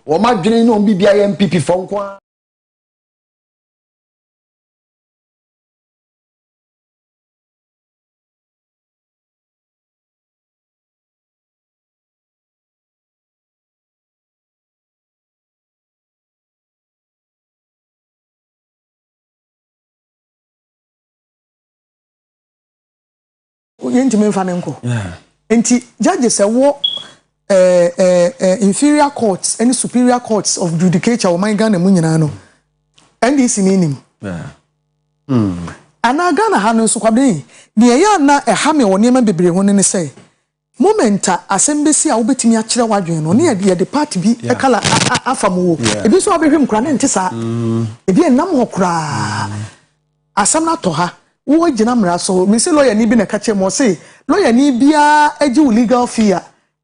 wo madwene no bibia ye MPP fo nko Yentimi mfanenko. Enti judges wo inferior courts and superior courts of judicature o man Ghana mu nyina no. NDC ninim. Ana Ghana ha no so kwabden. Ne ya na ha me woni ma bebre ho ne say. Momenta asembesi a wobetimi a kire wadwen no ne ye de party bi e kala afamu. Ebi so obehwem kura ne ntesa. Ebi enam ho kura. Asam na to ha. Wo gina mra so me say lawyer ni bi na ka che mo say lawyer ni bia agi legal fee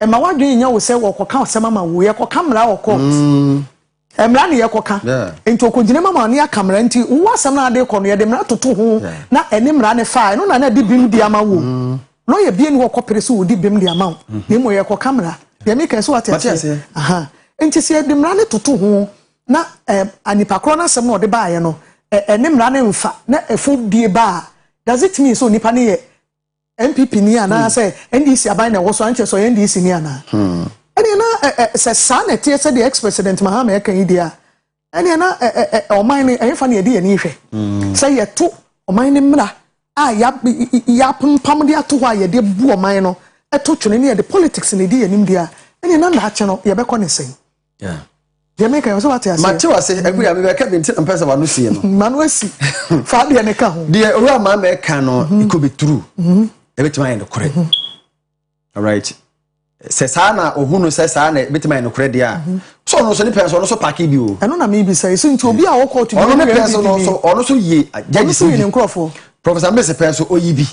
e ma wadwen nya wo say wo koka osema ma wo ye koka mra wo court mra ne ye koka enti okogina mama ne akamra enti wo asem na ade kono ye de mra toto ho na eni mra ne fa no na di bim di ama wo lawyer bia ni wo kopere so wo di bim di ama wo ne mo ye koka mra ye me kan so atete aha enti se de mra ne toto ho na anipa kro na asem na ode ba ye no eni mra ne mfa na efo bie ba. Does it mean so nipa ne ye MPP ni ana say NDC aban na wo so anche so NDC ni ana ene na say sana tie say the ex-president Mahama kan yi dia ene na oman ni enfa na ye de ni hwe say ye to oman ni mra ya pam de ato ho ye de bu oman no eto twene ne ye de politics ni de ye nim dia ene na na ache no ye be ko ne sen Jamaica was what I said. Matthew say agree am be ka bin tin person wa no sie no. Manu asi. Fa de ne ka ho. De ora ma me ka no it could be true. E betima yen correct. All right. Se sa na ohunu se sa na betima yen correct dia. So no so ni person no so park bi o. Eno na me bi say so nti obi a wo court bi. Ono ne person no so ono so ye judge so ni nkrofo. Professor Mbese person oyi bi.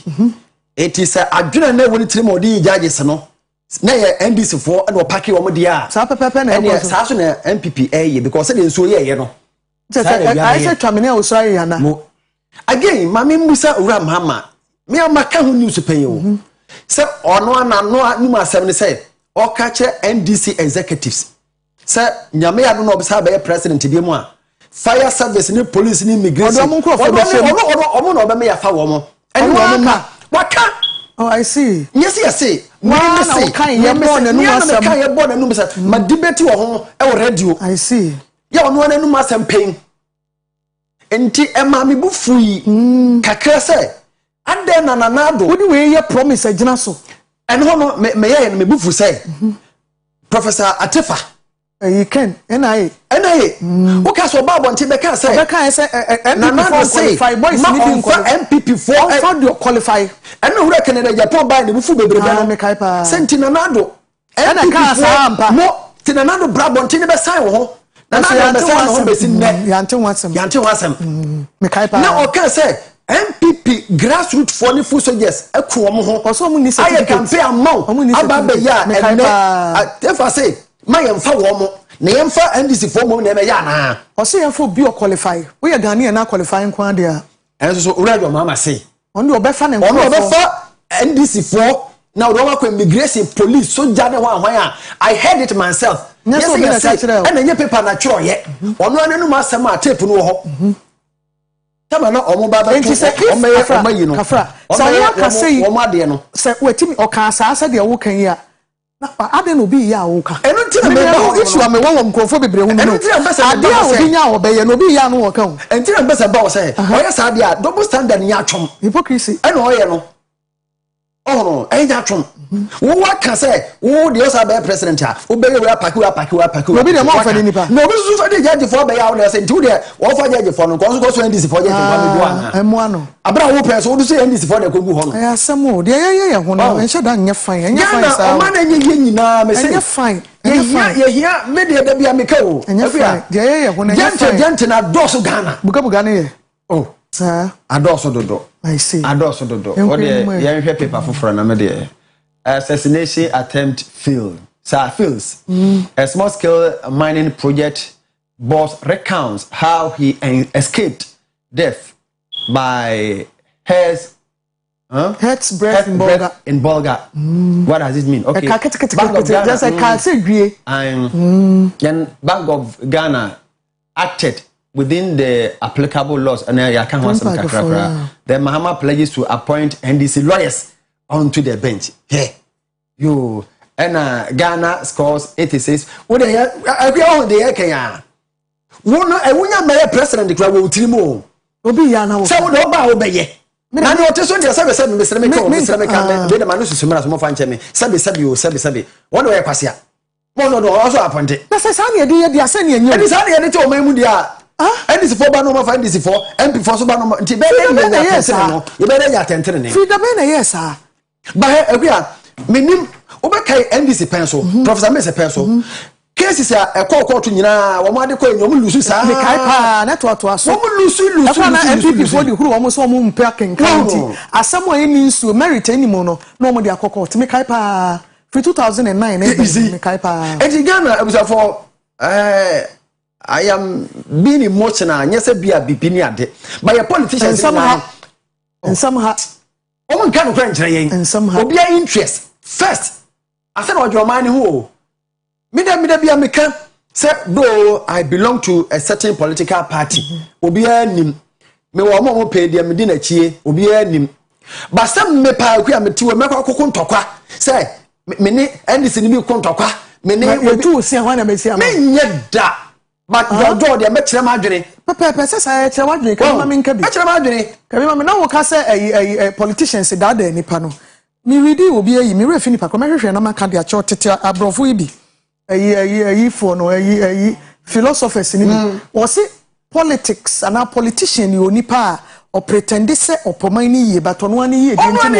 It is adwena na woni tire mo di judges no. Na ye NDC for and parking wo dia sa pepepe na e sa so na MPP ye because say nso ye no I say twamene o so ye na again mama musa ura mama me amaka ho news pen o say ono anano ni mu asem ne say o ka che NDC executives say nyame ya no obisa be president bi mu a fire service ni police ni immigration ono no be me ya fa wo mo ene wo ma waka. Oh, I see. Yes. What say? Can you born and no say? My debate wo ho e radio. I see. Ya ono na no asem pen. Enti e ma me bufu yi. Kakra say. Ade na nanado. Wodi we ye promise agina so. En ho no me ye me bufu say. Professor Atefa. You can. NIA. O ka so babo nti be ka say. Be ka say MPP qualify boys ni bin MPP for how do you qualify? Eno hura Canada Japan buy ni bufu bebre ba. Me kai pa. Sentina nado. MPP ka sa ampa. Mo tinanado brabo nti ne be sign wo ho. Na na be sign wo be sin ne. Yante wasem. Me kai pa. Na o ka say MPP grassroots for the full soldiers eku wo ho. Oso mu ni certificate. I campaign amount. Aba be ya and if I say my yemfa wo mo na yemfa NDC for mo na me ya na. Oso yemfa bi o qualify. We ya Ghana na qualify nko ade a. Enso so ura do mama say. Ondo obefa ne nko. Ondo obefa NDC for now do wa immigration police soldier na wan a I heard it myself. Yes. And enye paper na chro ye. Ono ananu asem a tape no ho. Tama na omo baba to omo yi no. Kafra. So what can say omo ade no. Say wetimi o kan sa de wo kan yi a. Na ade no bi ya wo ka. Eno nti na me ba issue am wo nkrofo bebre hu no. Eno nti na be say ade a obi nya wo be ye no bi ya no wo kan. Enti na be say ba wo say oya sa ade a double standard nya atwom. Hypocrisy. Eno oye no. Oh no, enya atwom. Wo wa kan say wo de osa be president a wo be we apaki. No bi de mo fa ni nipa. No bi su fa de judge for be ya wo say nti wo de wo fa judge for no ko so NDC for judge for me do ana. Emo ano. Abra wo pese wo do say NDC for de ko gu ho no. Asemo de ye ho no. Enhye da nya fine. Enya fine sa. O ma na nye nyina me say. Enya fine. Ye here me de da bia me ka o. Enya fine. De ye ho no. Gente na doso Ghana. Buga na ye. Oh. Sir. Adoso dodo. I see. Adoso dodo. O de ye hwe paper for na me de. Assassination attempt failed. Fails. A small-scale mining project boss recounts how he escaped death by hairs Hertz breath in Bulgar. What does it mean? Okay. Just a category. Then Bank of Ghana acted within the applicable laws, and I can't want some kakra. Then Mahama pledges to appoint NDC lawyers onto the bench. Hey, you and Ghana scores 86. What the hell? I on the Kenya. I won't be a president. The club will trimo. Obi yana. So don't bow obey. Na no te so dia sabe Mr. Meka be the man so sumara so mo fan cheme sabe what do I kwase a mo no also appointed na se sa na dia se na enye edi sa na ye te o man mu dia NDC for ba no ma fa NDC for MP for so ba no nti be na yes no you be na ya tentere ne freedom na yes ba akua menim obekai NDC pen so Professor Mese pen so cases a court nyina wo ma de ko enyom lusu sa me kai pa na to aso wo lusu na MPP for the huru wo so mo mpe akenkanti asamo eni nsu merit eni mo no na mo de akokot me kai pa for 2009 me kai pa enti Ghana abusa for I am being emotional nyese bia bibi ni ade but your politicians somehow o man kan ko nkyere yen obi a interest first I said what your man who Mida bia meka say though I belong to a certain political party obi anim me wo mo pay dia me di na chie obi anim ba sam me pa akua me tiwo me kwa kokko ntokwa say me ni NDC ni bi kontokwa me ni wetu si ahwa na me si ama me nyeda but do dia me kire ma adwene pepe say say kire ma adwene ka ma me nka bi kire ma adwene ka ma me na wo ka say politicians da nipa no mi ready obi ayi mi refi nipa ko me hwehwe na maka dia cho tete abrofo ibi for no philosophers ni o say politics and a politician you nipa or pretend say opoman ni ye but ono ani ye di nti no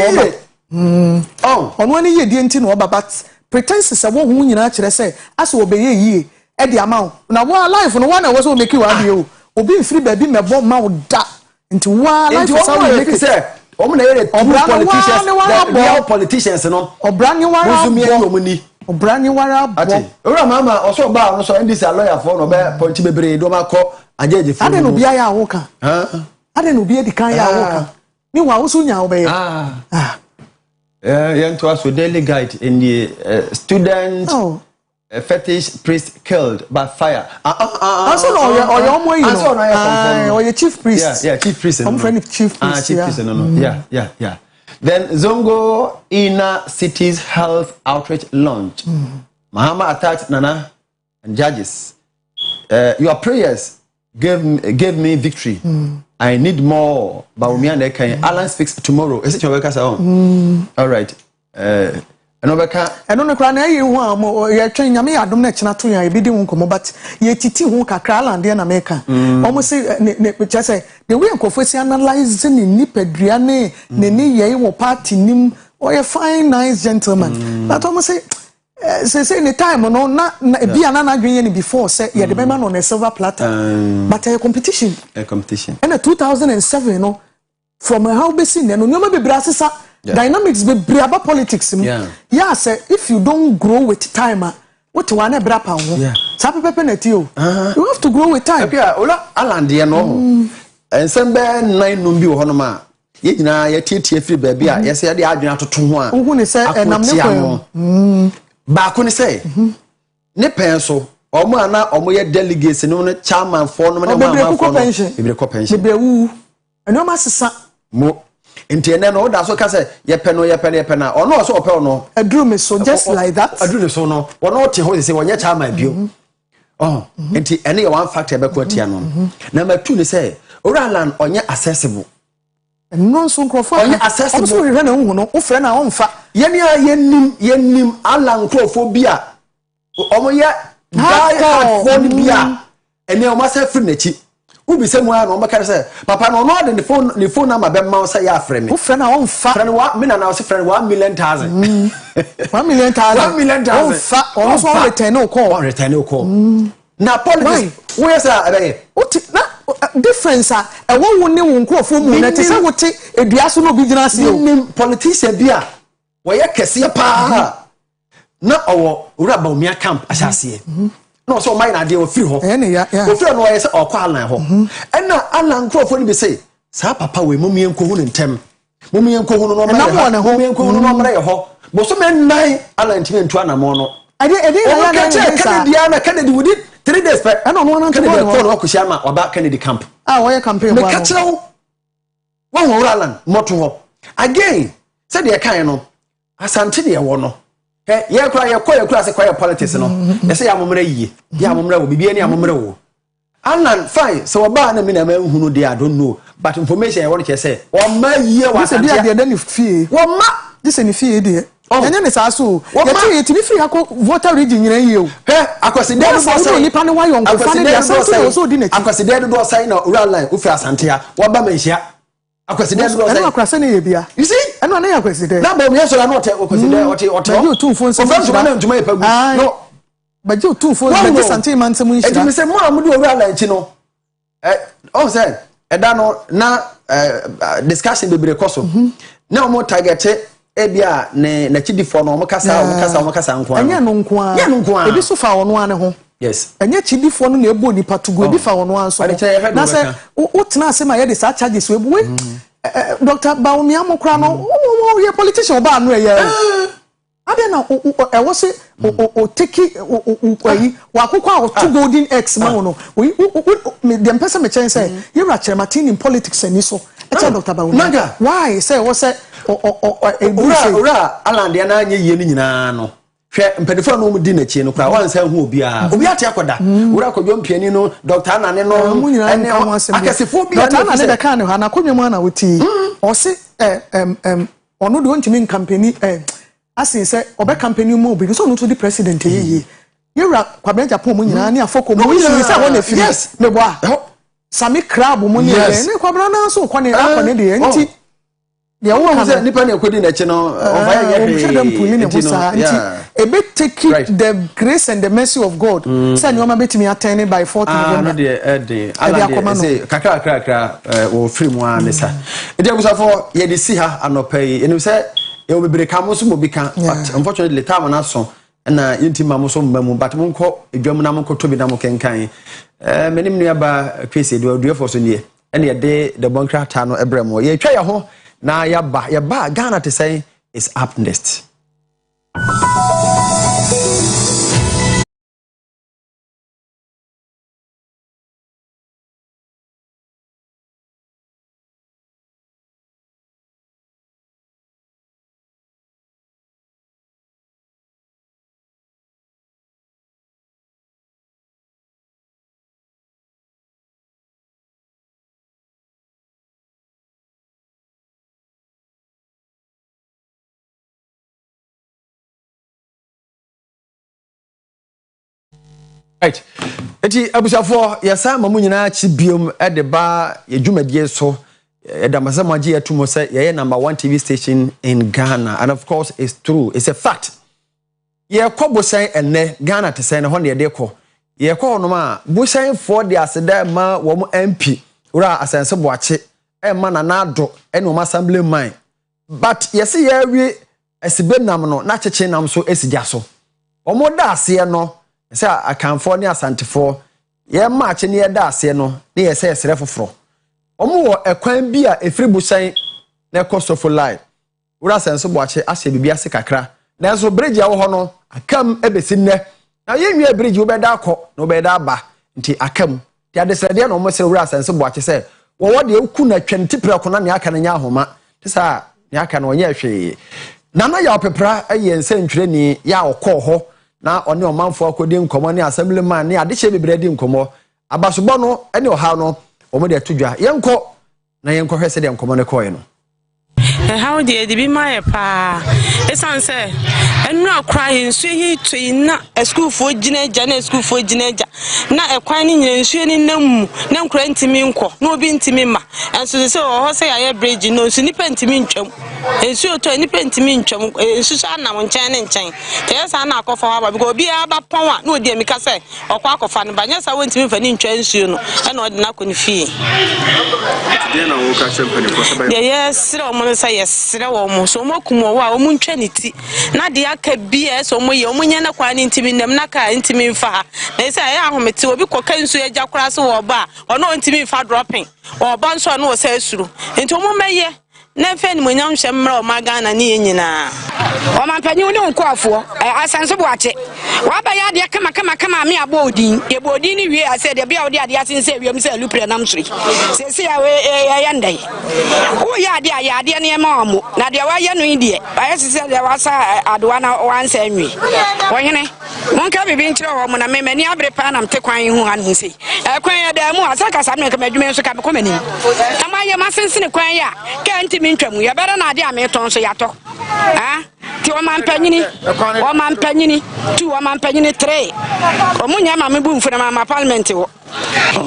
oba ono ani ye di nti no oba but pretense say wo hu nyina kire say as obeye yie e di ama na wo life no one was so make you abi o obi free baby mebo ma wo da nti wa life so make say omo na ye politicians the real politicians no obrani wara Obrani wara bo. Ora mama oso ba no so NDC lawyer for no be point bebre do ma ko ajeje fu. Ade no bia ya wo kan. Ade no bia di kan ya wo kan. Ni wa wo so nya wo be. To us daily guide in the student fetish priest killed by fire. Also no or omo yi no. Or your chief priest. Yeah, chief priest. I'm friend of chief priest. Chief priest no. Yeah. Then Zongo Inner City's health outreach launch. Mahama attacked Nana and judges. Your prayers gave me victory. I need more. Alan speaks tomorrow. Is it your workers on? All right. Eno nekra na ye hu am ye twen nyame adom na kina to yan e bi di hu komo but ye titi hu kakra land na meka omo say ne picture say the way nkofo si analyze ni nipadua ne ni ye wo party nim or a fine nice gentleman but omo say the time no na bi anana dwen ni before say ye the be man on a silver platter but a competition and 2007 no from how be seen no nyoma be brasesa dynamics be braba politics yeah say if you don't grow with time what one e brapa ho sa pepe na ti o you have to grow with time okay ola alande no ensem be nine no bi ho no ma ye nyina ye tietie free ba bi a ye say de adwen atoto ho a hu ni say enam ne ko ba ko ni say ne pen so omo ana omo ye delegates no chairman for no ma for no ibre ko pension ibre wu eno ma sesa mo Entiende no da so ka say ye pe na ono so ope ono aduru me so just like that aduru so no ono te ho say wonye chairman bio enti ene ye one factor be ko atia no number 2 ni say oralan onye accessible no so nkrofo onye accessible so we na hu no wo frɛ na wonfa yenim alan nkrofo bia omo ye die for bia ene o ma say free na chi ubi se mu no mbaka say papa no de the phone number be ma say ya frame me friend na won fa friend wa me na na say friend 1 million thousand 1 million fa on so return no call na politics we say abeye na difference e wo ne won krofo mu na te say wo te edua so no bi gina se o politician bia wo ye kese pa na owo ura ba omia camp asase no so my na dey ofiri ho ofiri no say okwa alan ho na alan krofo ni be say sa papa we mumie nko hu ntem Mummy and Kono no mra ho. But so men nine Alan to Anamono. I did Kennedy would it 3 days back. I don't want to go to Okushama or back Kennedy camp. Ah, why campaign? Catch no one Alan, Moto. Again, said the Akano. Asantidia wono. Hey, ya cry a class acquire politics no. They say Amumre ye. Yamumre will be any Amumre. Alan, fine, so a bar and a who know I don't know. But information I want to say. Or my year was a dear than if fee. What ma? This any fee, dear. Oh, and then it's also what ma to be free. I call water reading you. Hey, I was in there also Nipan why on also didn't. I was there to do a sign of Uralan, Ufa Santia, what Bamasia. I was there to do a you see, and one I was there. Now, yes, I not or 2 phones to make no. But you 2 phones, I just until months and we say, Mom, do a Uralan, you know. Oh, sir, Edano na discussion be brekoso. Na mo target ebia na chidi for no makasa nko anya no nko a ebi so fa wono ane ho yes anya chidi for no na ebo ni patugo ebi fa wono anso na say wo tena ase ma ye de sa charges we Dr. Baomi amokra no ye politician ba no ye ade na e wo se o take yi wa akokwa o 2 golden eggs ma wono dem person me chen say you ra chairman in politics ani so Dr. Baomi why say wo say ora Alan de na anye ye ni nyina no hwe mpedefo no mu di na chi no kra wan san hu obi ate akoda ora kodwo mpiani no Dr. Anane no ene akasefo bi Dr. Anane de kan ha na kodwo mu na woti o se ono de ontimi campaign asin se obe campaign mu obi so no to the president ye yewra kwabena Japan mu nyina ne afoko mu yi se won na firi me bo sami crab mu ne ne kwabena na so kwone akone de enti the one say nipa na ekodi na chi no ebe take the grace and the mercy of God say no ma betimi attend by 4th November no say kakra wo free mu an sa e dey busafo ye dey see ha anopai enu say e wo bebre ka mo so mo bi kan but unfortunately time na so na yintima mo so mamu but mo nko edwam na mo nko tobi na mo kenkan menim nua ba kwese Oduefour so nie ene ye de the bunkra ta no ebrem ye twa ye ho na ya ba Ghana to say is up next. Right. Eti abusafo yesa mamu nyina chi biom e de ba yedwumadie so edamasa magie atumo say ye number 1 TV station in Ghana, and of course it's true, it's a fact. Ye kobosan enne Ghana te say ne ho ne de ko ye ko no ma bosan for the aseda ma wo mu MP ura asense boache e ma na nado e no assembly man, but yesi ye wi esibe nam no na cheche nam so esija so omo da ase no say I can for near Santifo. Ye match near Dacia no, near says refofro. Omo a quan beer a free bushine, ne cost of life. Ura sense watch it as a bibiase kakra. There's a bridge our honor. I come a bit in there. Now you a bridge you better call, no better ba. Until I come. The other said, no more ras and so watch it say. Well, what you couldn't tentipra yakan and yahoma. This are yakan or yashi. Nana ya pepra a yen century ya or call ho. Na oni o manfo akodi nkomo ne assembly man ne adeche bebredi nkomo abasobo no ene oha no o mo de atudwa yenko na yenko hwese de nkomo ne koye no how dey be my pa esan say enu akra yensu yi twin na school fo gineja na school fo gineja na ekwan ni nyensu ni namu na nkra ntimi nko na obi ntimi ma enso se o ho se ya bridge no nsu nipa ntimi ntwam ensu oto nipa ntimi ntwam ensu so anam nchen ne nchen te yesa na akofa wa because obi aba pon a na odi amika se okwa akofa no banya sa wontimi fa ni ntwa nsu no e na odi na koni fie today na wo ka champion for sabai yes sire o mo say yes sire wo mo so mo kumo wa o mo ntwa ni ti na de aka bia so mo ye o mo nya na kwa ni ntimi nem na ka ntimi mfa ha na say ya ahomete obi koka nsu ya jakura so wo ba ono ntimi mfa dropping o ba nso na o say suru enti o mo meye na fe ni monyam hwemra o magana ne nyina o mampanyi wo ne nkoafo asanso boache wa ba ya de kama me abodin ye bodin ni wie ase de bia wo de ade asense wiem se lupre nam suri se ya we ya ndai wo ya de ne ma omo na de wa ya no inde ba se de wa sa adoa na wansa anwi wo hene monka bibi ntire wo mo na me mani abre pa na mte kwan hu anu sei kwan ya da mu asaka sa me ka madwuma so ka be komani amaye masensene kwan ya ka ntimi ntwamu ya bere na ade ameton so yato ti o mampanyini tu o mampanyini 3 o munya ma me bu mfuna ma parliament wo.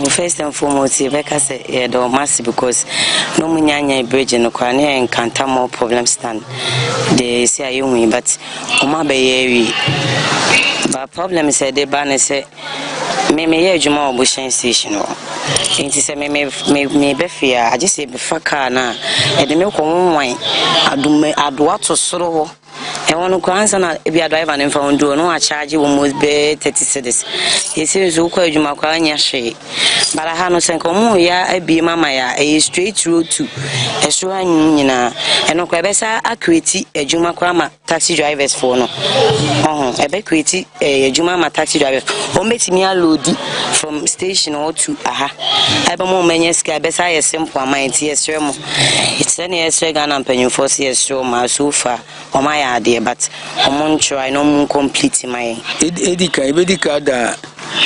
First and foremost, because the massive because no munya bridge no kwa ne encounter more problems than they say you but oma be but problem is the ban say me adwuma obushan station o enti say me be fear I just say be faka na e de me ko nwan adoa to soro e wonu kwanza na e bia driver ne found do no a charge almost be 30 cedis e say zo ko adwuma kwa anya hwe bara ha no senko mu ya abi mama ya e straight road to e so anyina e no kwa be sa akreti adwuma kwa ma taxi drivers for no e be kreti adwuma ma taxi drivers o metimi alodi from station or to e be mo menye ska be sa ye simple amount yes remo it's any extra Ghana penny for yes so ma so far o ma ya de but o try no complete my edika da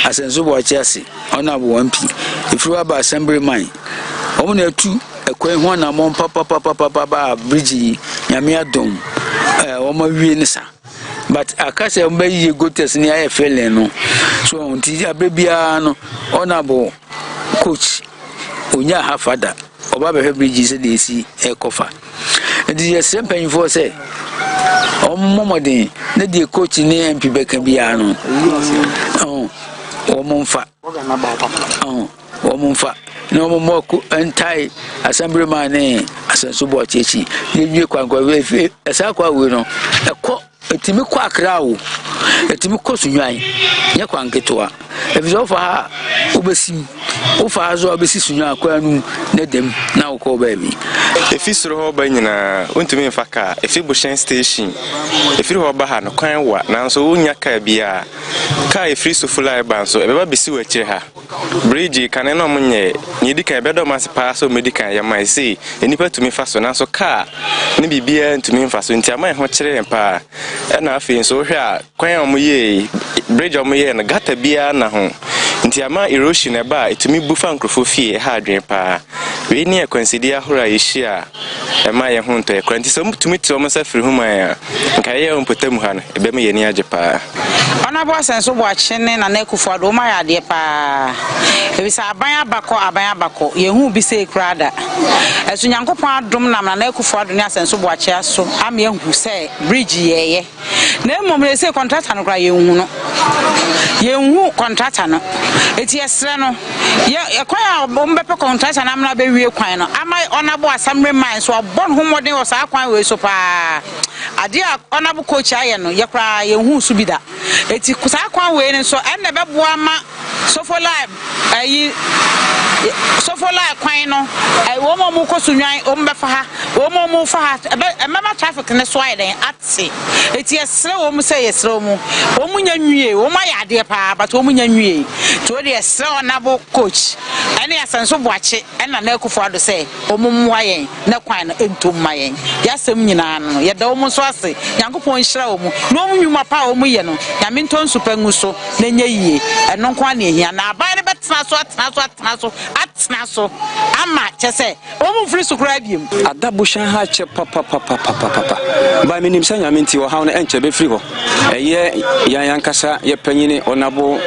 asenso bo achiase ona bo 1p if you aba assembly mine o na tu ekwan ho na mo papa bridge nyame adom o ma wie ni sa but akase mba yi gotes ni aye fele no so unti abebia no ona bo coach onya hafada oba be bridge se de si ekofa ndi ye sempen for say momodin na die coach ni MP beka bia no o momfa no mo ko entai assemblyman ni asenso bo chechi ni wie kwankwa we esa kwa we no ekọ etimi kwa akra wo etimi ko sunwan nya kwanketoa ebizo fa ha obesim ofa azo obesi sunwan kwa nu na dem na wo ba bi efi soro ho ba nyina ontumi mfa ka efi bushen station efi ho ba ha no kwan wa nanso wonya ka bia ka efi sofula ba nso ebe ba besi wa kire ha bridge kan na omunye nyidi kan be do mas pa so medical ya mai sei enipa tumi fa so nanso ka ne bibia ntumi mfa so nti amai ho kire pa na afi nso hwe a kwan omuye bridge omuye na gata bia na ho nti ama erosion eba etumi bufa nkrofo fie ha adwen pa we ni e consider ahora yeshia ema ye ho nto e kranti so mutumi ti omo safiri huma ya nka ye ompotamu ha no ebe me ye ni age pa ona bo asenso bo achene na nekufo do ma ya de pa ebisa aban abako ye hu bi se krada esu nyankopon adom na nekufo do ni asenso bo ache aso am ye hu se bridge ye na emomre se contractor no kra ye hu no ye hu contractor no eti esre no ye kwan bombepe contractor na amna be wie kwan no ama ona bo Asabre mine so bon homodin o sa kwan we so pa ade ona bo coach aye no ye kra ye hu su bida eti kusa kwan we ni so enne be bo ama sofola kwan no wo mo ko sunwan o mbe fa ha wo mo fa ha emema traffic ne so aye den ati eti esre wo mu say esre wo mu nya nwie wo ma ya ade pa but wo mu nya nwie to de esre ona bo coach ene asenso boache ena na ekufo ado say o mu mwa yen na kwan no entom ma yen ya sem nyina no ye da wo mu so ase yankopon hira wo mu no mu nwuma pa wo mu ye no ya menton supangu so na nya yie eno kwan na ehia na aban ne betena so ama chese wo mu free sukura biem adabushan ha che papa ba minim sanya menti wo ha no enche be free ho eye yankasa ye panyini onabo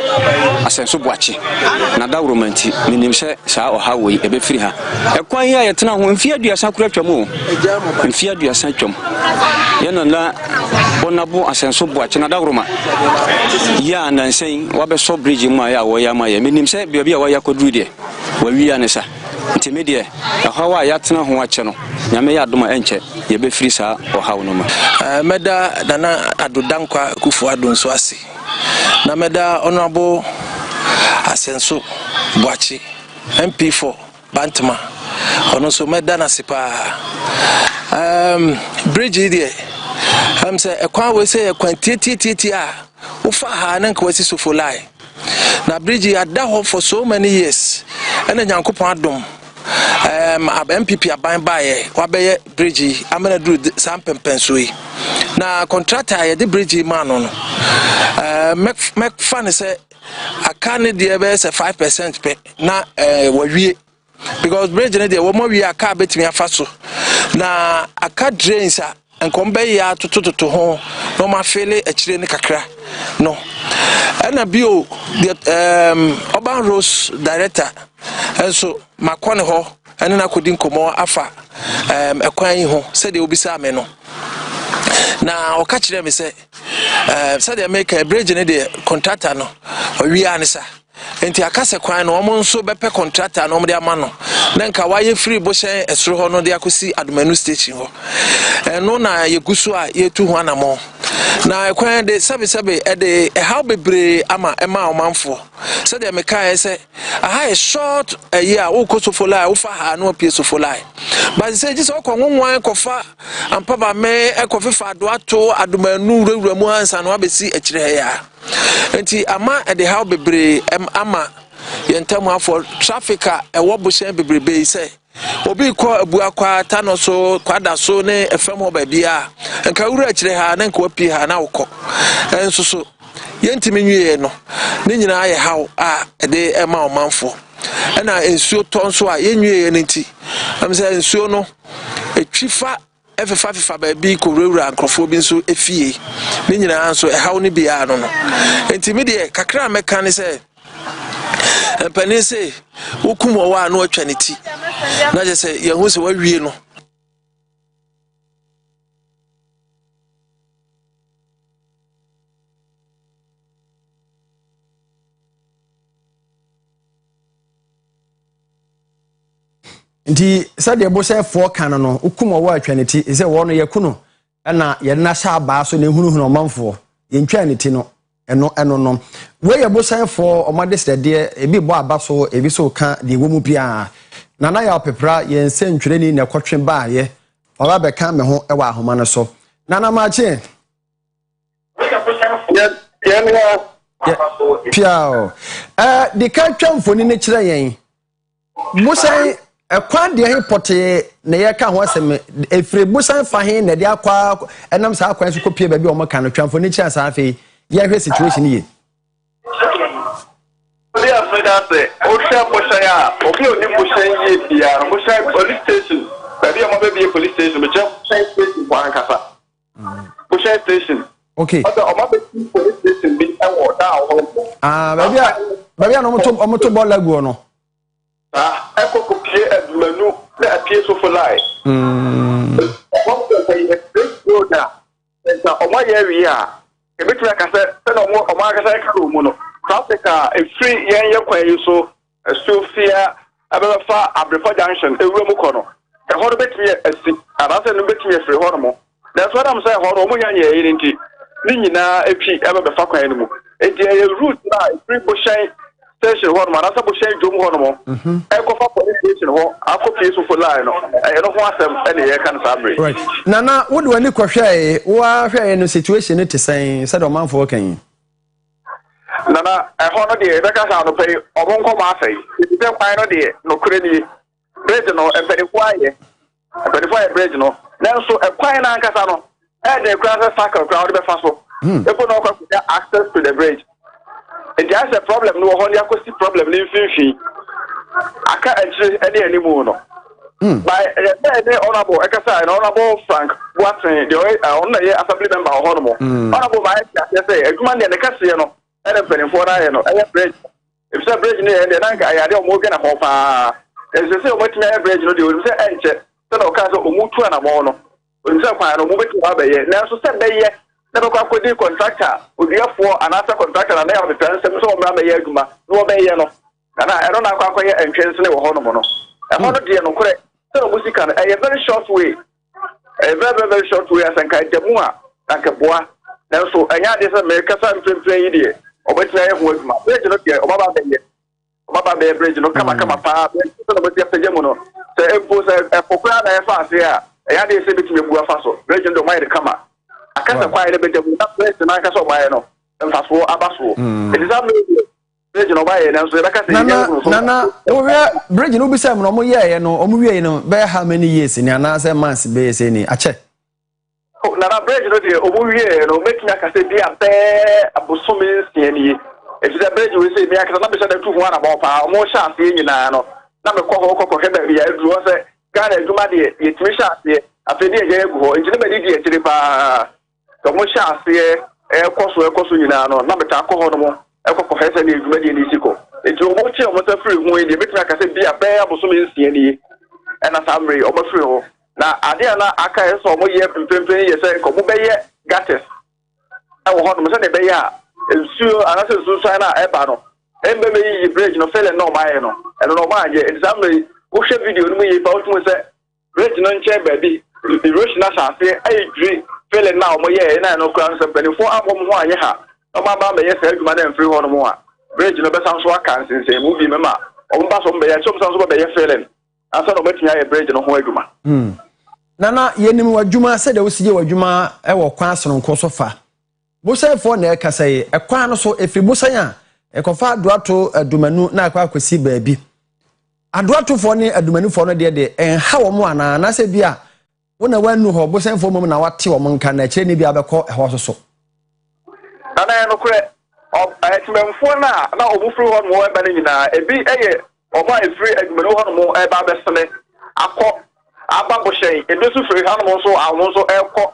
asenso boache na da romanti minim se sa o ha we e be free ha ekwan ya yetena ho mfia duasa kura twam mfia duasa twam ye no na onabo asenso boache na da roma ya nansen wa be so bridge mu ya wo ya ma ya minim se bia wa ya kodru de wa wi ya ne sa ntimedie hawa ya tena ho ache no nyame ya doma enche ye be free sa o ha no ma meda dana adodankwa kufu adonso ase na meda honorable asenso boache MP4 Bantama ono so meda na sipa bridge there say ekwan we say ekwan tie a ufa ha na nka wasi sofolai na bridge ada ho for so many years ena nyankopon adom MPP aban baye wabeye bridge amena duru sampempenso yi na contractor ye the bridge man no make fun say akane de be say 5% pe na wawie because bridge ne de wo mo wie aka betimi afa so na aka drains a enkombe ya tototo ho no ma fele akire ne kakra no na bio the urban roads director enso makone ho ene na kodi nkomo afa ekwan yi ho se de obisa me no na o ka kire me se se de make a bridge ne de contractor no owi anisa enti akase kwan no omo nso bepe contractor no de ama no na nka waye free bo hyen esro ho no de akosi adomanu station ho eno na yegusu a yetu ho anamo na ekwan de sabe de how bebre ama ema omanfo se de me kai se aha e short a year wo ko sofolai wo fa ha no pie sofolai but se ji so ko nwan ko fa ampa ba me ekofefa do ato adomanu rewura mu ansa no abesi akire ya enti ama de how bebre ama yentamu afọ traffic a ewo boshen bebrebe ise obi ko abu akwa tano so kwada so ne efem ho ba bia nka wura akire ha na nka wapi ha na wokọ enso so yentimi nwie no ne nyina aye haw a de ema omanfo na ensuo tonso a yenwie ne nti am say ensuo no etwifa F5 ba bi ko wura nkrofo bi nso efie ne nyina nso haw ne bia no no enti me de kakra meka ne say penise ukumo wa no atwaniti na je se ye hu se wawie no nti sade bo se fo kan no ukumo wa atwaniti ise wo no yekuno na ye na sha ba so na hunuhunu omanfo ye ntwaniti no eno no we ye bo se fo omade stede ebi bo aba so ebi so ka de wo mu bia na na ya opepra ye nse ntwereni na kotwe ba ye oba be kan me ho e wa ahoma no so na na ma che piao de ka twamfoni ne kire yen musan ekwan de he pote na ye ka ho asem efre musan fa he na de akwa enam sa akwan so kopie ba bi o mo kan twamfoni kire sa afi ye hwe situation ye Obi afeda se o hwe mosan ya obi oni mosan ye bia mosan police station ba bi o mo be police station be che station kwa ankasa mosan station okay o mo be police station bi enwo da ho ba bia no mo to ball lagu no ekokopie adumanu na apie so for life o mo be road na o mo ye wi a ebetu aka se na o mo aka se ka mu no traffic a free yen ye kwa yi so Sofia abefa Abrefa junction ewura mu kono e ho do betimi asi abase no betimi free ho no mo that's what I'm saying ho no mo nyanya yi nti ni nyina epi abefa kwa ni mu e die route na free boshan station ho no ma na sa boshan jom ho no mo e ko fa police station ho akopie so for line no e no ho asem e ne ye kan Asabre right nana wo de wani kwhwe wo hwe no situation te sen said o manfo kan Nana, I honor the Becca to pay or won't come after. If you don't find no credit, Bridgeno, and very quiet, a very quiet Bridgeno. Now, so a quiet Ancasano, and the grass cycle crowd of the fossil. They put no access to the bridge. And there's a problem, no only acoustic problem in Fifi. I can't actually any more. By the honorable Ekasa and honorable Frank Watson, the only assembly member of Honorable. Honorable, I say, a command and a Cassiano. And penny for I bridge. If a bridge near the Nanka, I don't work in a hop. As you say, what my bridge no do, say, Anche, then I'll cast a mutu and a mono. When some kind of moving to Abbey, now so said they never got with the contractor, with the for another contractor, and they have the transfer, so Mamma Yaguma, no Bayano. And I don't know how quiet and chance never Honomono. A 100 year no correct. So, Musican, a very short way. A very short way as I can Jamua, like a bois. Now, so I had this American play idiot. Obetna ye ho aduma bridge no ke obaba be bridge no kama pa but the pejemuno sɛ empo sɛ ɛkɔkora na ɛfa ase a ɛyɛ de sɛ betumi ebu afa so region do mayɛ de kama akasa kwae de bɛgya mu na president na akasa ɔmayɛ no mfaso aba so ɛdi sa region ɔbayɛ na nso yɛbɛka sɛ nana ɔwɛ bridge no bi sɛ mo no yɛɛ no ɔmo wiɛ no bɛyɛ how many years ni anaasɛ months bɛyɛ sɛ ni akyɛ nana bridge no de ɔmo wiɛ no mɛtumi akasa bi a bɛɛ abosome nsia nie ɛti sɛ bridge wo sɛ mi akasa na bɛhyɛ da tu ho ana bɔ paa ɔmo hyɛ aseɛ nyinaa no na mekɔ hɔ kɔkɔhwɛ baabi a aduru hɔ sɛ Ghana adwuma deɛ yɛtumi hyɛ aseɛ afei deɛ ɛgya agu hɔ nti ne bɛdi di akyire paa sɛ ɔmo hyɛ aseɛ ɛkɔ so nyinaa no na metaa kɔ hɔ no mo ɛkɔkɔhwɛ sɛ ne adwuma deɛ ne si kɔ nti ɔmo kye ɔmo sɛ firi ho yi deɛ mɛtumi akasa bi a bɛɛ abosome nsia nie ɛna saa mmere ɔmo firi hɔ na adeɛ na aka yɛ sɛ ɔmo yɛ mpempem yɛ sɛ ɔmo bɛyɛ gutters ɛwɔ hɔ nom sɛ ne bɛyɛ a nsuo anasɛ nsuo na ɛba no ɛmbɛ bɛyi bridge no fɛlɛ na ɔmayɛ no ɛno na ɔmo agye nti saa mmere wohwɛ video no mu yɛ pa wotum sɛ bridge no nkyɛn baabi erosion ahyɛ aseɛ dwiri fɛlɛ na ɔmo yɛ na ɛno kora no sɛ mpanimfoɔ abɔ mo ho anyɛ ha ɔmo aba bɛyɛ saa adwuma na mfiri hɔ no mu a bridge no bɛsan so aka nsensɛn mu bi mɛma ɔmo ba so mbɛyɛ kyɛm san so bɛyɛ fɛlɛ ansa na ɔmatumi ayɛ bridge no ho adwuma nana yɛnim w'adwuma sɛdeɛ wosigye w'adwuma ɛwɔ kwan sononko so fa bosɛfoɔ na ɛkasa yi ɛkwan no so ɛfiri bosɛn a ɛkɔfa adoato adumanu na akɔ akɔsi baabi adoatofoɔ ne adumanufoɔ no deɛ ɛnha wɔn ana anasɛ bi a wona wanu hɔ bosɛnfoɔ mom na wate wɔn nka na ɛkyerɛ ne bi abɛkɔ ɛhɔ so nana no korɛ ɛtimɛmfoɔ na ɔmo firi hɔ no ɛba no nyinaa ebi ɛyɛ ɔmo a efiri adumanu hɔ no ɛba abɛsene akɔ aba bohyɛn ebi nso firi ha no nso awon nso ɛkɔ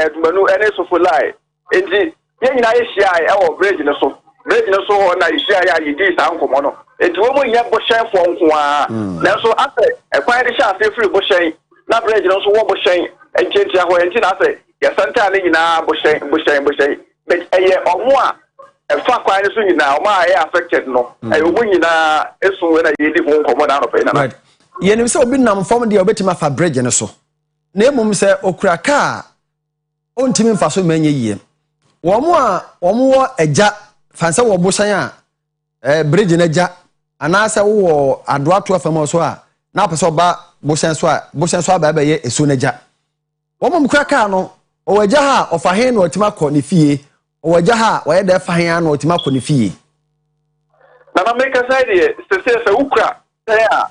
adumanu ɛne sofo lai enti yɛn nyinaa yɛhyia ɛwɔ bridge no so hɔ na yɛhyia yɛ a yɛdi saa nkɔmɔ no enti wɔn mo nyɛ bohyɛnfoɔ nko a nanso asɛ ɛkwan de hyɛ ase firi bohyɛn na bridge no nso wɔ bohyɛn nkyɛnkyɛn hɔ enti na asɛ yɛsɛntaa ne nyinaa bohyɛn but ɛyɛ ɔmo a ɛfa kwan no so nyinaa ɔmo a ɛyɛ affected no ɛyɛ ɔmo nyinaa esu na yɛdi ho nkɔmɔ na anɔpɛ na yɛnim sɛ obi nam fam deɛ obɛtumi afa bridge no so na emom sɛ okura kaa ontimi mfa so manyɛ yie wɔn a wɔn wɔ agya fansa wɔ bosan a bridge na agya anaasɛ wɔ adoato afam so a na apɛ sɛ ɔba bosan so aba bɛyɛ esu na agya wɔn kura kaa no ɔwɔ agya ha ɔfa hen na ɔtumi akɔ ne fie ɔwɔ agya ha ɔyɛ dɛ fa hen na ɔtumi akɔ ne fie na na make aside deɛ sɛ ukura sɛ a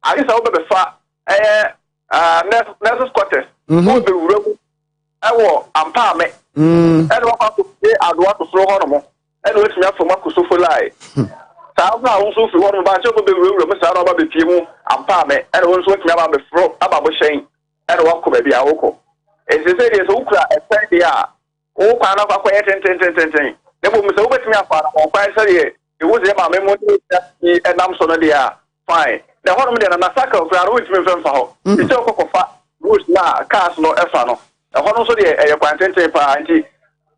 ayisa wobɛbɛfa nurses quarters wobɛwura mu ɛwɔ ampaame ɛne wɔkɔ adoato soro hɔ no mo ɛne wɔatumi afam akɔ sofo lai saa so a wo nso firi hɔ no baakyɛ wobɛwurawura mu saa na ɔba bɛpie mu ampaame ɛne wo nso watumi aba bɛforo aba bohyɛn ɛne wakɔ baabi a wokɔ ɛnti sɛ deɛ sɛ wokura ɛsɛn deɛ a wo kwan no akɔyɛ tentententen na mmom sɛ wobɛtumi afa ɔkwan sɛdeɛ ɛwu sɛ maame mu ne ɛnam so no deɛ a fine na hɔ nom deɛ na sakal kora no wontumi mfɛmfa hɔ nti sɛ wokɔkɔfa road na cars no ɛfa no ɛhɔ no nso deɛ ɛyɛ kwan tenten paa nti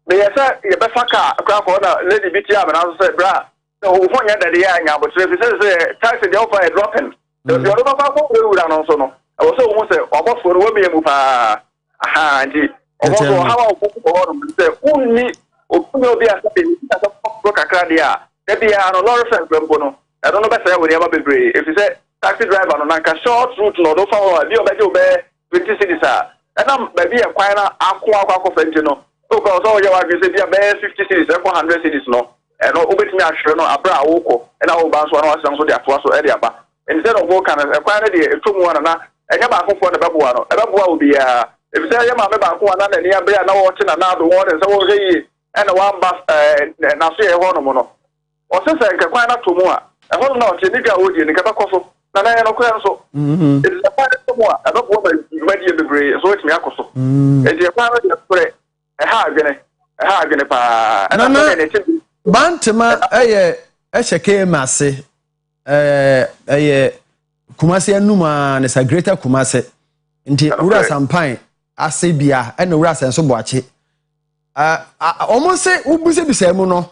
meyɛ sɛ yɛbɛfa kaa kora kɔ na lady bi tia amena so sɛ bra sɛ wo ho nyɛ dade yɛ anya abotire fi sɛ taxi deɛ wofa yɛ dropping deɛ ɔde bɛfa kɔ wura no nso no ɛwɔ sɛ wo ho sɛ ɔbɔfoɔ no wɔbɛyɛ mu paa nti ɔbɔ so ɔhawa wokɔkɔ hɔ nom sɛ wonni ɔkumi obi a sɛ bɛni sɛ kɔkɔkɔ kakra deɛ a da biara no lɔre fɛn mpo no ɛno no bɛsɛ wɔ nneɛma bebree ɛfiri sɛ taxi driver no nanka short route no ɔdo fa hɔ a bi ɔbɛgye wobɛyɛ 20 cities a ɛnam baabi yɛ kwan na akɔfa nti no wokɔ sɛ wɔyɛ wadwe sɛ bi a bɛyɛ 50 cities ɛkɔ 100 cities no ɛno wobɛtumi ahwere no aberɛ a wokɔ ɛna woba nso na wasan so de atoa so ɛde aba ɛnti sɛ no ɔbɔ ka no ɛkwan no deɛ ɛtɔ mu na ɛnyɛ baakofoɔ na ɛbɛboa no ɛbɛboa wo biara ɛfiri sɛ ɛyɛ maame baako a na n'ani abere a na wɔte na naado wɔde sɛ wɔhwɛ yie ɛna wamba n'aso yɛ hɔ nom no ɔsɛ sɛ nkɛkwan no to mu a ɛhɔ nom na ɔte ne dwa a wɔdie ne nkɛbɛkɔ so na na yɛ no kora nso ɛti sɛ kwan no to mu a ɛbɛboa ma dwumadie bebree so wɔtumi akɔ so ɛti ɛkwan no deɛ korɛ ɛha adwene paa ɛna bantema ɛhyɛ kema ase ɛyɛ kumase anum a ne sa greater kumase nti wura sampan ase bia ɛna wura senso boache ɔmo se wobuse bisa mu no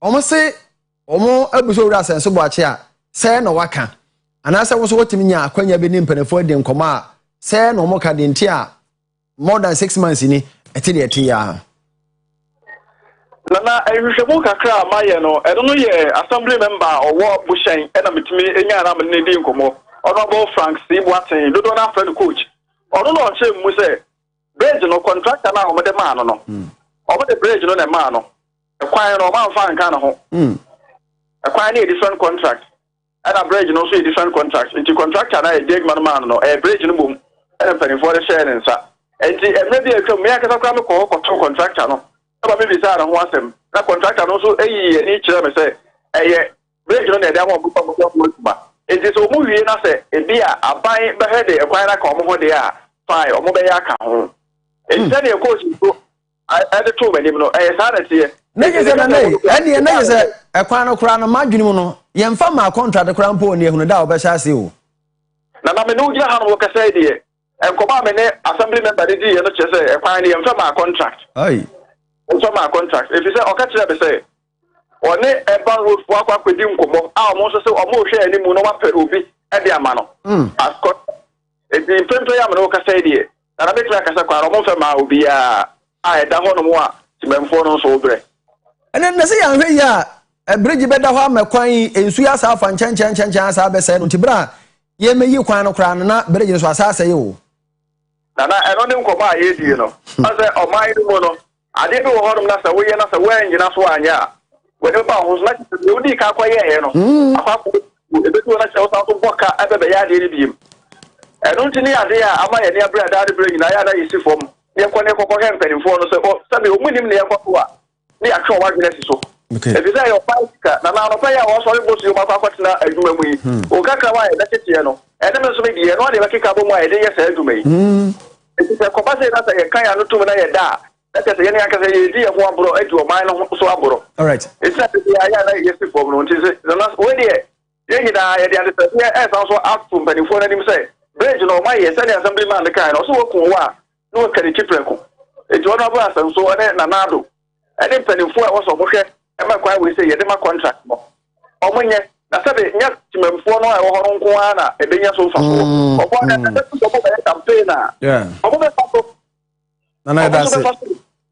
ɔmo se ɔmo abuso wura senso boache a sɛ na waka anase wo so wotimi nya akwanya be ni mpanefo de nkɔma a sɛ na ɔmo ka de nti a more than 6 months ni ɛte de ɛte ya na ehwehwɛmu kakra a mayɛ no ɛno no yɛ assembly member ɔwɔ buhyɛn ɛna metumi enya na me di nkɔmɔ Honorable Frank C. Watson, do not have friend coach. Or no, shame, we say, bridge no contractor now with the man, no. Over the bridge, no, the man, acquire no man, fine kind of home. Acquire a different contract. And a bridge, no, see different contracts. Into contractor, and a dig man, no, a bridge in the boom, and a penny for the share and sir. And maybe a call contractor, no. Maybe sad on one them. That contractor also a year in each term say, a bridge on the one. It is a movie, and I say, a dear, a buy behead, a quite a common what they are, fine, or mobile account. Instead of course, I had 2 many, no, I started here. Niggas a crown crown of marginal, young farmer contract the crown pony who doubt Bashasio. Now, I'm no young worker say, dear, and come on, assembly member, the dear, not just a pioneer from our contract. Aye. From our contract. If you say, or catch up, say, or ne a band would walk up with him, our most so or more share any moon of Perubi at their manor. As got it's in Pemplay, I'm no Cassadia, and I make like a sacar, almost a mile will be I had done one more to be informed so great. And then the say, a bridge better harm a coin in Suya South and Chan Sabe said to Tibra. Ye may you crown or crown, not bridges was I say you. And I don't come by it, you know. I said, oh, my mono. I didn't know how to last away and as a way, and that's why, yeah. When about was like the unique acquire, you know. If it was like out of Boca, I bet the yard him. I don't think idea, am I near bread, I bring Diana is from near Coneco Campaign for us, or somebody winning near Papua. The actual one so. If you say your biker, now player was always you, my papa, and you and we. Okaka, that's it, you know. And then maybe you know, they kick up on my idea said to me. It is a capacity that I can't do when I die. That is any idea of one bro into a mine of Swabro. All right. It's not the idea yes before the last way there. Yeah, as also asked from Penny for him say, Bridge no my yes, any assemblyman the kind also no can keep record. It's one of us and so on Nanado. And then Penny for was a bucket, and my quiet we say, Yedema contract. Oh, when yet, that's a bit yet to me for no Juana, a big so far. Campaigner. Yeah.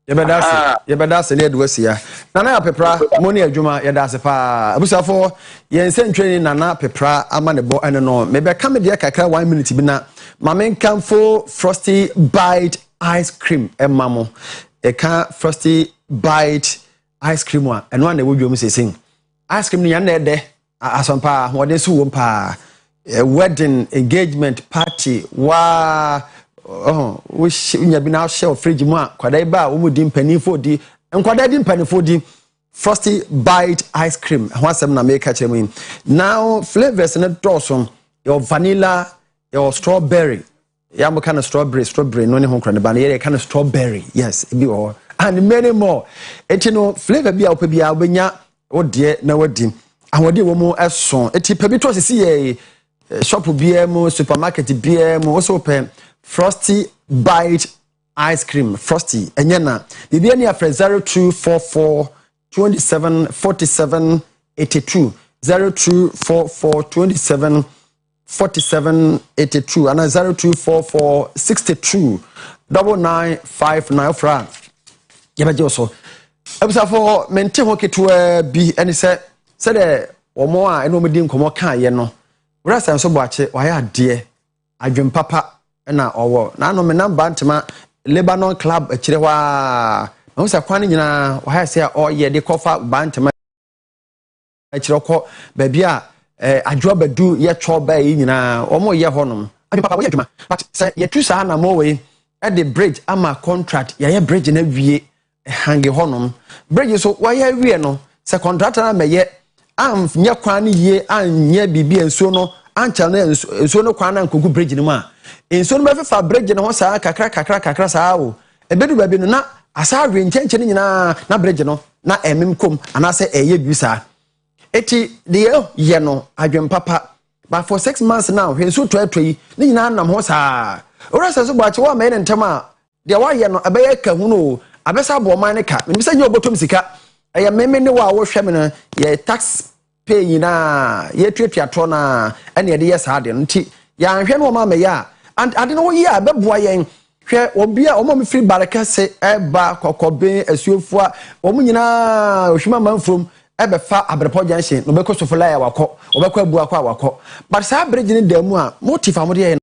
Yebeda se ledu asia nana pepra moni adwuma yeda se pa abusafo yen sentwe nana pepra ama ne bo ene no mebe ka me de kakra 1 minute bi na mamen kamfo frosty bite ice cream emamo e ka frosty bite ice cream a eno na wodwom sesin ice cream ni ya na ede asompa hode su wo pa wedding engagement party wa which you have been out shell fridge more, Quadaba, Woody Penny di, and Quadadin Penny di frosty bite ice cream. What's them na make catch him now flavors in a dorsum, your vanilla, your strawberry. Yam kind of strawberry, no home crane, banana kind of strawberry, yes, be all, and many more. Et you know, flavor be out, oh dear, no dim. And what do you more as song? It's permitted to see a shop BM, supermarket BM, also pen. Frosty bite ice cream frosty enyana bibia ni afre 0244 27 47 82 0244 27 47 82 and 0244 62 9959 fra yebaje so ebusafo mente ho keto bi ene se de omo a eno medi nkomo kan ye no wrasa nso boache waya de adwem papa na owo na no me namba ntema Lebanon club akire wa na usa kwani nyina wa ha se oye de kofa bantema akire ko ba bia adwo badu ye twa ba yi nyina omo ye honom ade papa wo ye dwuma but say ye tu sa na mo we at the bridge ama contract ye bridge na wie hange honom bridge so wa ye wie no se contractor na me ye am nya kwani ye anya bibia nsuo no ancha na nsuo no kwana nkogu bridge ni ma enso no be fa bridge no ho saa kakra saa o ebedu ba bi no na Asabre ncheche nyina na bridge no na emem kom anase eye bi saa eti de ye no adwem papa but for 6 months now henso toatoi ni nyina nam ho saa ora se so gbache wa me ne ntema de wa ye no abeye ka hu no abesa bo man ne ka me se nye obotom sika eye meme ne wa wo hwe me no ye tax pay nyina ye tuatua to na ene de ye saa de nti ya hwe no ma me ya and ade no ye abeboa yen hwe obi a omo me free baraka se eba kokobe asuofu a omo nyina ohwima manfrom ebe fa Abrepo junction no beko sofo lai wakọ obeko abu akwa wakọ but sa bridge ni demu a motive amode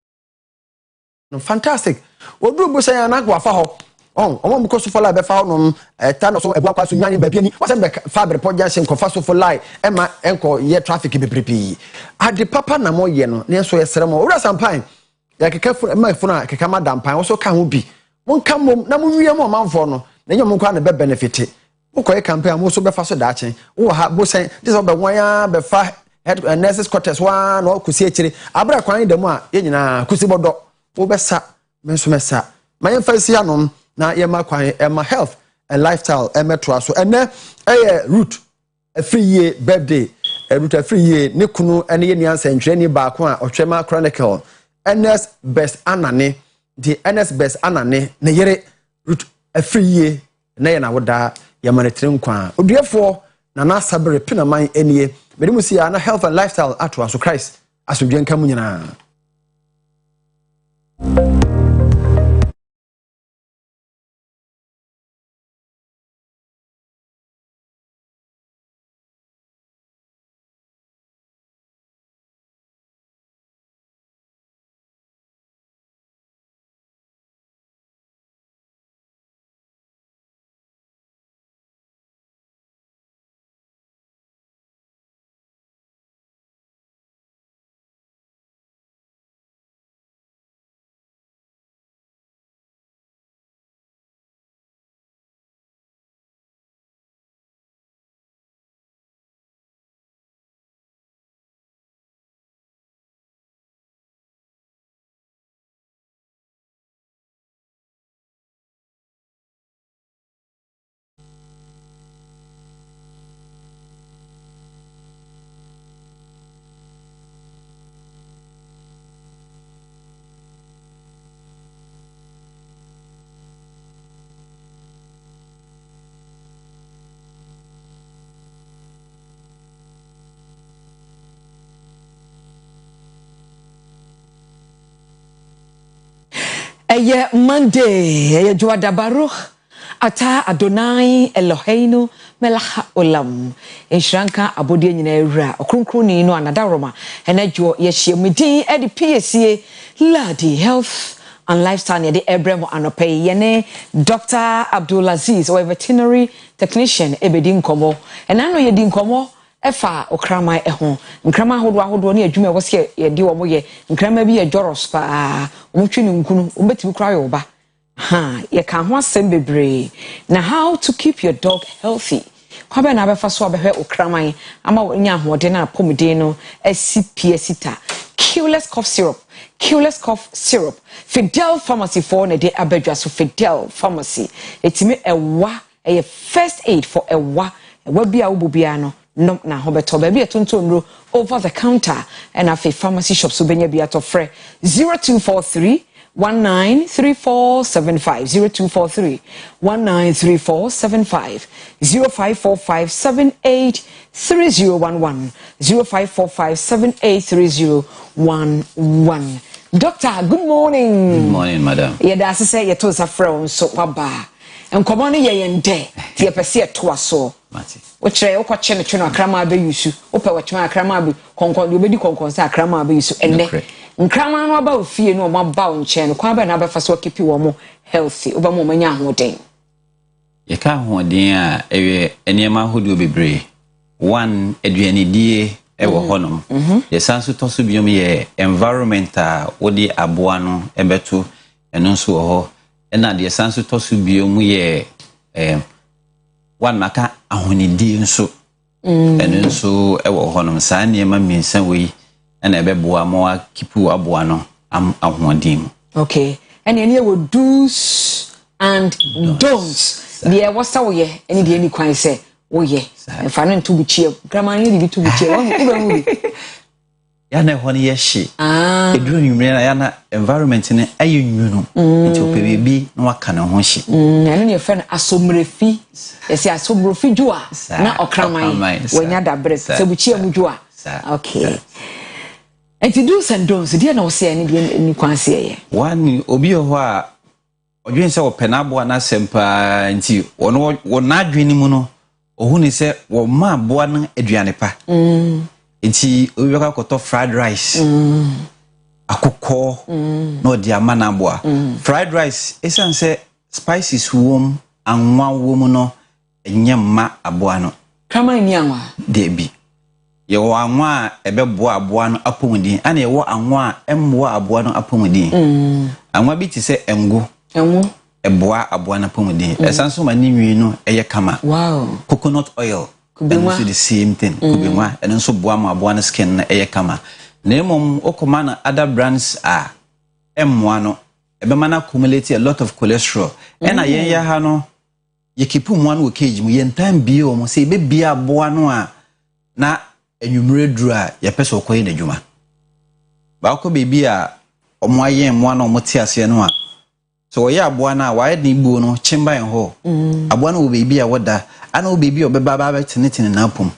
no fantastic oduru bu say na kwa fa ho omo beko sofo lai be fa no ta no so abu akwa so nyane ba biani wase be fa Abrepo junction ko fa sofo lai e ma enko ye traffic beprepi ade papa na mo ye no ne so ye sere mo owura sampan ya keka fu ma fu na keka madampan wo so ka ho bi mon ka mom na mo wiye mo manfo no na nyom kwa na be benefit ukoye campaign mo so be fa so daachen wo ha bo sen this be wan ya be fa head nurses quarters one no kusi ekire abra kwan da mu a ye nyina kusi bodo wo be sa menso mesa mayen fa si anom na ye ma kwan e ma health and lifestyle e metro so ene root a free year birthday root a free year ne kunu ene ye niansa ntwe ni ba ko a otwema chronicle ns best anane the ns best anane ne yere root a free year na ye na woda yamanetire nkwa Oduefour na Asabre pinaman enie medimu sia na health and lifestyle ato aso Christ asodwen kam nyina Eye Monday, eye Juada Baruch, ata Adonai Eloheinu melaha olam. Enshranka abodi nyina ewura, okronkron no anadaroma, enejo ye hyiemudi edi PSA Ladi Health and Lifestyle ne de Ebremo anope yene Dr. Abdulaziz, or veterinary technician ebedi nkomo. Enano ye di nkomo efa okrama eho nkrama ahodo ne adwuma wo se ye di wo moye nkrama bi ye joros pa omtwe ne nkunu ombetimi kra yo ba ha ye ka ho asem bebre na how to keep your dog healthy kwabe na abefa so abehwe okraman ama nya ahode na pomden no asipie sita Qless cough syrup Fidel Pharmacy for ne de abedwa so Fidel Pharmacy etimi ewa e first aid for ewa bia ububia no no na hobeto ba bia tontonro over the counter and afi pharmacy shops so benya bia to frɛ 0243 193475 0243 193475 0545 783011 0545 783011 Doctor, good morning. Good morning, madam. Yeda say ye to safra so waba. Enkomo no ye yende tie pese to aso. Mati. O kire o kwache ne tweno akrama ba yusu. O pe wachema akrama ba konkon obedi konkon sa akrama ba yusu enne. Nkrama no aba ofie no mo ba o nche no kwa ba na ba fa so keep wo mo healthy. Oba mo manya ahoden. Ye ka ahoden a ewe enema hodo bebre. One aduane die ewo honom. Ye sanso to so biom ye environmental wodi aboa no ebeto eno so ho. Ena de sanso to so biom ye one maka ahonidi nso eno nso ewo honom sa niema miensa we ena ebeboa mo akipu aboa no ahodim. Okay. And any wo do's and don'ts. There was so ye any the any kwan say oh yeah. And fanu to be cheer. Grandma you to be cheer. Ya na ho ne ye hye. Eduru nwumre na ya na environment ne ayi nwunu. Nti opebi bi na waka na ho hye. Anu ne friend asomrefi. Ese asomrefi jua na okraman. Wanya da bread. Se bu chie mu jua. Okay. Enti do's and don'ts. Dia na wo say ni kwan say ye. One obi ho a odwen se wo penabo na sempa nti wono adwene mu no ohuni se wo ma aboa no aduane pa enti obi ka koto fried rice akukọ no di amana aboa fried rice esan se spices wom anwa wom no enyemma aboa no kama ni anwa debi ye wo anwa ebeboa aboa no apomudin ana ye wo anwa emmoa aboa no apomudin anwa bi ti se engu eboa aboa no apomudin esan so mani nwi no eye kama wow coconut oil and so the same thing kubenwa and so boa ma aboa no skin na eye kama na emom okoma na other brands are emmoa no ebema na accumulate a lot of cholesterol and ayen ya ha no ye keep mo no cage mu yen time bi o mo say be bia aboa no a na enwumre duru a ye pese okoye na djuma ba ko bebi a omo ayen mo na omo ti ase no a so ye aboa na wa ye bu no chimba en ho aboa no bebi a woda ana bebi obeba ba tinetine na apom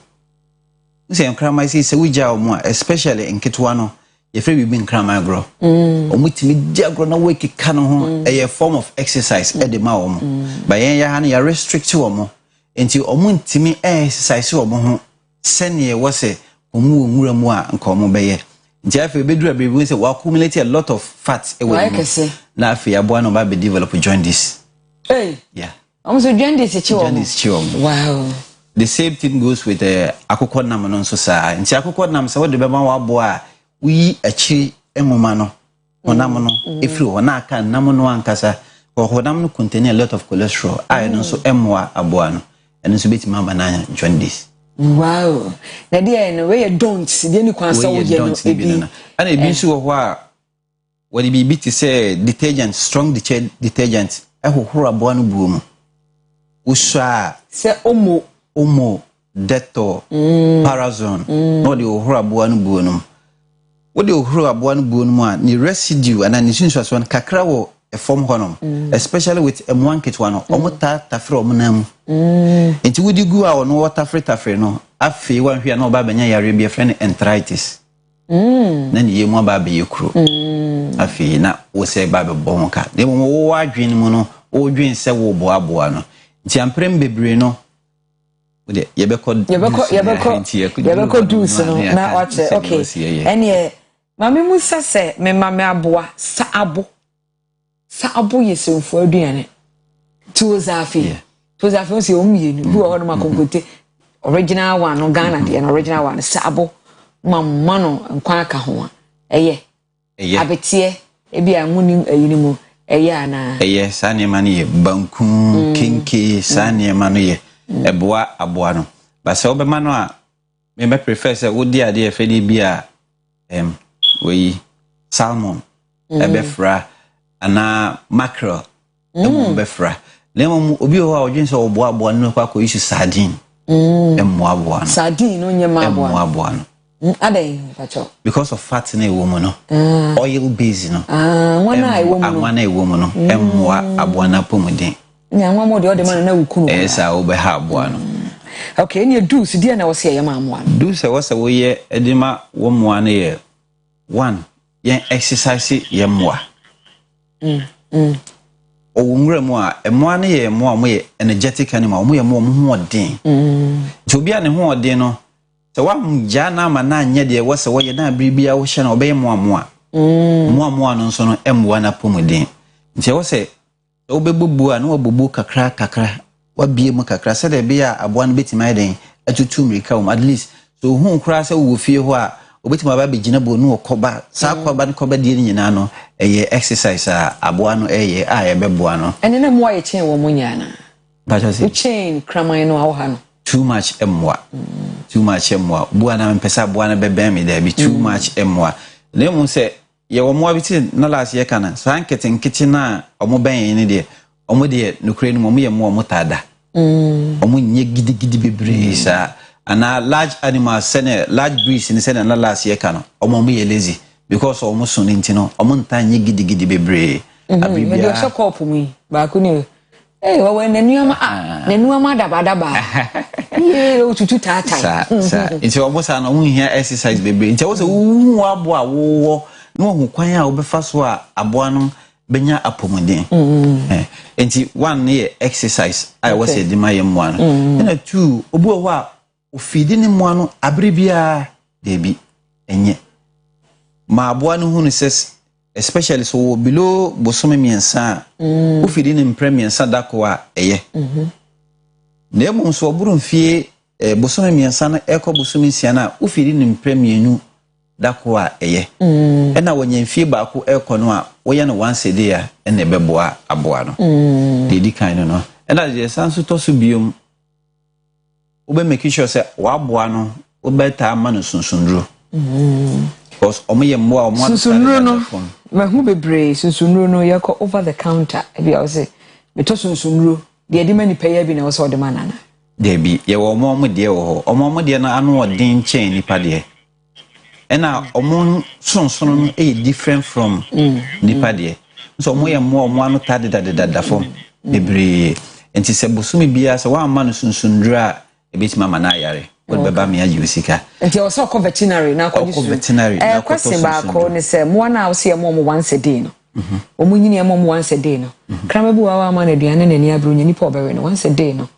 nse enkrama say wija omo especially enketwa no ye free bibi enkrama agro omo timi di agro na we kika no ho a form of exercise e de ma omo ba yen ya ha na ya restrict omo enti omo ntimi exercise omo ho sene wo se omo nwura mu a nka omo beye nti afi bedura bebi say we accumulate a lot of fat e we na afi aboa no ba be develop jaundice yeah almost jaundice wow the same thing goes with akukọ nam no nso saa nti akukọ nam se wo de be ma wa aboa wi achi emoma no honam no efiri hona aka nam no ankasa honam no contain a lot of cholesterol iron nso emmoa aboa no eno nso beti ma bananya jaundice wow na dia no we don't dey ni kwansa wo ye no ebi ana ebi nso wo ho a wo de bibi ti say detergent strong detergent ahohoro aboa no buo mu usha se omo Dettol Parazone no de ohoro aboa no buo no wo de ohoro aboa no buo no mu a ni residue ana ni sunsuaso no kakra wo a form honom especially with M1 kit one omota tafre omunam enti wudi gu a ono water tafre no afi wan hwe na oba banya yare bi friend enteritis na ni yemu aba be yekro afi na wo se ba be bon ka de mo wo adwen mu no wo dwen se wo bo aboa no nti amprem bebre no de yebeko dus no na wache okay ene mame musa se me mame aboa sa abo yesenfo aduane tuzafi osi omienu bi wo no makonkote original one no Ghana de no original one sa abo mamma no nkwa aka ho eye abetie ebi anwuni ayinimu eye ana eye sane ma ne banku kinki sane ma no ye eboa aboa no ba se obema no a me prefer se wodi ade efedi bi a we salmon ebefra ana mackerel ebefra lemo obi ho a odwen se oboa aboa no kwa ko issue sardine emo aboa no sardine no nyema aboa emo aboa no adai facho because of fat na ewo mu no oil base no wana ewo mu no wana ewo mu no emo aboa na pomuden nyanwa mo de o de man na wukunu esa obe ha aboa no okay any dus dia na wo se ye ma amoa dus wo se wo ye edima wo moa na ye one yen exercise ye moa o nwura mu a emoa na ye moa mo ye energetic animal mo ye mo ho odin jobia ne ho odin no se wa mja na ma na anye de wo se wo ye na biribia wo hye na obey moa moa no nso no emoa na pomuden nti wo se obebubu a no obubu kakra wabie mu kakra se de bia aboa no betima den atutu mrika at least so hu nkra se wo fie ho a obetima ba begina bo no okoba sa akoba no koba die nyina no eye exercise a aboa no eye a ye beboa no ene na mo aye chen wo mo nyana ba just chain kraman no awo ha no too much emwa bua na mpesa aboa na bebem me there be too much emwa le mu se ye wo mo abiti na last ye kana so ankete na omo ben ni de omo de nukure ni mo ye mo tada omo nye gidi bebre sa ana large animals sene large breeds ni sene na last ye kana omo ye lazy because omo so ni ntino omo nta nye gidi bebre abibia me de so cup mu ba ko ni wawe nenuama daba ye otutu tata sa nti omo sa na wo hia exercise bebre nti wo se wo abo a wo no hu kwan a obefa so a aboa no benya apomuden enti one ne exercise I was say di maye mwa no na two obu o wa ofidi ne mwa no abrebia debi enye ma aboa no hu ne ses especially so below bosome miensa ofidi ne mpremiensa dakoa eye na emu so oburu mfie bosome miensa na eko bosome nsia na ofidi ne mpremienu dakoa eye ena wonye mfie baako eko no a woye no once a day ena beboa aboa no dedi kan no ena je sanso to so biom obe make sure say wa aboa no obeta ama no sunsunro because omoye mmoa omo sunsunro no mahu bebre sunsunro no yako over the counter ebi I say me to sunsunro de edi mani paya bi na wo so de manana debi ye wo omo de wo omo de na anu odin chain nipa de ena omo sunsunro no e different from nipa de so omo ye mmoa omo anu tade dada form bebre enti se bosumi bia se wa ama no sunsunro a ebeti mama na yare what baba me aji usika enti o so veterinary na ko veterinary na question ba ko ne se mo na o se mo once a day no o mo nyini mo once a day no kramabu wa ama na aduane na ni abro nyini pa obewe no once a day no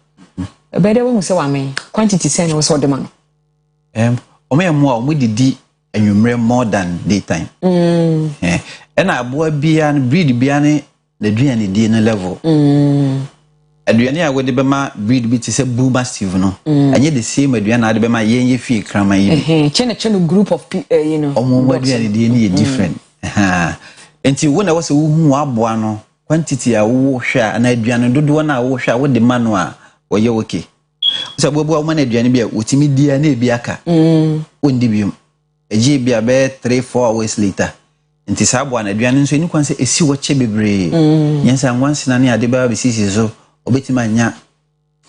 ebe de wo se wa men quantity say na wo so de ma no o me mo a mo didi anwumre more than daytime ena aboa bia breed bia ne the aduane di no level aduane a wode bema breed bi tise bull mastiff no anye the same aduane ade bema yenye fi krama yi chene group of you know omo aduane di ni different enti wona wo se wo hu aboa no quantity a wo hwa na aduane dodo na wo hwa wo de ma no a wo ye okay so bobo wo na aduane bi a wotimi dia na ebi aka ondi biom eji bia be 3-4 hours later enti sa aboa na aduane nso ni kwan se esi wo che bebre nyensa nwansi na ne ade ba be sisi so obetima nya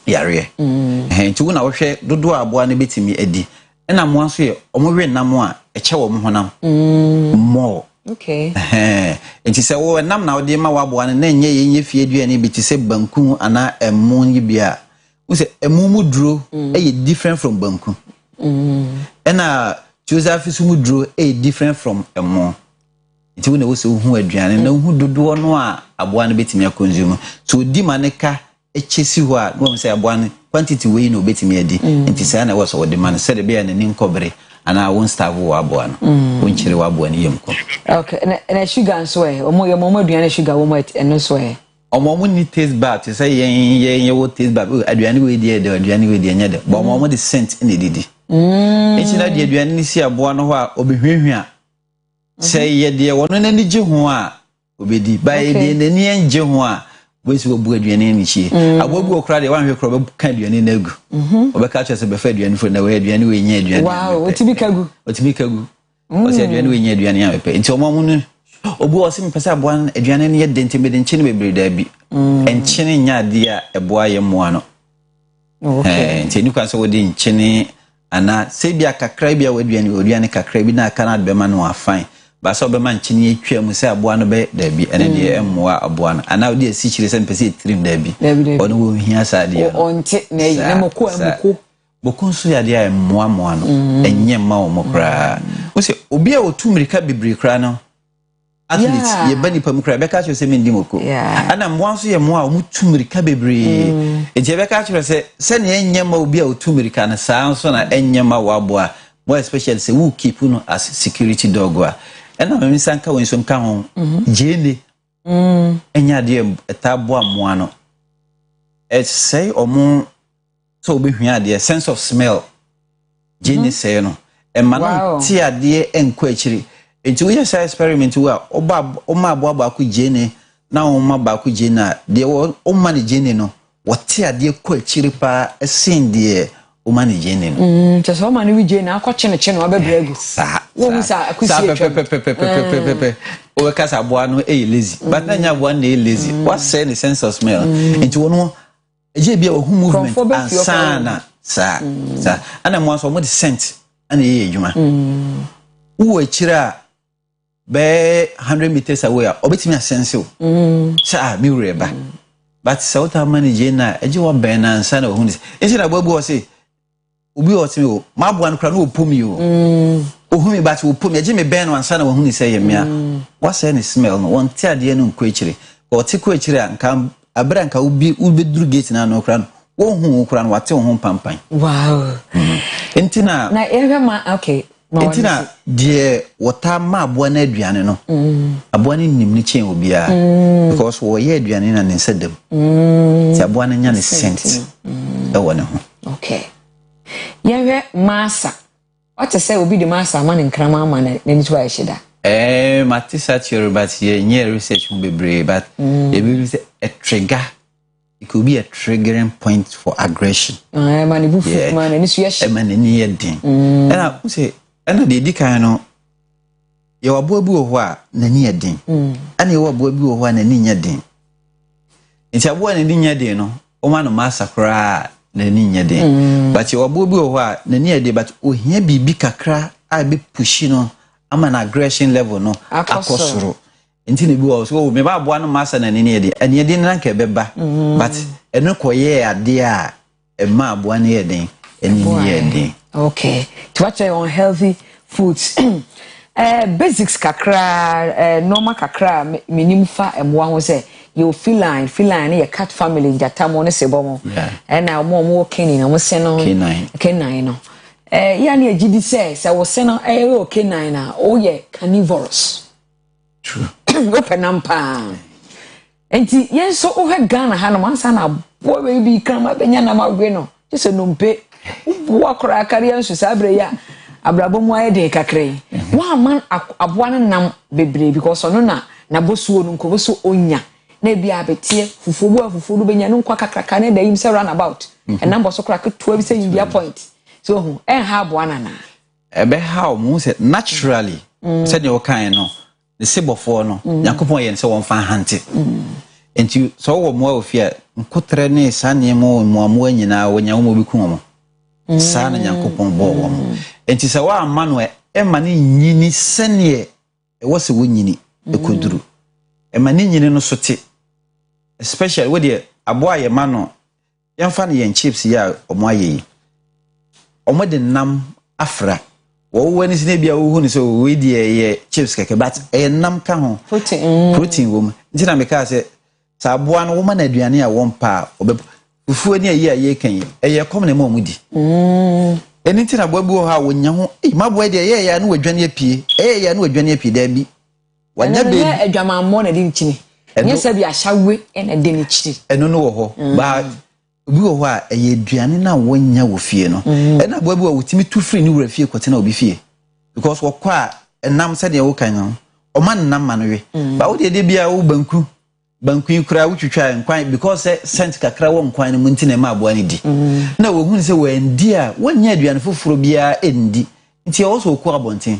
yare enti wo na wo hwe dodo aboa na betimi edi na mo anso ye omwe nam a eche wo mo honam mo okay enti se wo nam na wo de ma wo aboa na nye yenye fie aduane bi ti se banku ana emu yi bia wo se emu mu duro e different from banku na Joseph su duro e different from emu enti wo na wo se hu aduane na hu dodo no a aboa na betimi akonsume so di maneka echesi ho a no say aboa quantity we no betimi adi enti say na wo so de man say de bia na ni nkobre ana won starve wo aboa no won chire wo aboa ni yemko okay na sugar so e omo ye momo aduane sugar wo mo eno so e omo ni taste bad say yen wo taste bad aduane we di de aduane we di nya de but omo the scent in edidi enti na de aduane ni si aboa no ho a obehwehwea say ye de wono na ni je ho a obedi by de na ni enje ho a wesi wo bu aduane ni chi abobu okra de wanhwe kro be ka aduane na agu obeka cha se be fa aduane fo na we aduane we nya aduane wow otimi kagu o se aduane we nya aduane ya pe nti omo mu obu o se mpesa aboa aduane ne ye dente be de nchene bebre da bi enchene nya ade a eboa ye mo ano okay nti ni kwa so wo de nchene ana se bia kakra bia aduane kakra bi na aka na be ma no afan ba so be man chini etwa mu se aboa no be da bi ene de emmoa aboa no ana odi esi chire se mpese trim da bi ono wo hia sa de onte na yi na moko amoko boko so ya de emmoa moa no enye ma o mokra wo se obi a otumrika bibiri kra no athlete ye bani pam kra be ka che se mendi moko ana moa so ye moa o mutumrika bibiri eje be ka che se ne enye ma obi a otumrika na sa so na enye ma wo aboa more especially se who keep you as security dog wa ena me sanka won so nka ho jene enya de etabo amoa no it say omo so obehua de sense of smell jene say no e man ti ade enko akiri enti we say experiment wa oma abo ku jene na oma ba ku jene de o man jene no what ade ko akiri pa esin de o man jene no so man we jene akọ chene wa bebregu wo hu sa akusie pepe o ka sa boa no e lazy but na nya boa na e lazy what say the sense of smell into one eje bia o hu movement ansana sa ana mo so mo the scent ana e ejuma wo akira be 100 meters away obetimi sense o sa mi reba but south manage na eje wo ben na ansana o hu ni e na bobu o say obi o timi o ma boa no kra no opumi o ohumi but wo pom ye me ben no ansa na wo huni say ye mea what say ni smell no won ti ade no nko echire ko ti ko echire anka abranka ubi duru gate na no kra no wo hu kra no wate wo hu pampan wow entina na ehwe ma okay entina die wota ma aboa na aduane no aboa ni nim ni chen obia because wo ye aduane na ne sedem ti aboa na nya ne scent e wo ne ho okay yehwe masa what to say obi the masa man nkrama ama na ni to ayeshida matisa theory but ye nye research mu bebre but e be say a trigger. It could be a triggering point for aggression. Man, you man, and it's yes. Man, any thing. And I say, and the dicano, you are bobu wa, nani a ding. And you are bobu wa, nani a ding. It's a one in your day, no, o man of massacre, nani a ding. But you are bobu wa, nani a day, but oh, here be kakra, I be pushing on, I'm an aggression level, no, akosoro. Intini bi wo so me ba boa no masa na nene yede ene yede na nka beba but eno koye ade a e ma boa na yede ene yede okay to watch on healthy foods basics kakra normal kakra minim fa emwa ho se you feline ye cat family jata mo ne sebo mo na mo kini na mo se no kenine no ya na agidi se wo se no o kenine na o ye carnivorous true open nampa enti yenso o he Ghana ha no mansa na boy we bi krama benya na magwe no just no mpe wo akora kare yenso sabre ya abrabo mu aye de kakre wa man aboa ne nam bebre because ono na bosuo no nko boso onya na bia betie fufuo do benya no nkwa kakraka na da yim se run about enam boso kra ketua bi se India point so hu ha aboa na ebe how mu se naturally said you kind no the sibofo no yakopon ye nse won fa hante enti so wo mo ofia nkotre ne sane mo mo anyina wonya wo bi ku mo sana yakopon bo wo mo enti se wa amano e ma ne nyini sane e wo se wo nyini e koduru e ma ne nyini no so te especially we de aboa ye ma no yemfa ne yen chips ya omo aye omo de nam afra wo wani sine bia wo hu ni so we die chips keke but nam ka ho protein wo ntina me ka se sa aboa no wo ma na aduane a won pa obefufu ni aye kan kom na ma omudi eni ntina boa bi wo ha wo nya ho ma boa de ya na wadwane apie ya na wadwane apie da bi wanya be adwama mo na di nchini nya se bia hyawe na de ni chiri eno no wo ho ba obi wo ho a aduane na wonya wo fie no na boa bi wo timi tu free ni wura fie kote na obi fie because wo kwa enam se de wo kan no o man nam ma no we ba wo de bia wo banku kura wo twitwa nkwan because sent kakra wo nkwan no munti na ma aboa ni di na wo hu se wo endi a wonya aduane foforo bia endi nti wo so ko abonten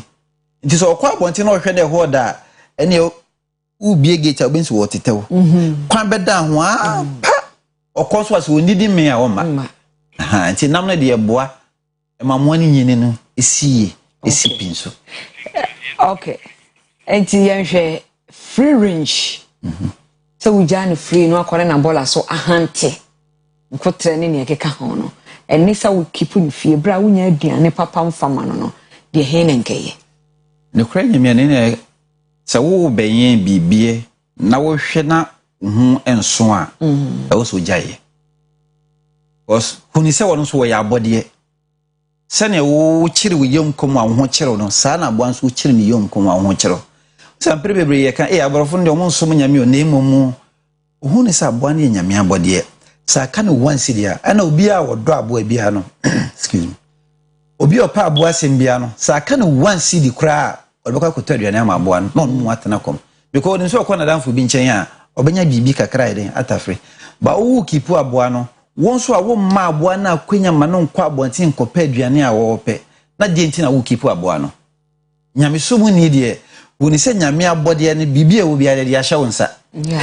nti so ko abonten na wo hwe de ho da ene ubie gate obenso wo tetew kwan beda ho a okoso as wonidi me a woma nti nam na de eboa emamwa ni nyini no esiye esipinso okay enti yenhwe free range so ujani free no akore na bola so ahante nkotre ne ekeka ho no eni sa we keep ni fie bra wonya aduane papa mfama no de he ne nkeye ne kra nyame ne sa wo benyen bibie na wo hwe na enso a e wo so jaye os huni se wono so ya abode sane wo chiri wo yom kom a wo chiro no sa na boan so chiri ni yom kom a wo chiro sa prebebre ye kan aborofo nde wo nso nyame o na emomu huni sa boan ye nyame abode sa kan one sidia ana obi a wodo abo bia no excuse me obi opa abo asem bia no sa kan one sidi kra obeka ko taduane ama abo no no mu atena kom because nso ko na danfo bi nchen a obenya bibi kakra iden atafre ba wo kipu abo no won so a wo ma abo na akwenya ma no nkwa abontin kopa aduane a wo pe na de ntina wo kipu abo no nyame so mu ni de woni se nyame abode ne bibi a wo bia de ahya wonsa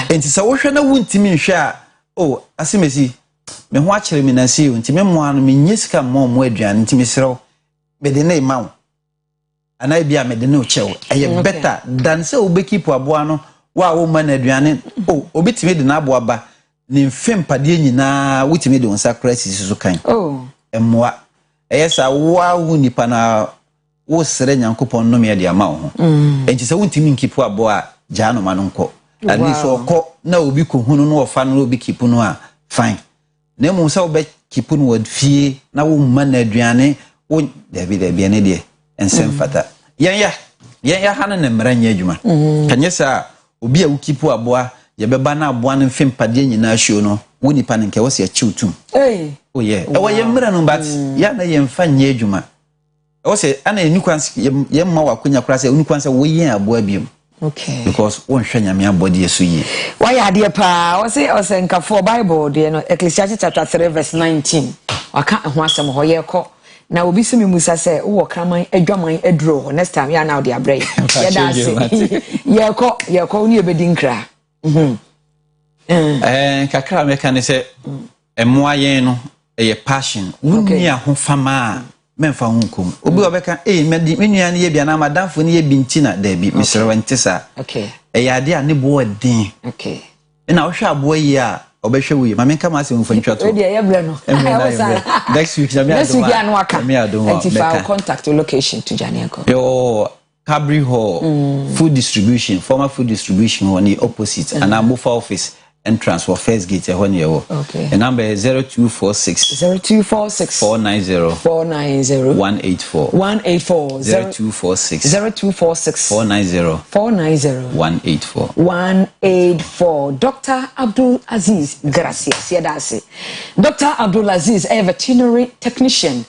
enti se wo hwe na wontimi nhwe a o asimesi me ho akere mi na se ntimi mo anu me nyesika mo aduane ntimi serew be de na ima wo ana bia me de no chew eye better than se wo be kipu abo no wa wo ma na aduane o obitimi de na abo aba ni mfempade nyina wutimi de wonsa crisis so kan emmoa eyesa wa hu nipa na wo sere nyankopon no me de ama wo ho enti se wontimi nkipu abo a gya no ma no nkɔ at least okɔ na obi ko hunu no ofa no obi kipu no a fine na mu se obe kipu no wadfie na wo mma na aduane wo debi ene de ensem fata ya hana na mmara nya adwuma kanye sa obi a wo kipu abo a ye beba na abo no mfem pade nyina ahio no wo nipa ne nke wo se achiutum oh yeah e wo ye mmara no but ya na ye mfa nya adwuma o se ana enikwanse ye mma wakonya kura se enikwanse wo yen abo abiem okay because won hwa nyame abodi eso yi why ade pa o se nka for bible de no Ecclesiastes chapter 3 verse 19 waka ho asem ho ye kɔ na obi se mi musa se wo kraman adwaman aduro next time ya na de abrɛ ye da se ye kɔ ni ebedi nkra kakra me kan se emoa yen no ye passion wonni ahofama memfa hunkum obi obeka menua ne ye bia na madamfo ne ye bintina da bi misrewa ntisa okay yade a ne bo den okay na wo hwa abo yi a obehwe wo ma menka ma se mfa ntwa to e dia ye bre no next week na me adoma and if I contact your location to Janiako yo Cabri Hall food distribution former food distribution on the opposite and Amofa office entrance for first gate when you okay the number is 0246 490 184 0246 490 184 Dr. Abdul Aziz Gracias yadase Dr. Abdul Aziz a veterinary technician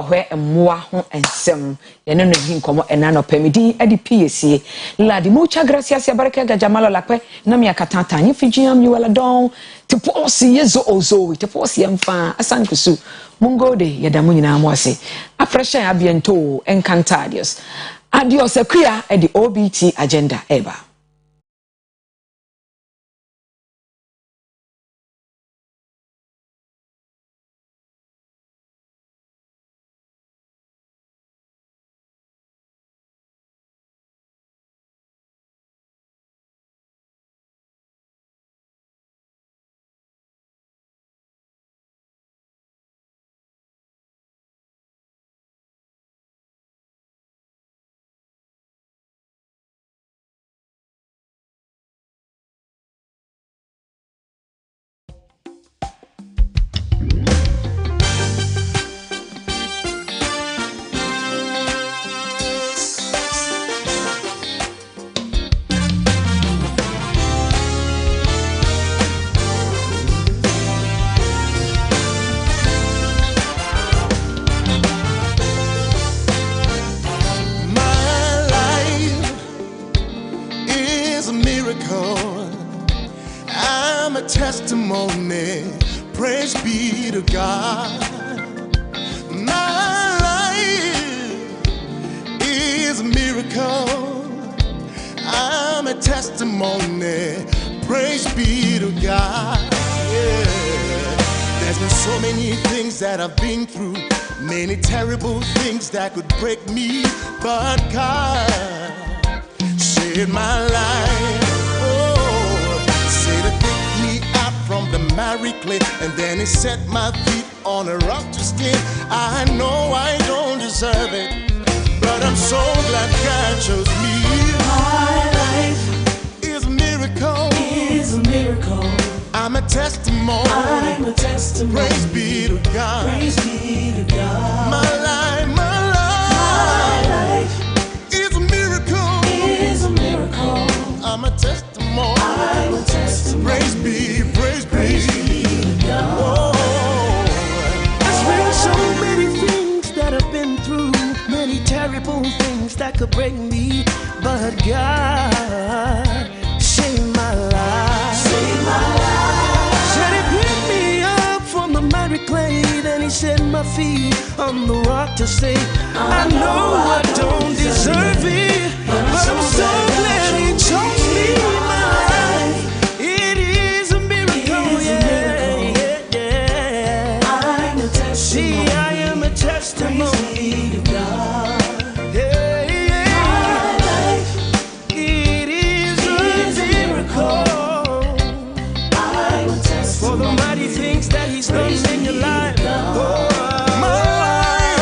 where mmoa ho ensem yene no hi nkomo enano pemidi edi PSC la di mucha gracias ya baraka ga jamalo lakwe na mi akatata nyi fijiam you wala don te posi yezo ozo te posi emfa asankusu mungode yadamu nyina amwase afresha ya biento encantadios adios akua edi OBT agenda eba. Testimony, praise be to God. My life is a miracle. I'm a testimony, praise be to God. Yeah. There's been so many things that I've been through, many terrible things that could break me, but God saved my life. From the miry clay, and then he set my feet on a rock to stand. I know I don't deserve it, but I'm so glad God chose me. My life is a miracle. I'm a testimony. Praise be to God. Praise be to God. My life is a miracle. I'm a testimony. Praise be to God. Oh, there's been so many things that I've been through, many terrible things that could break me, but God saved my life. Said he picked me up from the miry clay, then he set my feet on the rock to stay. I know I don't deserve it, but I'm so glad he chose me. Testimony to God. Yeah, yeah. My life, it is a miracle. I will testify for the mighty things that He's done in your life. Oh, my life,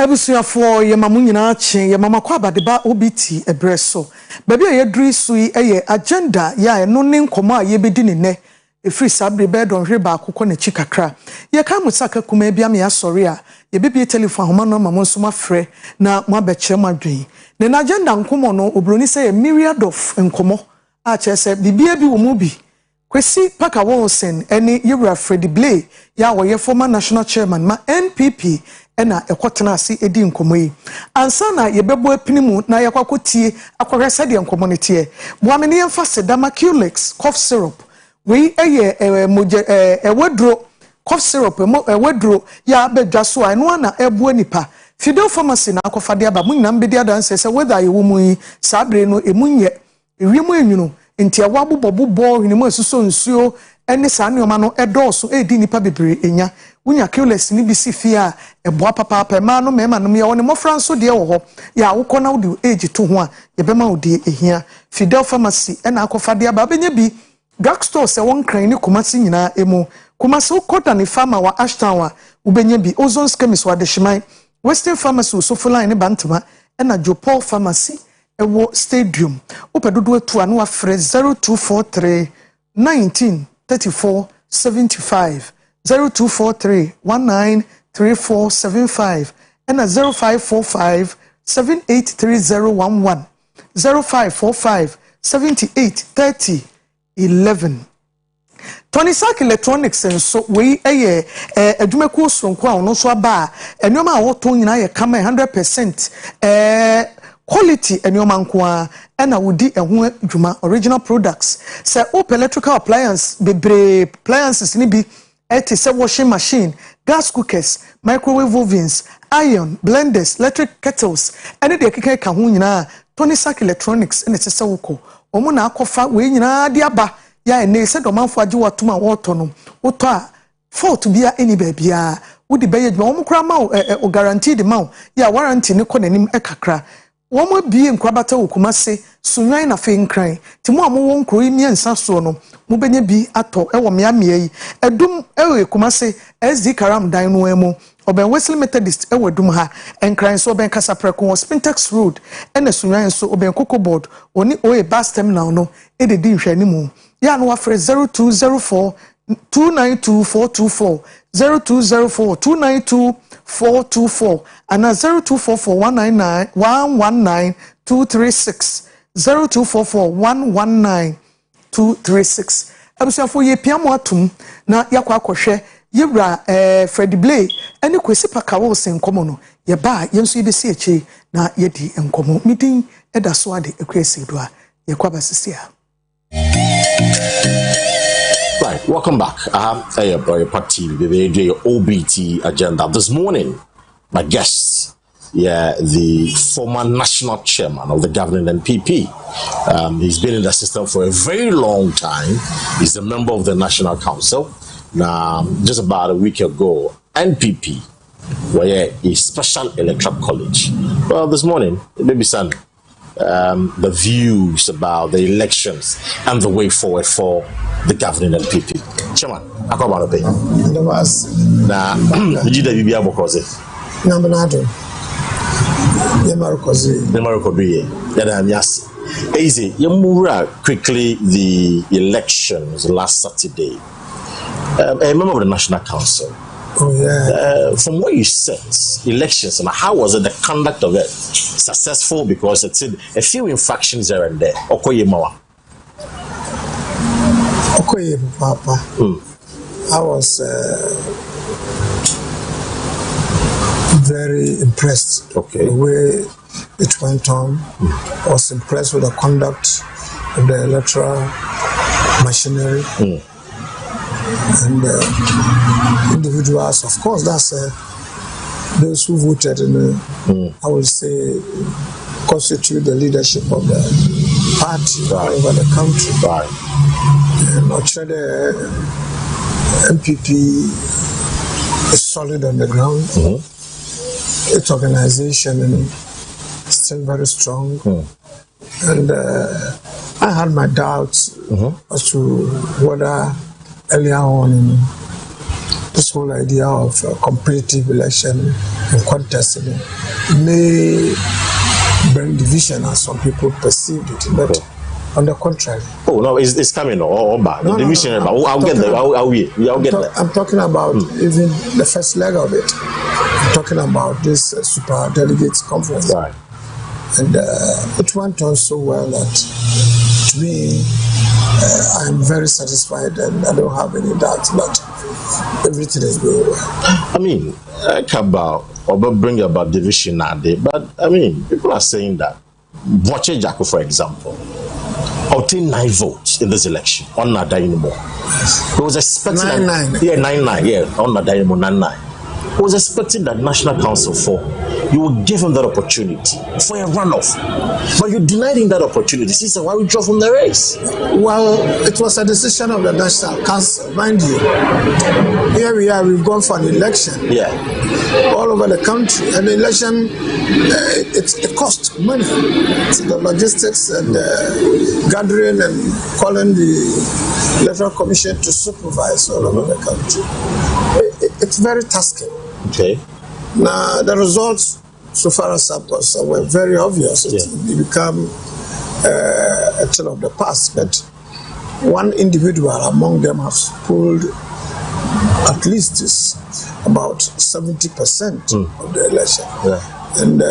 Ebusuafo ye mamu nyina che ye mama kwa badeba obiti ebreso baby ye dri sui eye agenda ya eno ne nkomo a ye bedi ne ne efiri sabre be don hwe ba akokọ na chikakra ye ka musaka kuma bia me asori a ye bibie telephone homa no mamo nso mafre na mo abekire madwen ne na agenda nkomo no obroni say a myriad of nkomo a chese bibia bi wo mu bi kwesi paka Wilson eni yewra Freddie Blay ya wo ye former national chairman ma NPP ena ekotena ase edi nkomo yi ansa na yebebo apinimu na yakwakotie akwahwese de nkomo ne tie boamene yemfa sedama Culex cough syrup we eye ewedro cough syrup ewedro ya bedwa so eno na ebu anipa Fidel pharmacy na akofade aba mu nyinam bedi adanse se whether ye wo mu yi sabre no emunye ewiemu enwunu nti awabobobbo hinimu asuso nsuo ene saa nneoma no edoso edi nipa bebre enya wunya Culex ni bisi fia eboa papa ma no mema no ya woni mofra nso de wo ho ya wokọ na wodi age to ho a ye bema wodi ehia Fidel pharmacy ena akofade aba benya bi drugstore se won kran ni Kumasi nyina emu Kumasi ukota ni farmer wa Ashtown wa ubenya bi Ozone Chemist wa Deshiman Western Pharmacy so line ne bantama ena Jopol Pharmacy ewo stadium opedodo atu anu afre 0243 1934 75 0243 193475 and 0545 783011 0545 783011 Tony Sack Electronics and so we adwumako sonko a ono so aba enoma a woto nyina ye kama 100% quality enoma nko a na wodi eho adwuma original products say electrical appliance bebre appliances ni bi say washing machine, gas cookers, microwave ovens, iron, blenders, electric kettles, and the keke ka ho nyina Tony Sack Electronics and ese woko omo na akofa we nyina de aba ya ene se do manfo age wato ma woto no woto a fault bia eni ba bia wodi beye djuma omo kra ma o guaranteed ma ya warranty ne ko nanim ekakra womo bie nkrabata Kumasi sunwan na fe nkran ti mo amowo nkro yi miensa so no mo benye bi ato ewo meamia yi edum ewe Kumasi SD Karam dan no emu oben Wesley Methodist ewo dum ha nkran so oben kasa preko Spintex Road ena sunwan so oben Cocoa Board oni oye bus terminal no ededi nhwani mu ya no afre 0204 292424 0204 292424 and 0244 119 236 0244 119 236 abusuafo ye piamo atum na yakwa akohwe yewra Freddie Blay ene kwesi paka Wilson komo no ye ba yenso yebesi eche na yedi enkomo meeting eda so ade ekwesi do a ye kwa basisia. Right, welcome back. I have Oyerepa TV, the OBT agenda. This morning, my guests, the former national chairman of the governing NPP. He's been in the system for a very long time. He's a member of the National Council. Now, just about a week ago, NPP were a special electoral college. Well, this morning, maybe Sunday. The views about the elections and the way forward for the governing NPP. Chairman, I come on pay. Now, you did be able to say. Namanado. Nemarokobi. Yes. Easy. You move quickly the elections last Saturday. A member of the National Council. Oh yeah. From where you set elections, and how was it the conduct of it successful? Because it's a few infractions here and there. Okoye Papa. I was very impressed. Okay. The way it went on. I was impressed with the conduct of the electoral machinery. And individuals, of course, that's those who voted, I would say, constitute the leadership of the party over the country. Right. And the MPP is solid on the ground. Its organization is still very strong. And I had my doubts as to whether earlier on in this whole idea of competitive election and contesting may bring division as some people perceived it, but on the contrary. Oh no, it's coming or back. No, division. No. I'll get there. I'll get there. I'm talking about even the first leg of it. I'm talking about this super delegates conference. Right. And it went on so well that to me, I am very satisfied and I don't have any doubts that everything is going well. I mean, bring about division now, but I mean, people are saying that Boche Jacko, for example, obtained 9 votes in this election on Nadainimo. He was expecting 9-9. Yeah, 9-9. Yeah, on Nadainimo 9-9. He was expecting that National Council for you would give him that opportunity for a runoff, but you denied him that opportunity. So why withdraw from the race? Well, it was a decision of the National Council, mind you. Here we are. We've gone for an election. Yeah. All over the country, and the election it costs money. It's the logistics and gathering and calling the electoral commission to supervise all over the country. It's very tasking. Okay. Now the results, so far as I'm concerned, were very obvious. It become a thing of the past. But one individual among them has pulled at least about 70% of the election. Yeah. And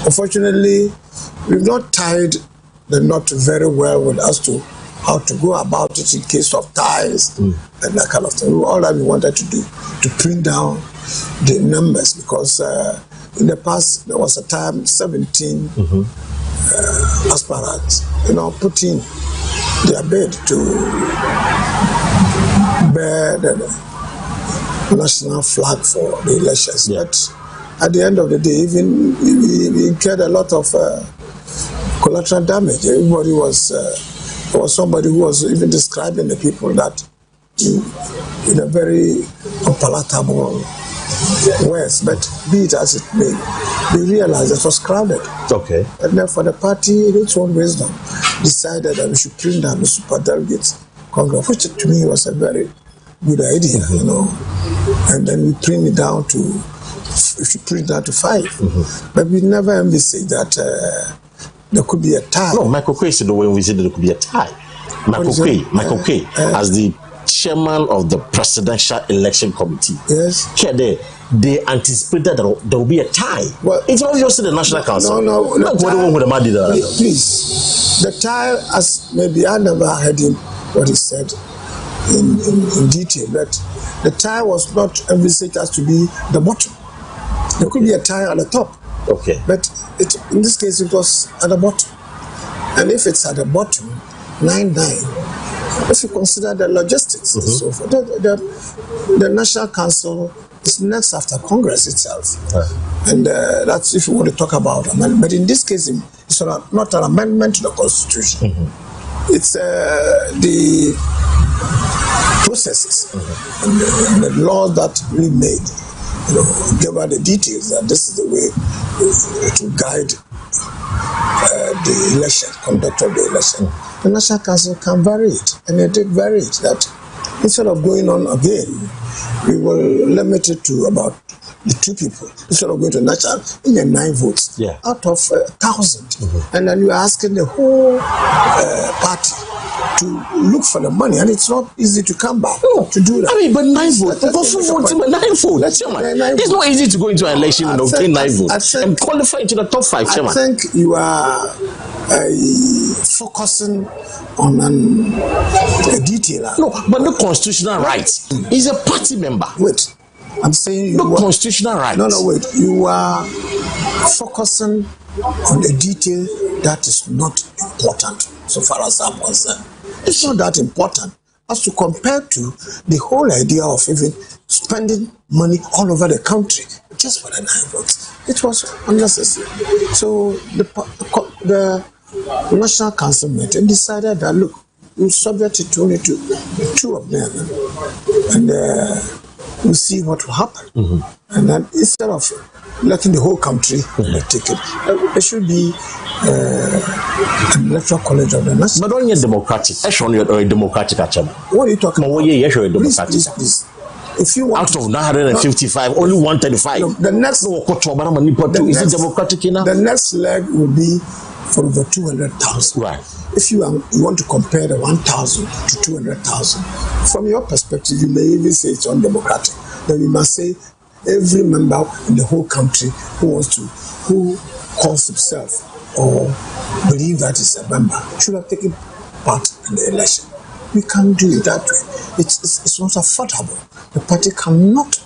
unfortunately, we've not tied the knot very well with us to how to go about it in case of ties and that kind of thing. All that we wanted to do, to print down the numbers, because in the past there was a time 17 aspirants, put in their bid to bear the national flag for the elections. Yeah. But at the end of the day, even we incurred a lot of collateral damage. Everybody was there was somebody who was even describing the people that in a very unpalatable words. But be it as it may, we realized it was crowded. Okay. And therefore the party, in its own wisdom, decided that we should print down the super delegates congress, which to me was a very good idea, And then we print it down to, we should print that to 5. But we never envisaged that there could be a tie. No, Michael Quay said when we said there could be a tie. Michael Quay, as the chairman of the Presidential Election Committee. Yes. They anticipated that there will be a tie. Well, it's obviously the National Council. No. Please. The tie, as maybe I never heard him what he said in detail, but the tie was not envisaged as to be the bottom. There could be a tie at the top. Okay. But in this case, it was at the bottom. And if it's at the bottom, 9-9, if you consider the logistics and so forth, the National Council is next after Congress itself. Right. And that's if you want to talk about amendment. But in this case, it's not an amendment to the Constitution. It's the processes and the laws that we made. Give out the details that this is the way to guide the election, conduct of the election. The National Council can vary it, and they did vary it. That instead of going on again, we will limit it to about the 2 people. Instead of going to national, in the 9 votes out of 1,000, and then you are asking the whole party to look for the money, and it's not easy to come back to do that. I mean, but 9 votes. 9 votes. It's not easy to go into an election and obtain 9 votes and qualify into the top 5. I think you are focusing on a detail. No, but the constitutional right. He's a party member. Wait, I'm saying no constitutional right. No, wait. You are focusing on a detail that is not important so far as I'm concerned. It's not that important as to compare to the whole idea of even spending money all over the country just for the 9 votes. It was unnecessary. So the National Council met and decided that, look, we'll subject it only to 2 of them, and we'll see what will happen. And then instead of letting the whole country take it, there should be an electoral college of the national. But only democratic. Actually, or a democratic. What are you talking about? Please. If you want out of 955, only 135. No, the next is it democratic enough? The next leg will be for over 200,000. Right. If you want to compare the 1,000 to 200,000, from your perspective, you may even say it's undemocratic. Then we must say every member in the whole country who calls himself or believe that is a member should have taken part in the election. We can't do it that way. It's not affordable. The party cannot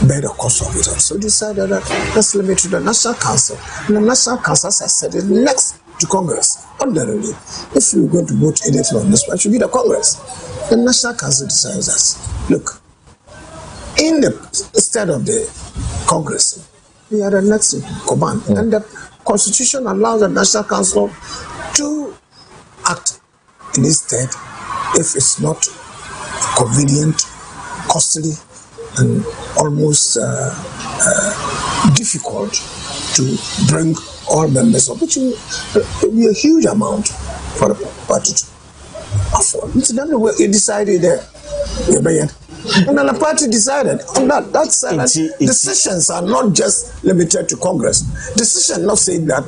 bear the cost of it. So decided that let's limit to the National Council. And the National Council, as I said, is next to Congress. Ordinarily, if we're going to vote anything on this, it should be the Congress. The National Council decides that, look, in the stead of the Congress, we are the next in command. And the Constitution allows the National Council to act in its stead if it's not convenient, costly, and almost difficult to bring all members of which will be a huge amount for the party to afford. Incidentally, we decided there. And then the party decided on that. That's decisions are not just limited to Congress. Decisions not saying that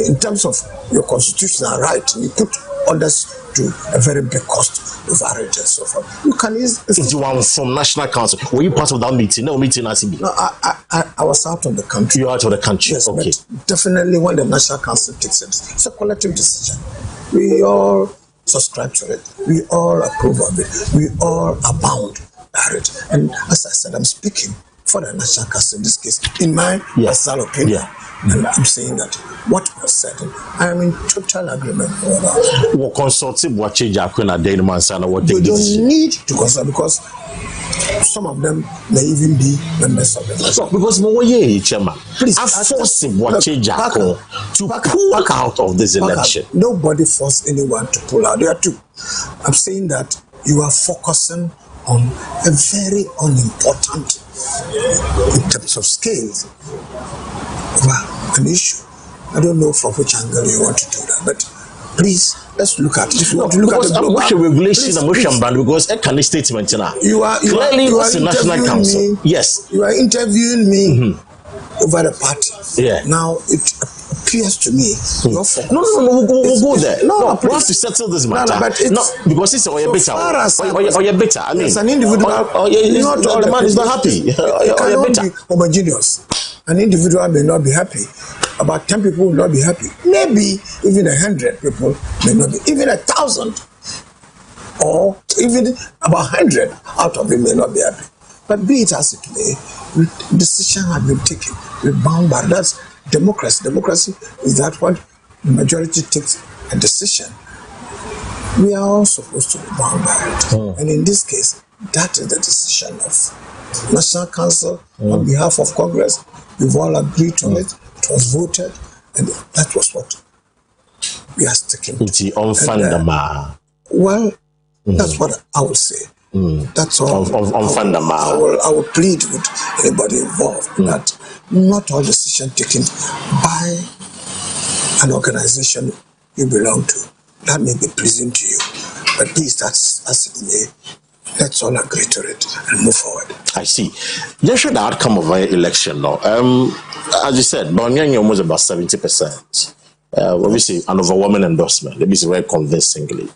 in terms of your constitutional right, you put others to a very big cost of arrange and so forth. You can if you want from National Council, were you part of that meeting? No meeting, ACB. No, I was out of the country. You were out of the country, yes, okay. But definitely when the National Council takes it, it's a collective decision. We all subscribe to it. We all approve of it. We all are bound by it. And as I said, I'm speaking for the National Council in this case, in my personal opinion. Yeah. And I'm saying that what was said, I am in total agreement with that. What consulting what change are going to what they don't need to consult because some of them may even be members of the so, because chairman, please force what change are to pull out of this election. Nobody forced anyone to pull out. There are two. I'm saying that you are focusing on a very unimportant in terms of scales. An issue. I don't know from which angle you want to do that, but please let's look at it. If you want to look at the global regulation and motion ban because a kind of statement now. You are the National Council. Yes, you are interviewing me over the party. Yeah. Now it appears to me. No, we'll go there. No, we have to settle this matter. No, because it's Oyerepa. Oyerepa. I mean, as an individual, the man is not happy. You cannot be homogeneous. An individual may not be happy. About 10 people will not be happy. Maybe even 100 people may not be. Even 1,000 or even about 100 out of it may not be happy. But be it as it may, decision has been taken. We're bound by that's democracy. Democracy is that what the majority takes a decision. We are all supposed to be bound by it. And in this case, that is the decision of National Council on behalf of Congress. We've all agreed on it. It was voted, and that was what we are sticking to. It's unfundamental. Well, that's what I would say. That's all. Unfundamental. I will plead with anybody involved that not all decisions taken by an organization you belong to that may be pleasing to you, but please, that's as it may. Let's all agree to it and move forward. I see. Just the outcome of our election now. As you said, Banyanya was about 70%. Obviously, an overwhelming endorsement. It is very convincingly.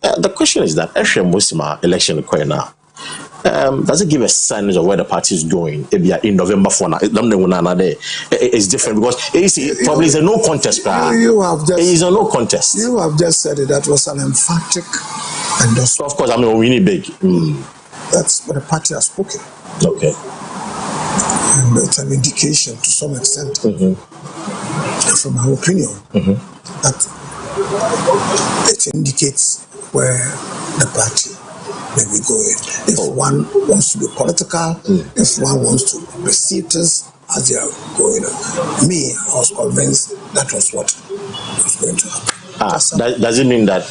The question is that Musima election now. Does it give a sign of where the party is going? In November for now, it's different because probably it's a no contest. It is a no contest. You have just said it. That was an emphatic endorsement. Of course, I mean we need big. That's what the party has spoken. Okay. And it's an indication to some extent, from my opinion, that it indicates where the party may be going. If one wants to be political, if one wants to perceive things as they are going on. Me, I was convinced that was what was going to happen. Does it mean that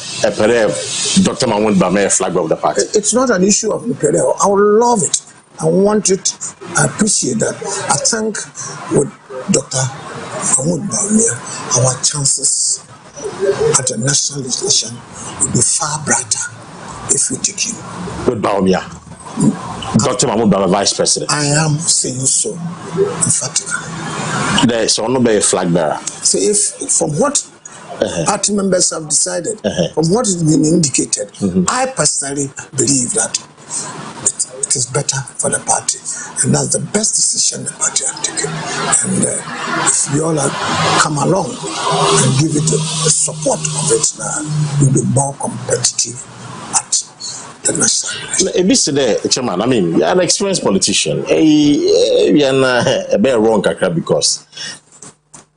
Dr. Mahmoud Bame flag of the party? It's not an issue of Pereo. I would love it. I want it. I appreciate that. I think with Dr. Mahmoud Bame, our chances at the national legislation will be far brighter if we take him. With Baumia. Dr. Mahmoud Baba, Vice President. I am saying so emphatically. There is no be a flag bearer. So if from what party members have decided, from what has been indicated, I personally believe that it is better for the party, and that's the best decision the party have taken. And if we all come along and give it the support of it, we'll be more competitive at the national election. Chairman, I mean, you're an experienced politician. You're a bit wrong, because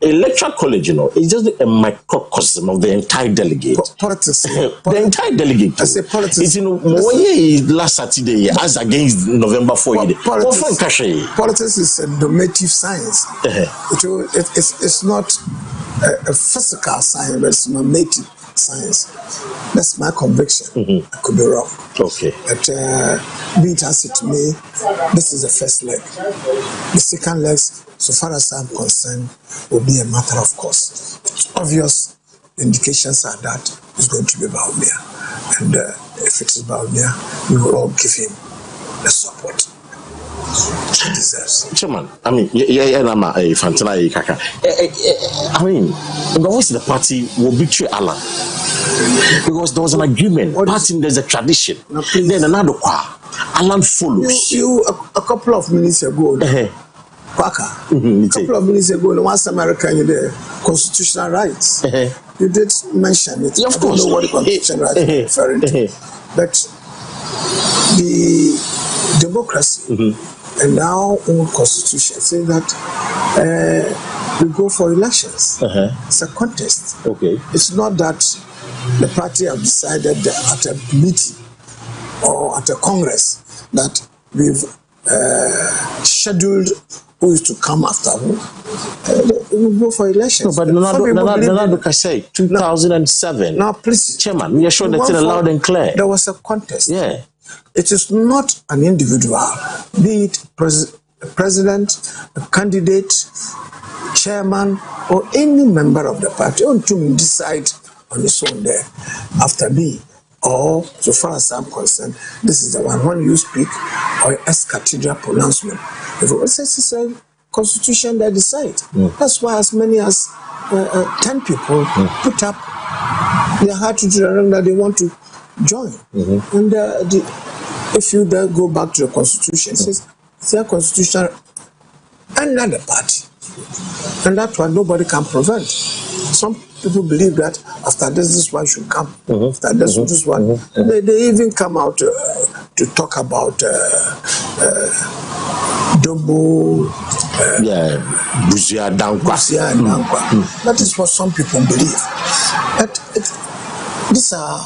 electoral college, it's just a microcosm of the entire delegate. Politics. The entire delegate. I say politics. It's last Saturday as against November 4. Politics is a normative science. It's not a physical science, but it's normative science. That's my conviction. I could be wrong. Okay. But be it as it may, this is the first leg. The second leg, so far as I'm concerned, will be a matter of course. Obvious indications are that it's going to be Baumia. And if it is Baumia, we will all give him the support he deserves. Chairman, I mean, I mean, once the party will betray Allah, because there was an agreement, party, there's a tradition. Then another Alan follows. You a couple of minutes ago, Quaka, a couple of minutes ago, the once American constitutional rights. You did mention it. Yeah, of I course. don't know what the constitutional rights are referring to. But the democracy and our own constitution say that we go for elections. It's a contest. Okay. It's not that the party have decided at a meeting or at a congress that we've scheduled who is to come after who. We go for elections. No, but Nana can say 2007. Now, please, Chairman, we are sure that's loud and clear. There was a contest. Yeah. It is not an individual, be it president, a candidate, chairman, or any member of the party, or to decide on his own there after me. Or, so far as I'm concerned, this is the one when you speak or ex cathedral pronouncement. If it says a constitution that decide. That's why as many as 10 people put up their heart to the ring that they want to join. And if you then go back to the constitution, it says it's a constitution and not the party. And that one nobody can prevent. Some people believe that after this one should come. After this one. They even come out to talk about Dombo, Buzia Dankwa. That is what some people believe. But these are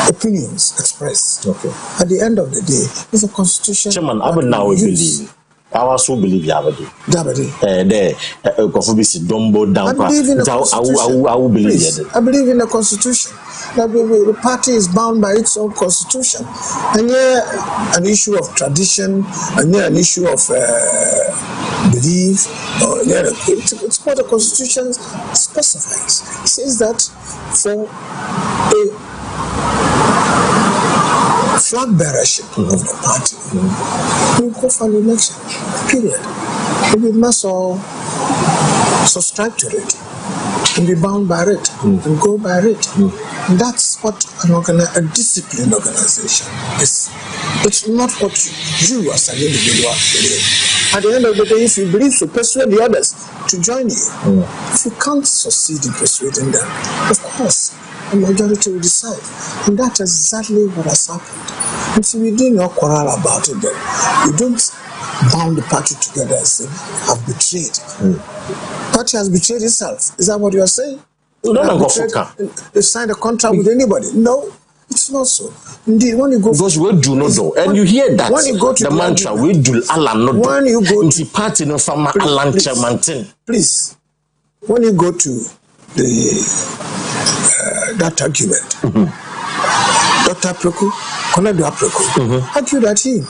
opinions expressed. Okay. At the end of the day, it's a constitution. Chairman, I would now believe. I also believe Yabadi. Dombo Dankwa. I will believe it. I believe in the constitution. That the party is bound by its own constitution. And here, an issue of tradition, and here an issue of belief, it's what the constitution specifies. It says that for a flag bearership of the party, you go for an election, period. We must all subscribe to it and be bound by it and go by it. That's what a disciplined organization is. It's not what you as an individual believe. At the end of the day, if you believe to persuade the others to join you, if you can't succeed in persuading them, of course, a majority will decide. And that's exactly what has happened. And so we do not quarrel about it then. You don't bound the party together and say, I've betrayed. Party has betrayed itself. Is that what you are saying? You signed a contract with anybody. No, it's not so. Indeed, when you go because we do not know, and you hear that when you go to the mantra we do Allah not when you go to party no farmer Allah chairman. Please, when you go to the that argument, Dr. Aproko, Konadu Aproko, argued that he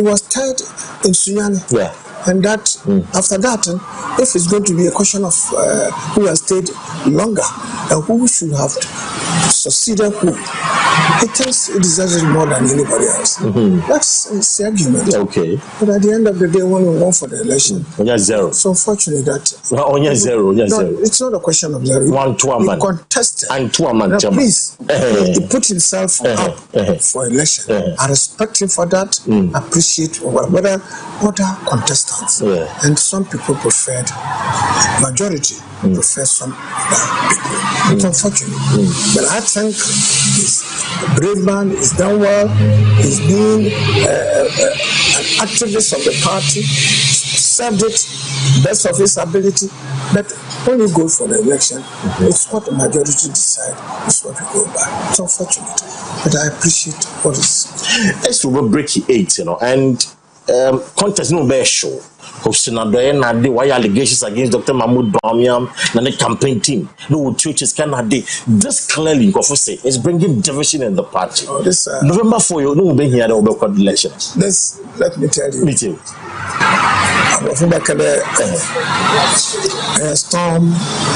was tied in Sunyani. Yeah. And that after that, if it's going to be a question of who has stayed longer and who should have succeeded who, he thinks he deserves it more than anybody else. That's the argument. Okay. But at the end of the day, when we won for the election, zero. it's unfortunate that zero. It's not a question of zero. He contested. And two man. Please, he put himself up for election. I respect him for that. Appreciate whether other contestants and some people preferred, majority prefer some other people. It's unfortunate. But I think he's a brave man, he's done well, he's been an activist of the party, served it best of his ability. But when we go for the election, it's what the majority decide, it's what we go by. It's unfortunate. But I appreciate what is. It's over breaking 8, and contest no be show. Why allegations against Dr. Mahmoud Bamiam and the campaign team? No churches cannot do. This clearly, say, is bringing division in the party. November 4, you know, being here, there will be elections. Let me tell you. Me too. Storm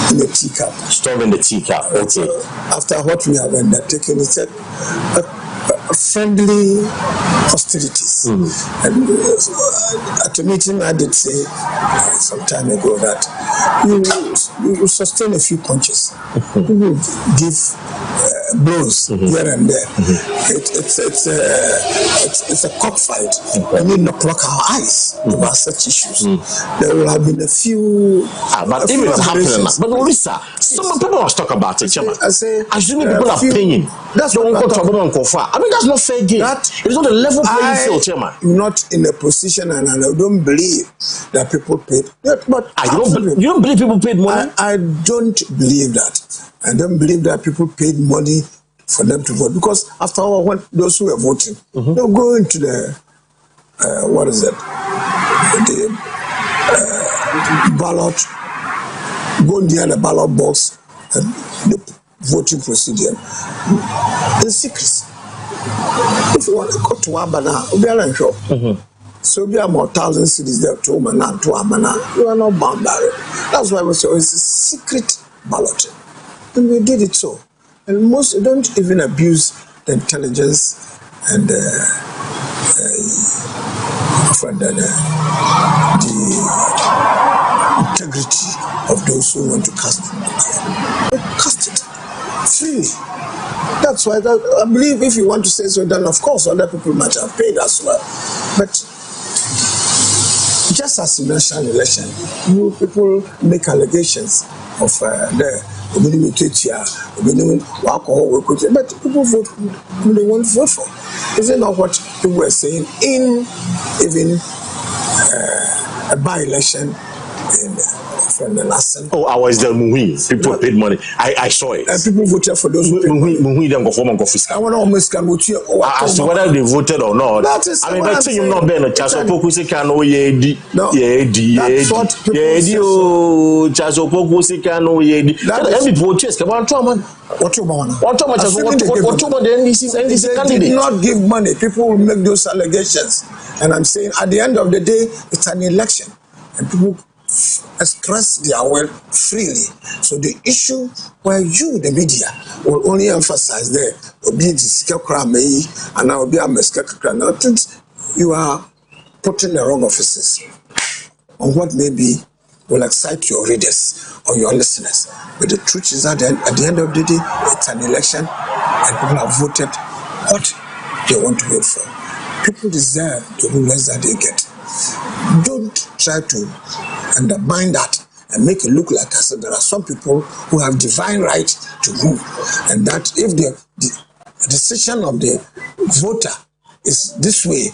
in the teacup. Storm in the teacup. Okay. After what we have undertaken, he said, friendly hostilities. And at a meeting, I did say some time ago that you will sustain a few punches. You will give blows here and there. It's a cockfight. We need not pluck our eyes about such issues. There will have been a few. But if it's happening, but Orisa, some people must talk about it. I say, assuming people are paying. That's what I'm talking about. I mean, that's not fair game. It's not a level playing field, Chairman. I'm not in a position, and I don't believe that people paid. But you don't believe people paid money? I don't believe that. I don't believe that people paid money for them to vote, because after all, when those who are voting, they'll go into the ballot, go near the ballot box and the voting procedure in secrecy. If you want to go to Abana, so we have more 1,000 cities there to Omana, to Amana. You are not bound by it. That's why we say it's a secret balloting. And we did it so. And most don't even abuse the intelligence and the integrity of those who want to cast it. They cast it freely. That's why I believe if you want to say so, then of course other people might have paid as well. But just as in national election, you people make allegations of but people vote who they want to vote for. Is it not what people were saying in even a by-election from the last time? Oh, I was there, Muhi. People paid money. I saw it. People voted for those who paid money. Muhi then go form and go fiscal. I want to almost come with you. As to whether they voted or not. That is I mean, but you not being a chance of Pokusi can oh that's what people say. Chasopokusi can oh every voters come on, man. What you want? What the NDC candidate did not give money. People will make those allegations, and I'm saying at the end of the day, it's an election, and people express their will freely. So the issue where you, the media, will only emphasize there will be the secret crime, and now will be a mistake. Now, you are putting the wrong offices on what maybe will excite your readers or your listeners. But the truth is that at the end of the day, it's an election, and people have voted what they want to vote for. People deserve the rulers that they get. Don't try to undermine that and make it look like I said there are some people who have divine right to rule, and that if the decision of the voter is this way,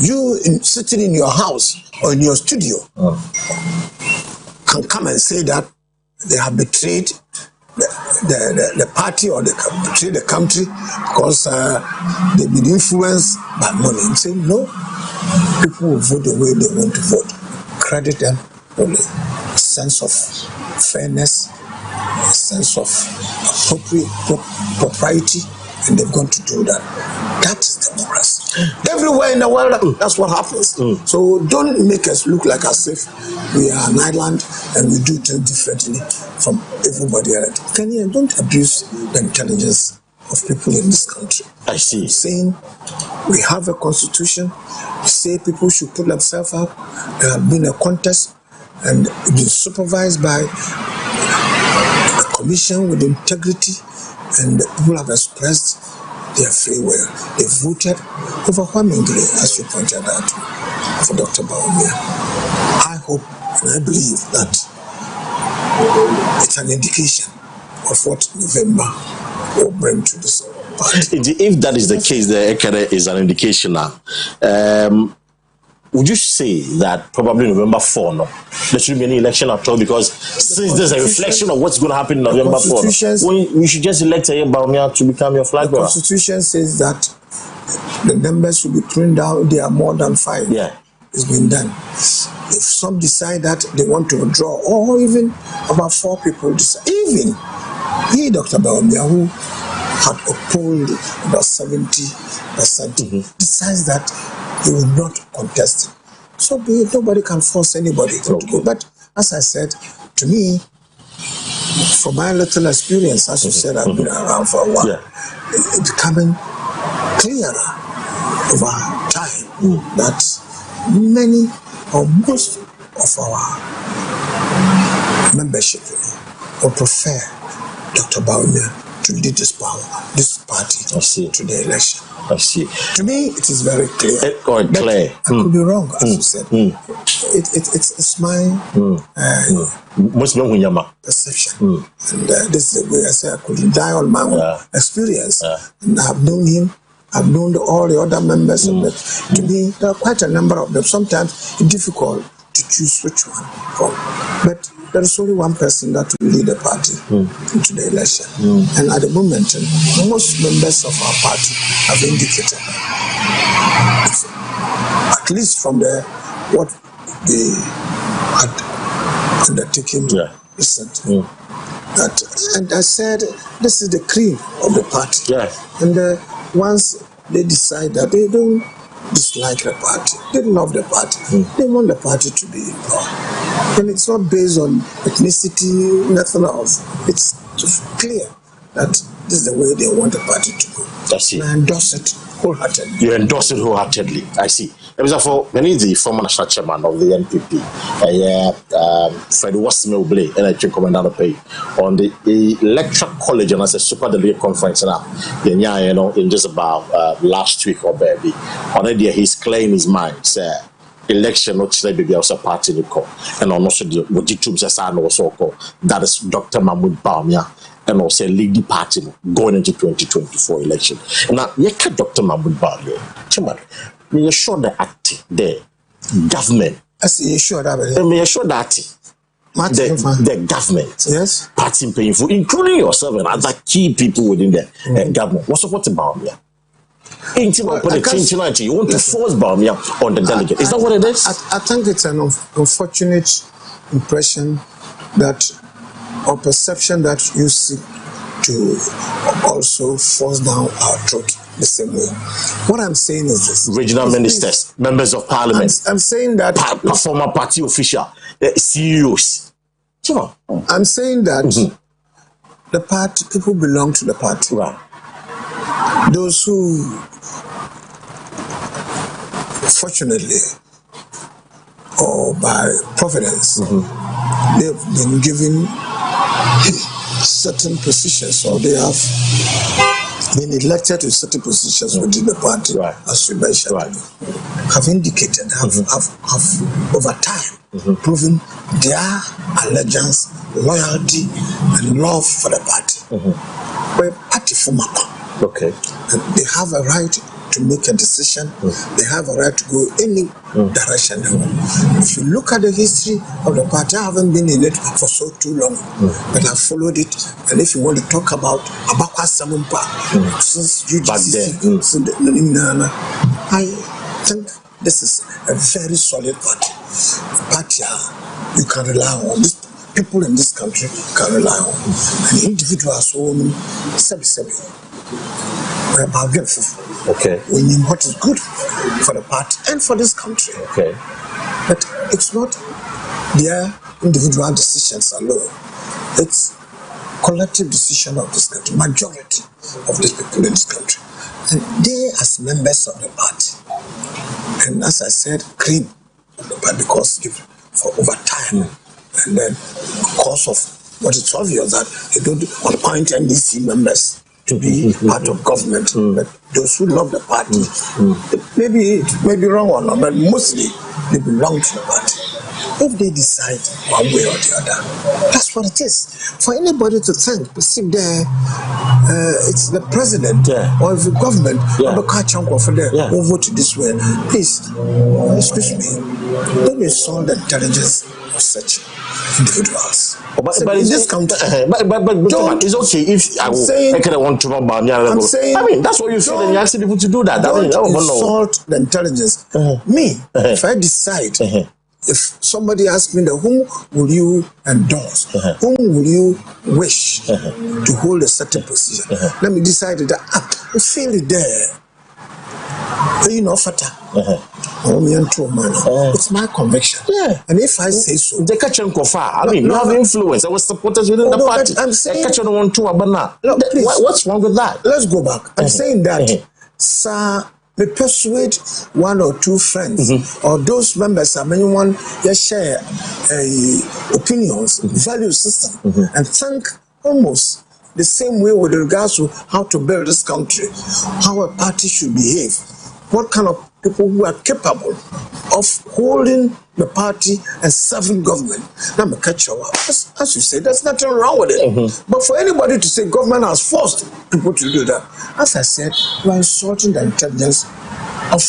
you sitting in your house or in your studio can come and say that they have betrayed the party or they betrayed the country because they've been influenced by money. And say no, people will vote the way they want to vote. Credit them for the sense of fairness, a sense of appropriate propriety, and they're going to do that. That is democracy. Everywhere in the world, that's what happens. So don't make us look like as if we are an island and we do things differently from everybody else. Don't abuse the intelligence of people in this country. I see. I'm saying we have a constitution. We say people should put themselves up. There has been a contest and it's been supervised by a commission with integrity, and people have expressed their free will. They voted overwhelmingly, as you pointed out, for Dr. Bawumia. I hope and I believe that it's an indication of what November will bring to this party. If that is the case, the Ekere is an indication now. Would you say that probably November 4, no, there shouldn't be any election at all? Because since there's a reflection of what's going to happen in November 4, we should just elect Bawumia to become your flag bearer. The Constitution says that the numbers should be pruned down. There are more than 5. Yeah. It's been done. If some decide that they want to withdraw, or even about 4 people decide, even he, Dr. Bawumia, who had polled about 70%, decides that he will not contest it. So be it, nobody can force anybody to go. But as I said, to me, from my little experience, as you said, I've been around for a while, it's becoming clearer over time that many or most of our membership will prefer Dr. Bawumia to lead this party to the election. I see. To me, it is very clear. Clear. I could be wrong, as you said. It's my perception. And this is the way I say I could die on my own experience. And I've known him. I've known all the other members of it. To me, there are quite a number of them. Sometimes it's difficult to choose which one from. But there is only one person that will lead the party into the election. And at the moment, most members of our party have indicated, at least from what they had undertaken recently, that, and I said, this is the cream of the party. And once they decide that they don't dislike the party, they love the party, they want the party to be in power. And it's not based on ethnicity, nothing else. It's clear that this is the way they want the party to go. I see. And I endorse it wholeheartedly. You endorse it wholeheartedly. I see. For many the former national chairman of the NPP, Fred Wasime and I think Commander Pay on the electoral college and as a super delegate conference now, in just about last week or baby. Already he's clear in his mind, sir. Election not today be also party in the call, and also the what you also call that is Dr. Mahmoud Bawumia and also lead the party going into 2024 election. Now, you can Dr. Mahmoud Bawumia, you're sure that the government, you're sure that the government, yes, party painful, including yourself and other key people within the government. What's supporting Bawumia? You want to force Bawumia on the delegate. Is that what it is? I think it's an unfortunate impression that, or perception that you seek to also force down our throat the same way. What I'm saying is this. Regional ministers, members of parliament. I'm saying that. Former party official, CEOs. I'm saying that the party, people belong to the party. Right. Those who, fortunately, or by providence, they've been given certain positions, or they have been elected to certain positions within the party, as you mentioned, have indicated, have over time proven their allegiance, loyalty, and love for the party. We're party for Mapa. Okay. And they have a right to make a decision. They have a right to go any direction they want. If you look at the history of the party, I haven't been in it for so too long, but I've followed it. And if you want to talk about Abakwa Samumpa, since UGC, I think this is a very solid party. A party you can rely on. People in this country can rely on. And individuals who okay. We mean what is good for the party and for this country. Okay. But it's not their individual decisions alone. It's collective decision of this country, majority of the people in this country. And they, as members of the party, and as I said, cream of the party, because for over time, and then because of what it's obvious that they don't appoint NDC members to be part of government, but those who love the party, maybe it may be wrong or not, but mostly they belong to the party. If they decide one way or the other, that's what it is. For anybody to think, perceive there, it's the president or the government or the chunk of them who vote this way. Please, excuse me, don't insult the intelligence of such individuals. But in this country, but it's okay if I want to know about. I'm saying, I mean, that's what you feel, and you ask people to do that. Don't insult the intelligence. Me, if I decide. If somebody asks me, whom will you endorse? Whom will you wish to hold a certain position? Let me decide that I feel it there. You know, Fata. It's my conviction. And if I say so, they catch on Kofa. I mean, you have influence. I was supporters within the party. I'm saying, catch on 1 2 Abana. What's wrong with that? Let's go back. I'm saying that, sir. We persuade 1 or 2 friends or those members of anyone share opinions, value system, and think almost the same way with regards to how to build this country, how a party should behave, what kind of people who are capable of holding the party and serving government. Now, as you say, there's nothing wrong with it. But for anybody to say government has forced people to do that, as I said, you are insulting the intelligence of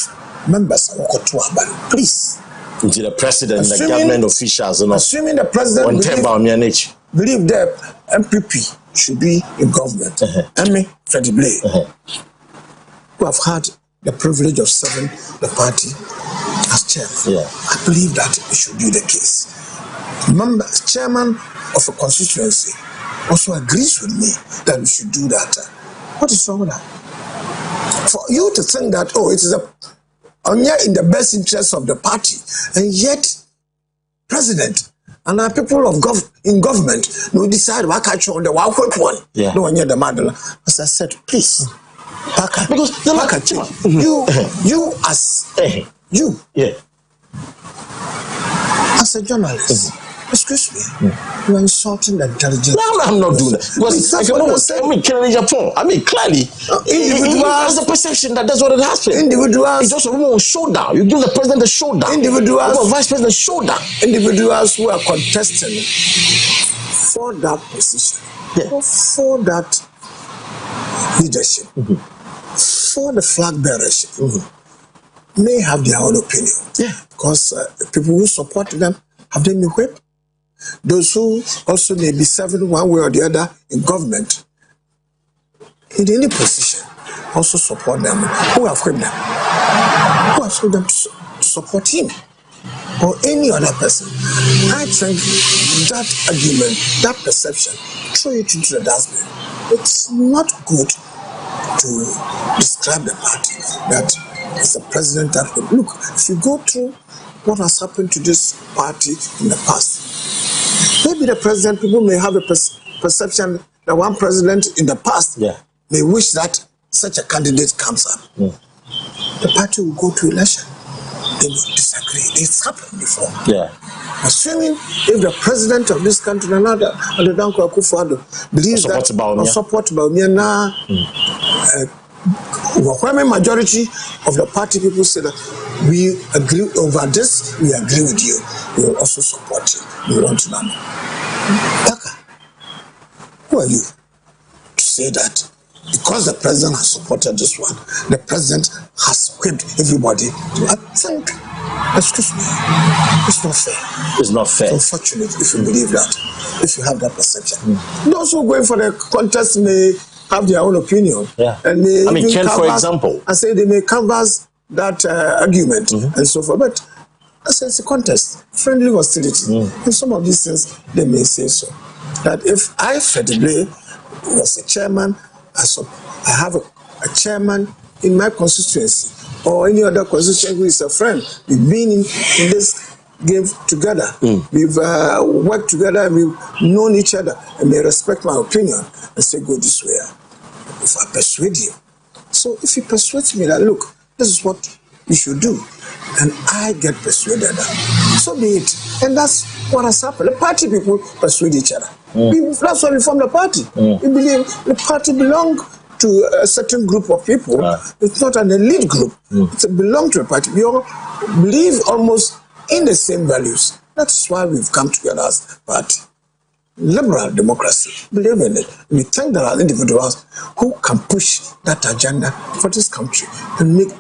members of Okotua. Please. Into the president, the government officials, assuming the president believe that MPP should be in government. Emi Freddie Blay, who have had the privilege of serving the party as chairman. I believe that it should be the case. Chairman of a constituency also agrees with me that we should do that. What is wrong with that? For you to think that, it is in the best interest of the party, and yet president and our people in government will decide what catch on the wild one. No one the madam. As I said, please. Because you as a journalist, excuse me, you are insulting the intelligence. No, I'm not doing that. Because clearly, there's a perception that that's what it has been. Individuals, it's just a showdown. You give the president a showdown. Individuals, vice president a showdown. Individuals who are contesting for that position, for that leadership, for the flag bearership, may have their own opinion. Because the people who support them have them equipped. Those who also may be serving one way or the other in government, in any position, also support them. Who have equipped them? Who have told them to support him or any other person? I think that argument, that perception, throw it into the dustbin. It's not good to describe the party that it's a president that would look. If you go through what has happened to this party in the past, maybe the president, people may have a perception that one president in the past may wish that such a candidate comes up. The party will go to election. They will disagree. It's happened before. Assuming if the president of this country, another Oduefour Akufo-Addo, believes that or support Baumia, overwhelming majority of the party people say that we agree over this, we agree with you, we will also support you. We want to know. Who are you to say that because the president has supported this one, the president has whipped everybody? I think, excuse me, it's not fair. It's not fair. It's unfortunate if you believe that, if you have that perception. Those who are going for the contest may have their own opinion. And may Ken, for example. I say they may canvass that argument and so forth. But I say it's a contest, friendly hostility. And some of these things, they may say so. That if I, Freddie Blay, was a chairman, I have a chairman in my constituency or any other constituency who is a friend, we've been in this gave together. We've worked together, and we've known each other, and they respect my opinion and say, go this way. If I persuade you. So if you persuade me that, look, this is what you should do, and I get persuaded, so be it. And that's what has happened. The party people persuade each other. That's why we formed the party. We believe the party belongs to a certain group of people. It's not an elite group. It belongs to a party. We all believe almost in the same values. That's why we've come together as a party. Liberal democracy, believe in it. We think there are individuals who can push that agenda for this country and make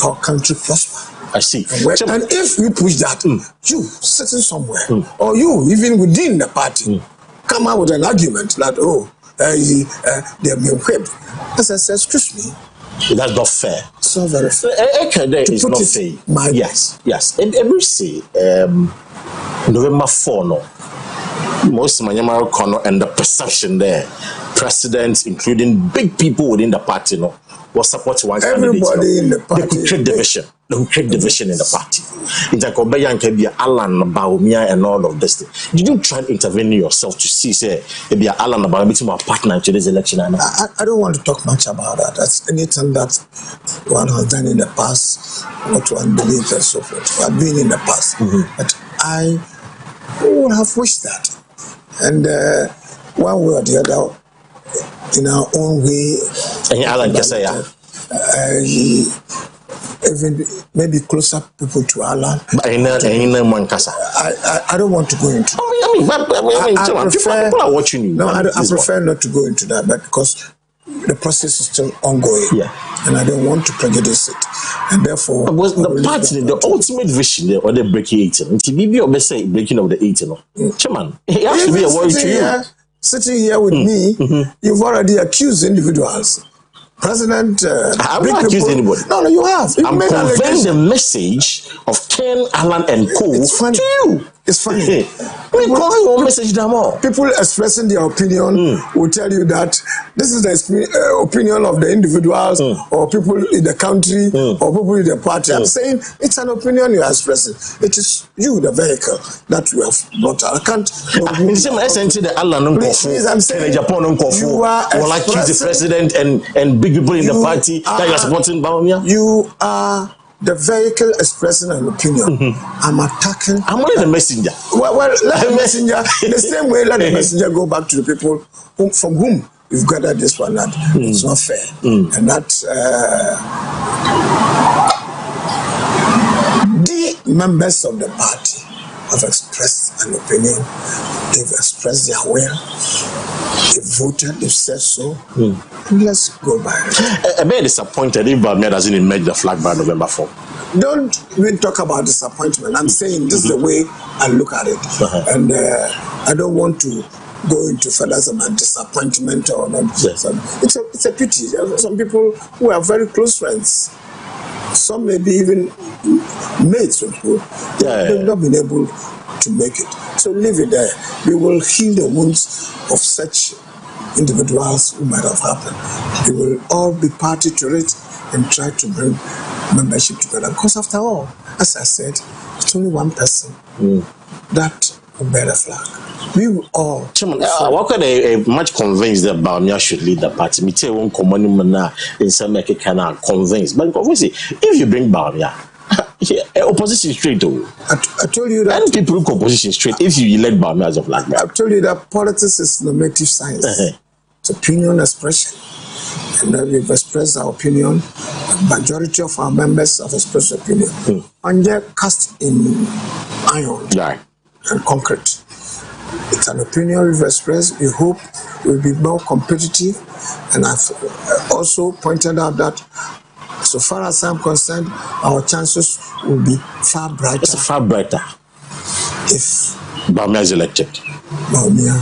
our country prosper. I see. And if we push that, you sitting somewhere, or you even within the party, come out with an argument that, they have been whipped. As I said, excuse me. That's not fair. It's not very fair. It's not fair. Yes. And every say, November 4, no. Most Manyamaro Kono and the perception there, presidents, including big people within the party, no, was supporting one candidate. Everybody in the party. They could create division. They could create division in the party. In Jacobeya and Kebia, Alan, Baumia, and all of this. Did you try to intervene yourself to see, say, maybe Alan about meeting my partner in today's election? I don't want to talk much about that. That's anything that one has done in the past, what one believes and so forth. I've been in the past. But I would have wished that. And one way or the other, in our own way, even maybe closer people to Allah. I don't want to go into that. People are watching you. No, I prefer not to go into that, but because the process is still ongoing, and I don't want to prejudice it, and therefore. The party, the ultimate vision, or the breaking 18, TBB or say breaking of the 18, Chairman, it has to be a worry to you. Sitting here with me, you've already accused individuals. President, I'm not accusing anybody. No, you have. I'm conveying the message of Ken, Alan, and Co. to you. It's funny. People expressing their opinion will tell you that this is the opinion of the individuals or people in the country or people in the party. I'm saying it's an opinion you are expressing. It is you, the vehicle, that you have brought out. I can't. Please, I'm saying you are accuse the president and big people in the party that you are supporting Baumia. You are the vehicle expressing an opinion. I'm attacking. I'm only the messenger. Well, let the messenger, in the same way, let the messenger go back to the people from whom you've gathered this one. That it's not fair. And that the members of the party have expressed an opinion. They've expressed their will. They've voted. They've said so. Let's go by it. I'm very disappointed if Bamia doesn't emerge the flag by November 4. Don't even talk about disappointment. I'm saying this is the way I look at it. And I don't want to go into further about disappointment or not. It's a pity. Some people who are very close friends, some may be even mates with who they've not been able to make it. So leave it there. We will heal the wounds of such individuals who might have happened. We will all be party to it and try to bring membership together. Because after all, as I said, it's only one person that will bear the flag. We will all. Chairman, what kind of much convinced that Baumia should lead the party? Me tell one common man in some make it cannot convince. But obviously, if you bring Baumia, opposition straight though. I told you that. And people look opposition straight if you elect Baumia as of like that. I told you that politics is normative science. It's opinion expression. And then we've expressed our opinion. The majority of our members have expressed opinion. And they're cast in iron and concrete. It's an opinion we've expressed. We hope we'll be more competitive. And I've also pointed out that so far as I'm concerned, our chances will be far brighter. It's far brighter if Baumia is elected. Baumia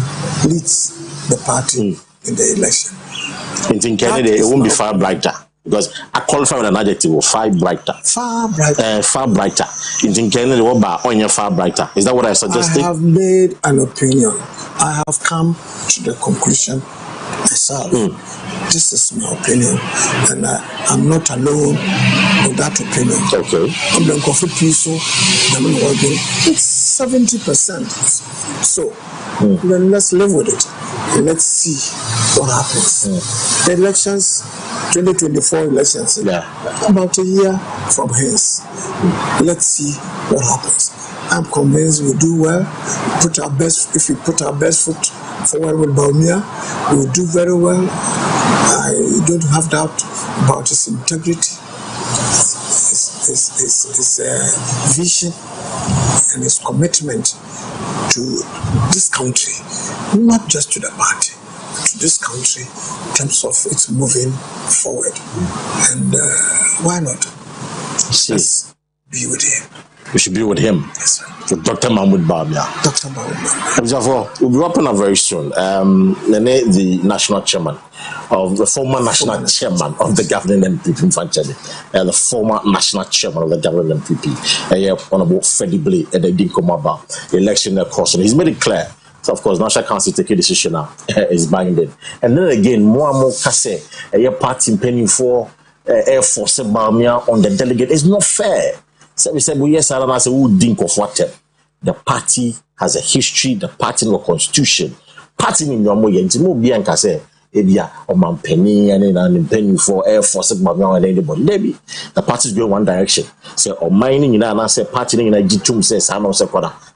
leads the party in the election. In Kennedy, it won't be far brighter because I qualify with an adjective of far brighter. Far brighter. Far brighter. In Kennedy, what about on your far brighter? Is that what I suggested? I have made an opinion. I have come to the conclusion myself. This is my opinion, and I'm not alone with that opinion. Okay. I'm the coffee piece, it's 70%. So then let's live with it. And let's see what happens. The elections, 2024 elections, about a year from hence. Let's see what happens. I'm convinced we'll do well. If we put our best foot forward with Baumia, we'll do very well. I don't have doubt about his integrity, his vision, and his commitment to this country, not just to the party, to this country in terms of its moving forward. And why not? Let's be with him. We should be with him. Yes, sir. With Dr. Mahmoud Bawumia. Dr. Mahmoud Bawumia. We'll be wrapping up very soon. The national chairman of the former national chairman of the governing MPP, the former national chairman of the governing MPP, Honorable Freddie Blay, and the Dinkomaba election course. And he's made it clear. So, of course, National Council take a decision now is binding. And then again, more and more Kase, a party penny for Air Force Bawumia on the delegate. It's not fair. So we said, well, yes, I don't know, who think of what the party has a history, the party no constitution. Party in your way, and no be and say, Ebia, or man penny and penny for Air Force and anybody. Maybe the party is going one direction. So, or mining in an say, party in a G2 says, I know,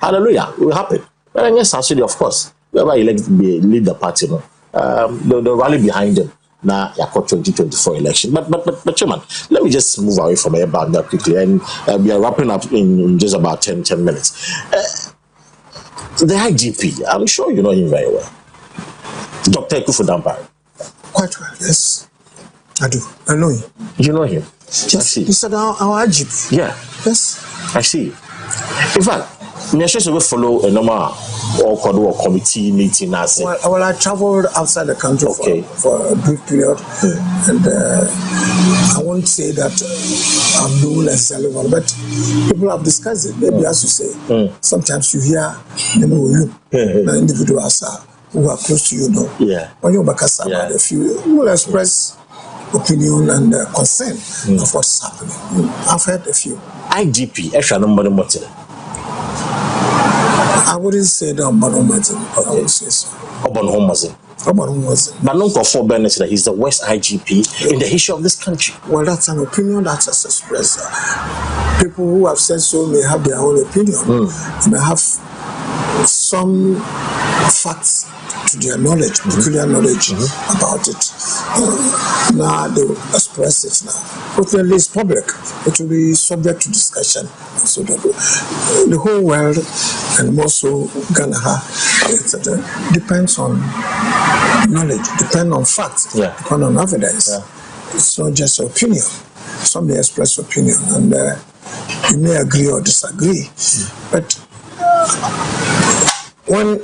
hallelujah, it will happen. But yes, actually, of course, whoever elect lead the party, they'll rally behind them. Now, 2024 election. But Chairman, let me just move away from about that quickly, and we are wrapping up in just about 10 minutes. The IGP, I'm sure you know him very well. Dr. Ekufu Dampare. Quite well, yes. I do. I know him. You know him? Yes, I see. He's our IGP. Yeah. Yes. I see. In fact, we follow a normal or committee meeting. I traveled outside the country for a brief period, and I won't say that I'm doing necessarily well, but people have discussed it. Maybe as you say, sometimes you hear individuals who are close to you, when you're back about a few, you will express opinion and concern of what's happening. I've heard a few. IGP, extra number motive. I wouldn't say that about Martin. I would say so. But no for Bennett that he's the worst IGP in the history of this country. Well, that's an opinion that's expressed. People who have said so may have their own opinion. May have some facts to their knowledge, peculiar knowledge about it. Now they will express it now. But when it's public, it will be subject to discussion. So the whole world, and more so Ghana, depends on knowledge, depends on facts, depends on evidence. It's not just opinion. Some may express opinion, and you may agree or disagree. But when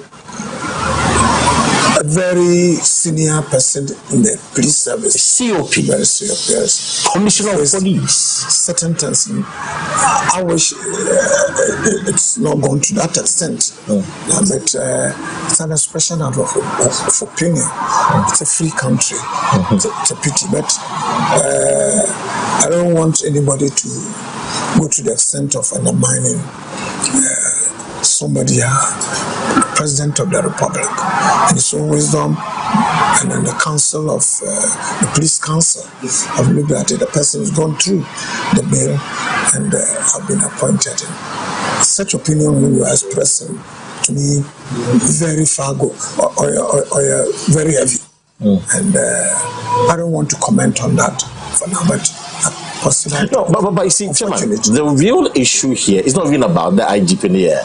a very senior person in the police service, COP, very COP, yes, Commissioner of Police, certain things, I wish it's not gone to that extent. But it's an expression of opinion. It's a free country. It's a pity, but I don't want anybody to go to the extent of undermining somebody, President of the Republic, in his own wisdom, and then the council of the police council have looked at it. The person has gone through the bill and have been appointed. Such opinion when you are expressing, to me, very far go or very heavy, and I don't want to comment on that for now, but. No, but you see, Chairman, the real issue here is not even about the IGP in here,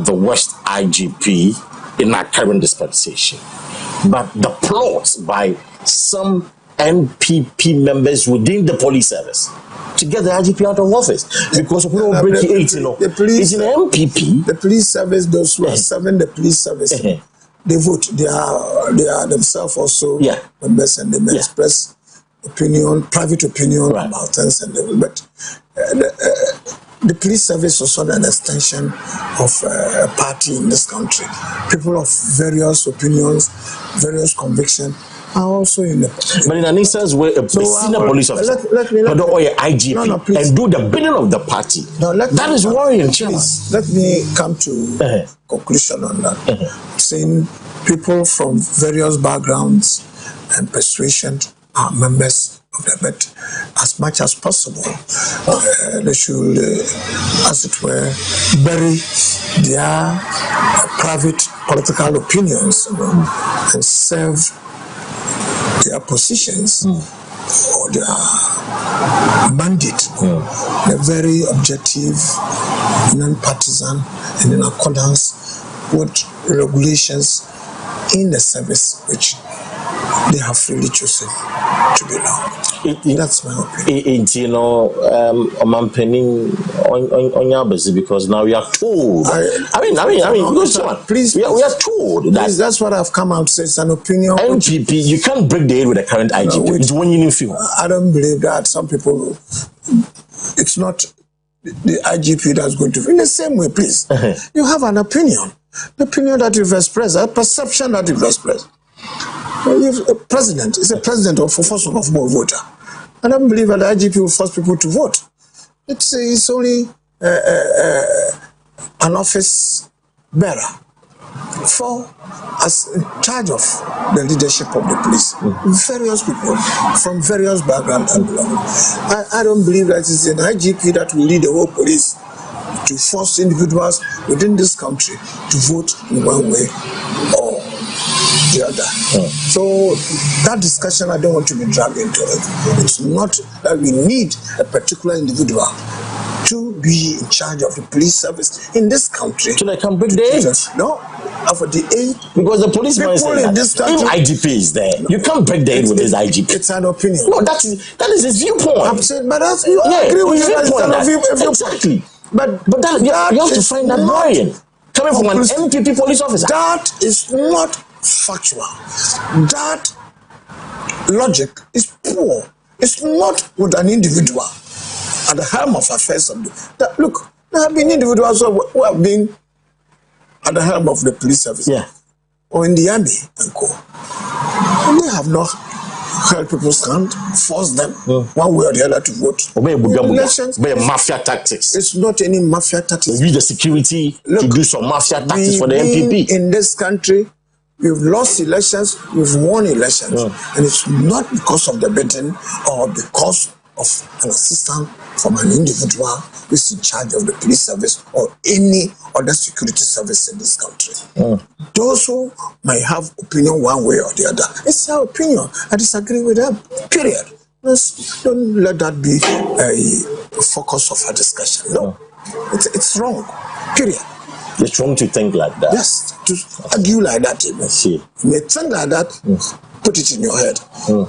the worst IGP in our current dispensation, but the plots by some MPP members within the police service to get the IGP out of office because of no breaking 8, the police, it's an MPP. The police service, those who are serving the police service, they vote. They are themselves also members, and they may express opinion, private opinion about things, and but the police service is also an extension of a party in this country. People of various opinions, various convictions are also in the. But in an instance where a senior police officer, let me or a IGP, and do the bidding of the party, that is worrying. Please, let me come to conclusion on that. Saying people from various backgrounds and persuasion are members of the but as much as possible they should as it were bury their private political opinions, you know, and serve their positions or their mandate in a very objective, non-partisan, and in accordance with regulations in the service which they have freely chosen to belong. That's my opinion. You know, because now we are told. Please, we are told that. That's what I've come out to say. It's an opinion. NPP, you can't break the aid with the current IGP. It's one you feel. I don't believe that. Some people, it's not the IGP that's going to. In the same way, please, you have an opinion. The opinion that you've expressed, a perception that you've expressed. If a president is a president of a force of more voter, I don't believe that the IGP will force people to vote. It's only an office bearer for as in charge of the leadership of the police. Various people from various backgrounds and belongings. I don't believe that it's an IGP that will lead the whole police to force individuals within this country to vote in one way or the other. So that discussion, I don't want to be dragged into it. It's not that we need a particular individual to be in charge of the police service in this country. So they can break the aid? No, for the aid. Because the policeman is saying that if IGP is there, you can't break the aid with this IGP. It's an opinion. No, that is his viewpoint. I'm saying, but that's, you agree with his viewpoint. Exactly. But that you have to find that worrying. Coming from an NPP police officer. That is not factual. That logic is poor. It's not with an individual at the helm of affairs of look, there have been individuals who have been at the helm of the police service, or in the army and co. And they have not held people's hand, forced them one way or the other to vote. Elections, mafia tactics. It's not any mafia tactics. Use the security to do some mafia tactics for the NPP. In this country, we've lost elections, we've won elections, and it's not because of the bidding or because of an assistant from an individual who is in charge of the police service or any other security service in this country. Those who might have opinion one way or the other, it's their opinion. I disagree with them, period. Don't let that be a focus of our discussion. No, it's wrong, period. It's wrong to think like that. Yes, to argue like that. You may think like that, put it in your head.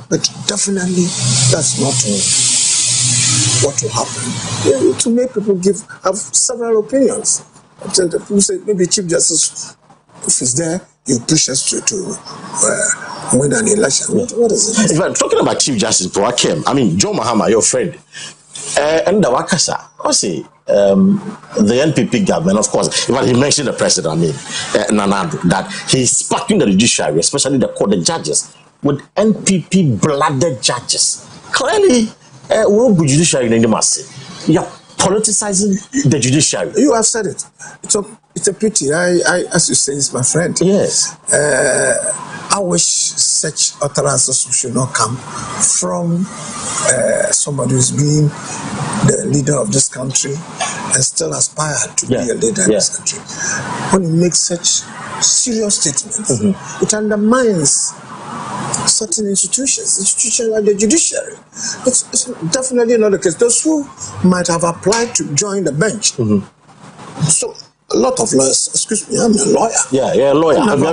But definitely, that's not what will happen. To make people have several opinions. People say maybe Chief Justice, if he's there, you push us to win an election. What is it? If I'm talking about Chief Justice, I mean, Joe Mahama, your friend, and the Wakasa, I say, the NPP government, of course, he mentioned the president, Nanado, that he's packing the judiciary, especially the court, the judges, with NPP-blooded judges. Clearly, what would judiciary in the mass? You're politicizing the judiciary. You have said it. It's a pity. I, as you say, it's my friend. Yes. I wish such utterances should not come from somebody who's been the leader of this country and still aspired to be a leader in this country. When you make such serious statements, it undermines certain institutions like the judiciary. It's definitely not the case. Those who might have applied to join the bench. So a lot of lawyers, excuse me, I'm a lawyer. A lawyer. I'm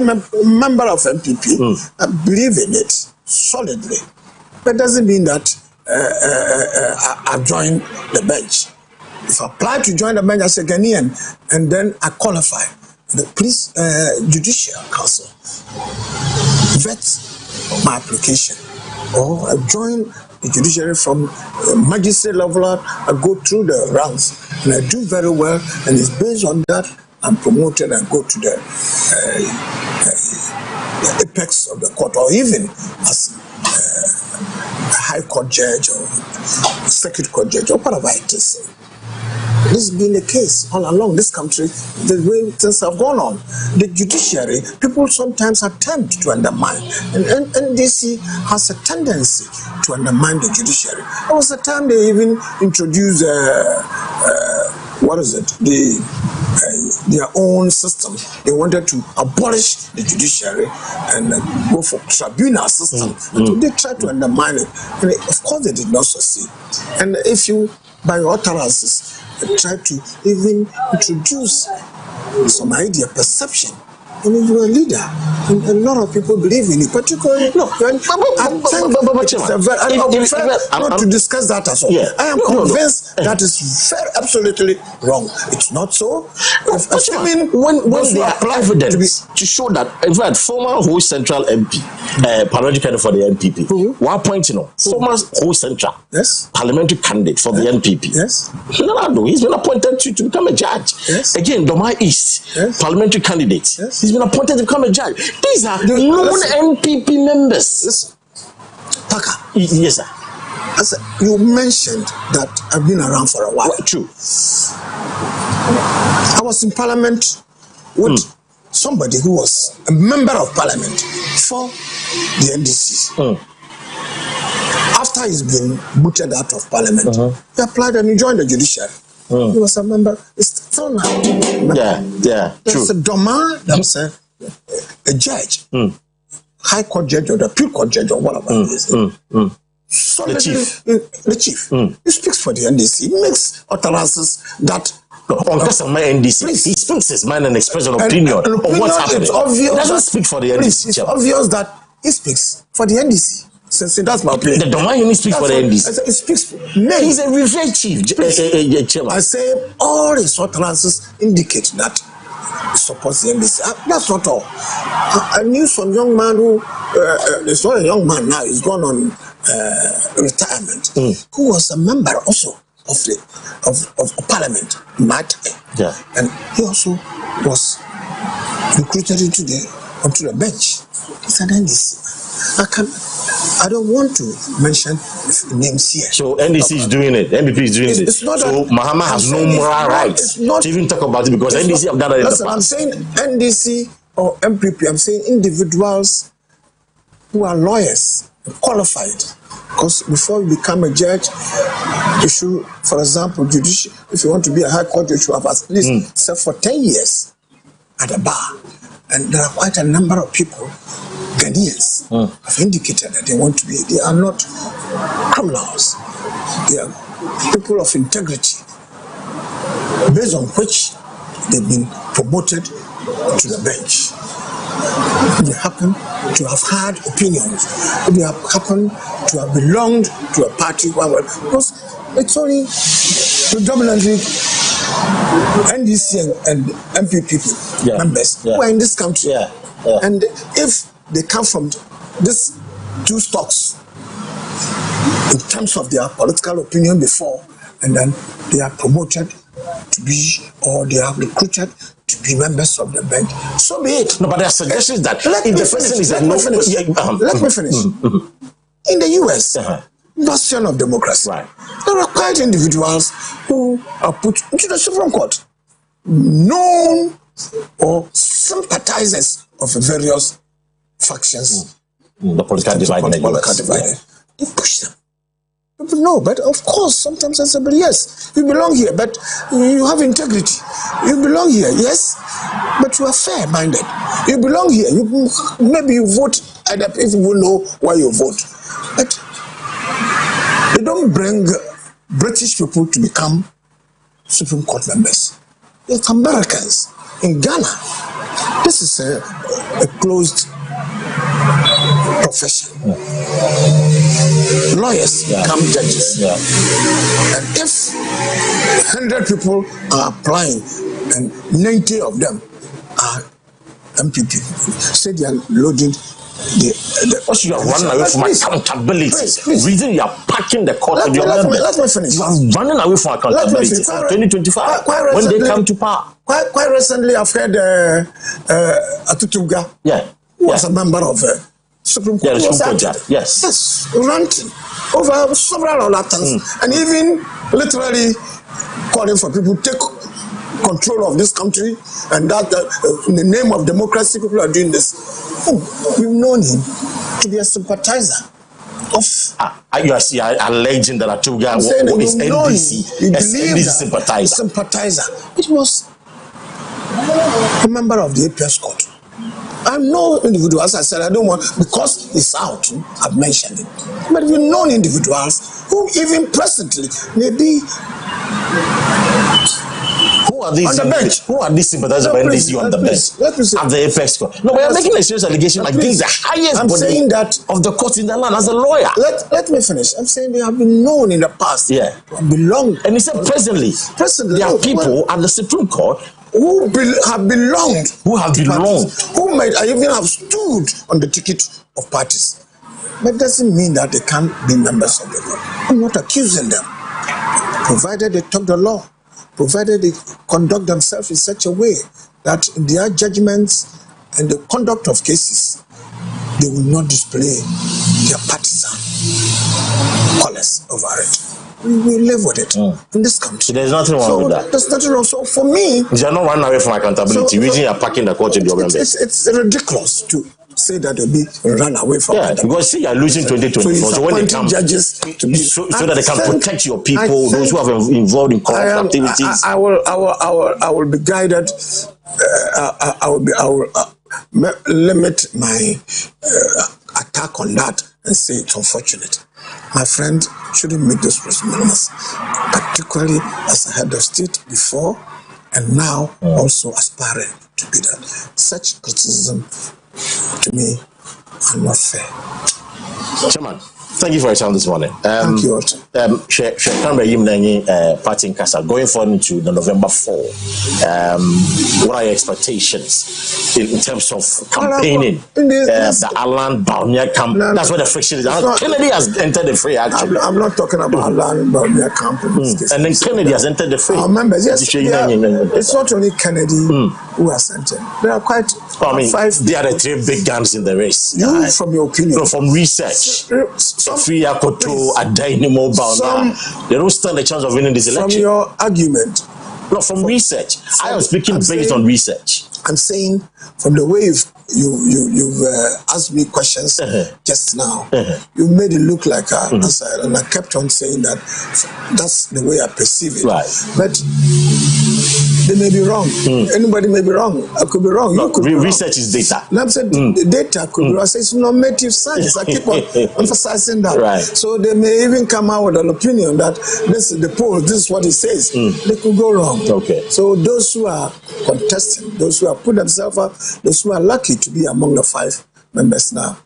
a member of MPP. I believe in it solidly. But it doesn't mean that I've joined the bench. If I apply to join the bench as a Ghanaian and then I qualify, the police judicial council vets my application, or I join the judiciary from magistrate level. I go through the ranks and I do very well, and it's based on that I'm promoted and go to the the apex of the court, or even as a high court judge or circuit court judge or whatever it is. This has been the case all along this country, the way things have gone on. The judiciary, people sometimes attempt to undermine, and NDC has a tendency to undermine the judiciary. There was a time they even introduced their own system. They wanted to abolish the judiciary and go for tribunal system. They tried to undermine it, and of course they did not succeed. And if you, by your utterances, try to even introduce some idea, perception. I mean, you're a leader, and a lot of people believe in it. Particularly, not to discuss that as well. I am convinced that is very absolutely wrong. It's not so. Assuming when there are evidence to show that, in fact, former whole central MP, parliamentary candidate for the NPP, 1 point, former whole central parliamentary candidate for the NPP. He's been appointed to become a judge. Again, Doma East, parliamentary candidate. He's been appointed to become a judge. These are non-NPP members. Parker. Yes, sir. As you mentioned that I've been around for a while. True. I was in parliament with somebody who was a member of parliament for the NDC. After he's been booted out of parliament, he applied and he joined the judiciary. He was a member. It's still now. There's a Doma, there's a judge, high court judge or the appeal court judge or whatever it is. So the chief. He speaks for the NDC. He makes utterances that NDC. He speaks his mind and expresses an opinion of what's happening. He doesn't speak for the NDC. It's obvious that he speaks for the NDC. So that's my opinion. The Doma only speaks for the NDC. He speaks. He's a reverend chief. I say all his utterances indicate that he supports the NDC. That's not all. I knew some young man who, there's not a young man now, he's gone on retirement, who was a member also of parliament, and he also was recruited onto the bench. It's an NDC. I don't want to mention names here. So NDC is doing it. NPP is doing it. So Mahama has no moral rights to even talk about it because NDC have done it in the past. I'm saying NDC or MPP. I'm saying individuals who are lawyers, qualified. Because before you become a judge, you should, for example, judicial. If you want to be a high court, you should have at least served for 10 years at the bar. And there are quite a number of people, Ghanaians, have indicated that they want to be. They are not criminals. They are people of integrity, based on which they've been promoted to the bench. They happen to have had opinions. They have happened to have belonged to a party. Because it's only predominantly NDC and MPP members who are in this country. And if they come from these two stocks in terms of their political opinion before, and then they are promoted to be, or they are recruited to be members of the bench, so be it. No, but there are suggestions that let me finish. In the US, bastion of democracy, there are quite individuals who are put into the Supreme Court, known or sympathizers of various factions, the political divide. They push them. People know, but of course, sometimes I say, but yes, you belong here, but you have integrity. You belong here, yes, but you are fair-minded. You belong here. Maybe you vote, and people will know why you vote. But they don't bring British people to become Supreme Court members. It's Americans. In Ghana, this is a closed profession. Lawyers become judges. And if 100 people are applying and 90 of them are MPP, say they are loading also, you are running away from accountability. Reason you are packing the court with your members. Let me finish. You are running away from accountability. 2025, when they come to power. Quite recently, I've heard Atutunga who was a member of Supreme Court. Yeah, the Supreme Court. Yes. Yes, ranting over several other things, and even literally calling for people to take control of this country, and that in the name of democracy, people are doing this. We've known him to be a sympathizer of. You are alleging that Atuga is NDC sympathizer. It was a member of the APS court. I'm no individual, as I said, I don't want, because it's out, I've mentioned it. But we've known individuals who even presently may be Who are these on the bench? Who are these sympathizers of NDC on the bench? Let me say. At the apex court. No, but you're making a serious allegation against the highest body of the court in the land as a lawyer. Let me finish. I'm saying they have been known in the past. Yeah. Belong. And he said presently there are people at the Supreme Court who have belonged. Who might even have stood on the ticket of parties. But doesn't mean that they can't be members of the law. I'm not accusing them. Provided they talk the law, provided they conduct themselves in such a way that in their judgments and the conduct of cases, they will not display their partisan colors over it. We live with it in this country. There's nothing wrong with that. There's nothing wrong. So for me, you're not running away from accountability. Reason you're packing the court in the government. It's ridiculous to say that they'll be run away from accountability. Because see, you're losing 2024. So when they come, judges to be, so that they can protect your people, those who have involved in corrupt activities. I will be guided. I will limit my attack on that and say it's unfortunate. My friend shouldn't make those mistakes, particularly as a head of state before and now also aspiring to be that. Such criticism to me are not fair. Chairman, thank you for your time this morning. Thank you. Going forward into the November 4, what are your expectations in terms of campaigning? The Alan Bawumia camp, that's where the friction is. Kennedy has entered the fray, actually. I'm not talking about Alan Bawumia camp. And then Kennedy has entered the fray. Members, yes, it's not only Kennedy who has entered. There are quite five. They are the three big guns in the race. From your opinion? No, from research. Sophia Koto, Adainimo Bawumia. They don't stand a chance of winning this election. From your argument? No, from research. I am speaking based on research. I'm saying from the way you've asked me questions just now, you made it look like and I kept on saying that that's the way I perceive it. Right. But they may be wrong. Anybody may be wrong. I could be wrong. No, you could be research is data. And I'm saying the data could be wrong. I say it's normative science. I keep on emphasizing that. Right. So they may even come out with an opinion that this is the poll, this is what it says. They could go wrong. Okay. So those who are contesting, those who have put themselves up, those who are lucky to be among the 5 members now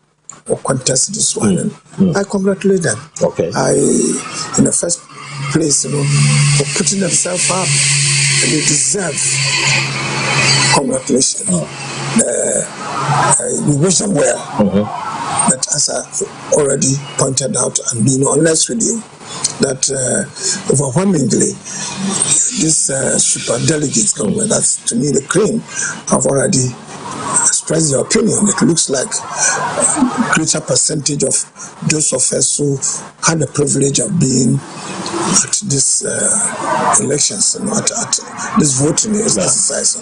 or contest this one, I congratulate them. Okay. In the first place, for putting themselves up, and they deserve congratulations. We wish them well. But as I already pointed out and being honest with you, that overwhelmingly this super delegates government, that's to me the cream, have already expressed their opinion. It looks like a greater percentage of those of us who had the privilege of being at this elections, at this voting exercise,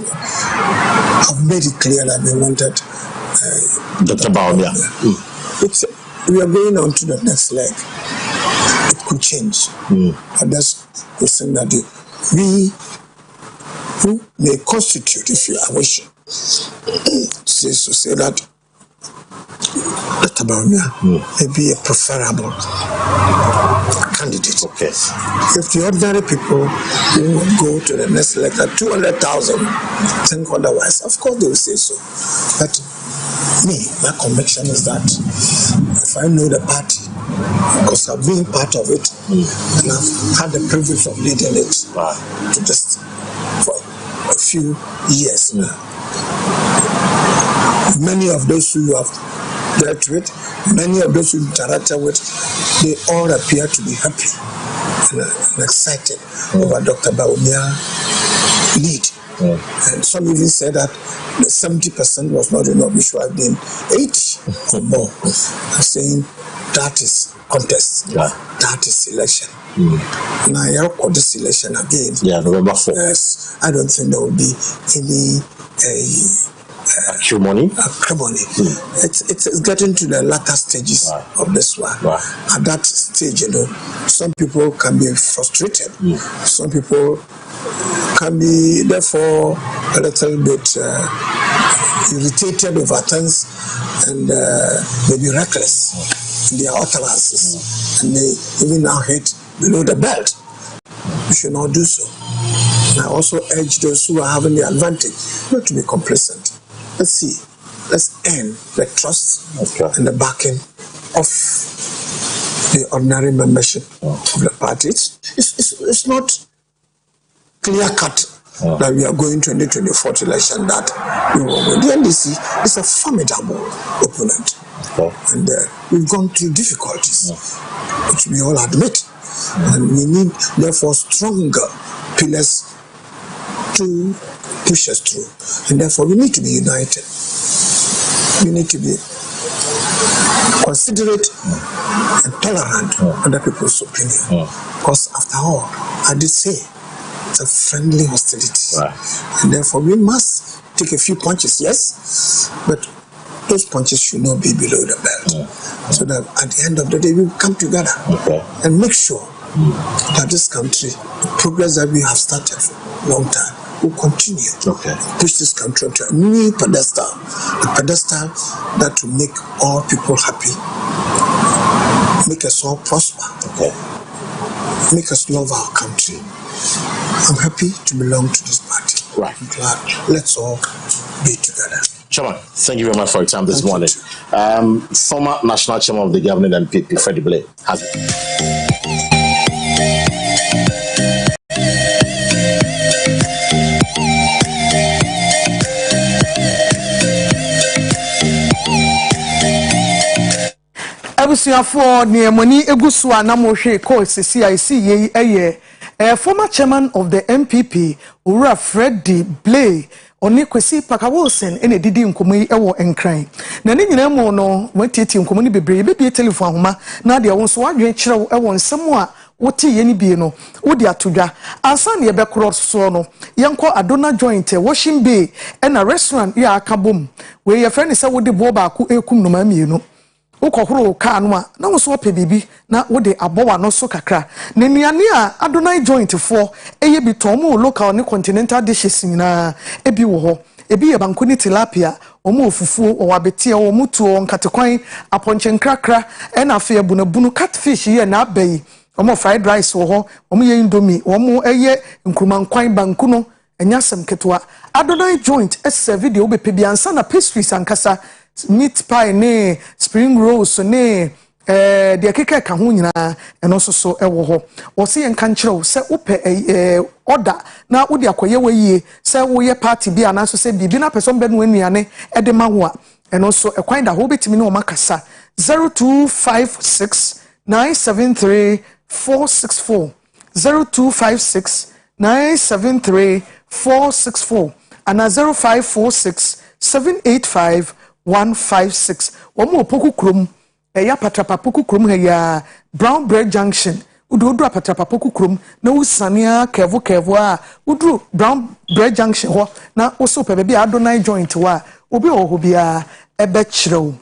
have made it clear that they wanted Dr. Bawumia. We are going on to the next leg. It could change. And that's the thing that we who may constitute, if you are wishing, say that Dr. Bawumia may be a preferable candidate. Okay. If the ordinary people who would go to the next leg at 200,000 think otherwise, of course they will say so. But my conviction is that if I know the party, because I've been part of it, and I've had the privilege of leading it to just for a few years now. Many of those who have dealt with, many of those who interacted with, they all appear to be happy and excited over Dr. Bawumia's lead And some even said that the 70% was not enough, it should have been 80 or more. I'm saying that is contest, that is election. Now, you have this election again. Yeah, November 4th. Yes, I don't think there will be any acrimony. It's getting to the latter stages of this one. At that stage, some people can be frustrated. Some people can be therefore a little bit irritated over things and maybe reckless in their utterances, and they even now hit below the belt. You should not do so. And I also urge those who are having the advantage not to be complacent. Let's see. Let's earn the trust and the backing of the ordinary membership of the party. It's not clear cut that we are going to the 2024 election that we will win. The NDC is a formidable opponent. And we've gone through difficulties, which we all admit. And we need, therefore, stronger pillars to push us through. And therefore, we need to be united. We need to be considerate and tolerant of other people's opinion. Because after all, I did say, it's a friendly hostility. And therefore, we must take a few punches, yes, but those punches should not be below the belt. So that at the end of the day, we come together and make sure that this country, the progress that we have started for a long time, will continue to push this country to a new pedestal, a pedestal that will make all people happy, make us all prosper, make us love our country. I'm happy to belong to this party. I'm glad. Let's all be together. Chairman, thank you very much for your time this morning. Former National Chairman of the governing MPP, Freddie Blay, has Abusuafo Niemoni Egusua na mohwe ko CCIC ye former chairman of the MPP Ura Freddie Blay oni kwesi Pakawosen ene didi nkomo yi ewo enkran na ne nyina mu no watieti nkomo ni bebre be telephone ahoma na de won so wadwen kirew ewo nsem a wote ye ni bie no wodi atodwa ansa ne be cross no yenko Adona joint Washing Bay na restaurant ya akabom we ye friend se wodi bo ba ku ekum no ma mienu ukohoro ka no a na wo so pe bibi na wo de abowa no so kakra na nuane a Adonai joint for eye bi tomu local ne continental dishes nyina ebi wo ho ebi ye banku ni tilapia omo ofufuo o wabetie o mutuo nkatekwan aponche nkrakra na afa ebunabunu catfish ye na abai omo fried rice wo ho omo ye indomie omo eye nkrumankwan banku no enyasem ketwa Adonai joint serve de obepe bi ansa na pastries ankasa meat pie ne spring rolls ne de akeka ka ho nyina eno so ewo ho wo se enka nkyerɛw se wope order na wodi akoye wayie se wo ye party bi ana so se bibi na person be no anuane de ma ho a eno so ekwan da ho betimi ne o makasa 0256 973 464 0256 973 464 and 0546 785 156 omo opoku krom ya patrapa poku krom ya Brown Bread Junction udu patrapa poku krom na usania kevo a udu Brown Bread Junction ho na oso pe be Adonai joint wa obi oho bia ebe kirew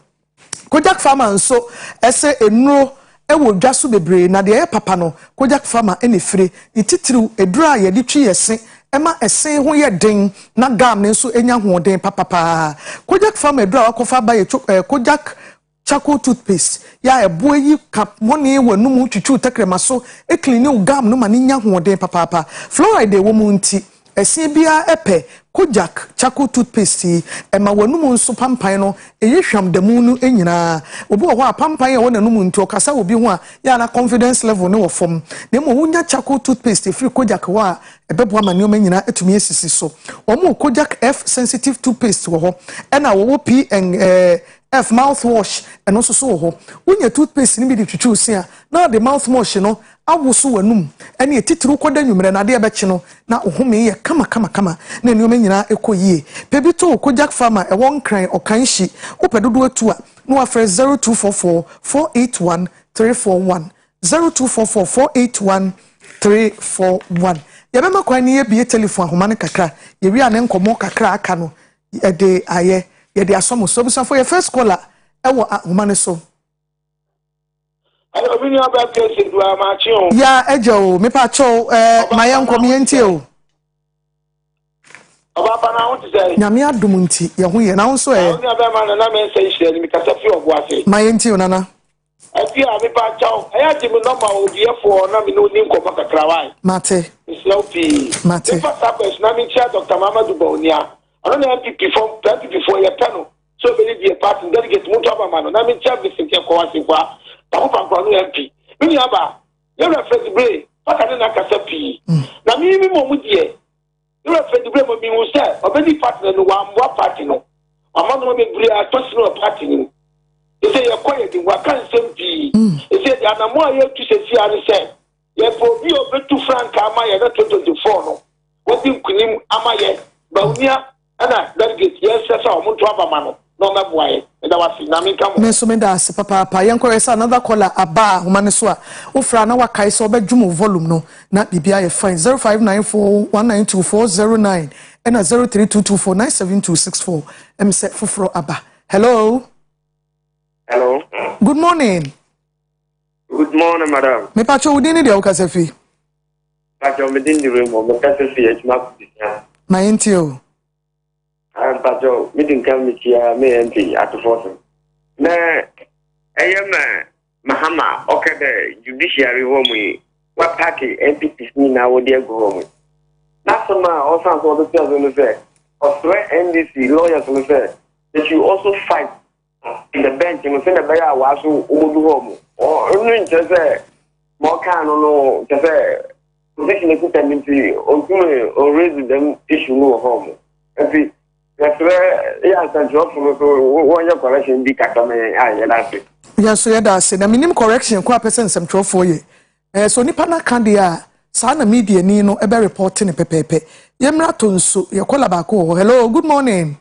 Kojak farmer nso ese enuro ewo dwaso bebre na de papa no Kojak farmer enefire ititiriw edura ye de twi yese ema ese ho ye den na gam ne nso enya ho den papa Kojak farmer edura wakofa ba ye Kojak charcoal toothpaste ya ebo yi kap woni wanum twitwu takrema so e clean u gam no ma ne nya ho den papa fluoride wo mu nti ese bia epe Kojak charcoal toothpaste ema wanum nso pampan no eye hwam damu no enyina obi wo a pampan e wo nanum nti okasa obi ho a ya na confidence level ne wo fom na mo wunya charcoal toothpaste free Kojak wa ebebo amane o manyina etumi esisi so omo Kojak F sensitive toothpaste wo ho na wo P and F mouthwash eno so so ho wonya toothpaste ni bi di twitwu sia na the mouth wash no awoso wanum ene etitiru koda nwumre na de beche no na ohome ye kama na enu nyina ekoyie pebi to Kojak farmer e won kran okanhyi opedodo atu a no afre 0244 481 341 0244 481 341 yabema kwa ni ye bie telephone ahoma kakra ye wi ane nkomo kakra aka no e de aye ye de asomo so bisa for your first caller e wo ahoma ne so ayo bini aba kese du amachi o ya ejo me pa cho maye nkomo yenti o Oba na won ti say nyame adom nti ye ho ye na won so e oni aba ma na me say share mi kasa fi obo ase maye nti o nana abi a me pa cho aya ti mi no ma Oduefour na mi no ni nkomo kakra wai mate sloppy mate pa ta na mi cha Dr. Mamadu Bawunia ono na MPP form before ye tano so be the party delegate mu to aba ma no na mi cha Vincent ko wase kwa ta ko pa no MP mi aba ye reference bre paka na kasa pi na mi mo mu die you are friend the me who say obedi partner no wa mwa party no amano no me bri a tosi no party no e say ye koye di wa kan sempi e say ya na mo aye tu se si ani say ye po bi obetu frank ama ye na 2024 no wodi nkunim ama ye Bawunia ana delegate ye say sa omuntu abama no no meboa ye da wasi na me kam me so me da se papa yen ko esa another caller aba homa ne so a ofra na wakai so obedwum volume no na bibia ye fine 0594192409 and 0322497264 say foforo aba hello good morning madam me pacho udini de okasefi pacho me din di remo me kasefi e tuma kusia my intio pacho me din kam mi kia me MP at force na ayema mahama okede judiciary home wa party MPP ni na wodi ego home na sama o san so do tell no say or NDC lawyers no say that you also fight in the bench no say na be ya wa so omodu home or no interest mo kan no say position is tendency on to raise them issue no home and that's where yeah can drop from one your correction be katame aye that's it yeah so yeah that's na minimum correction kwa person some 12 ye so nipa na kan dia sa na media ni no ebe report ni pepepe yemra to nso ye kola ba ko hello good morning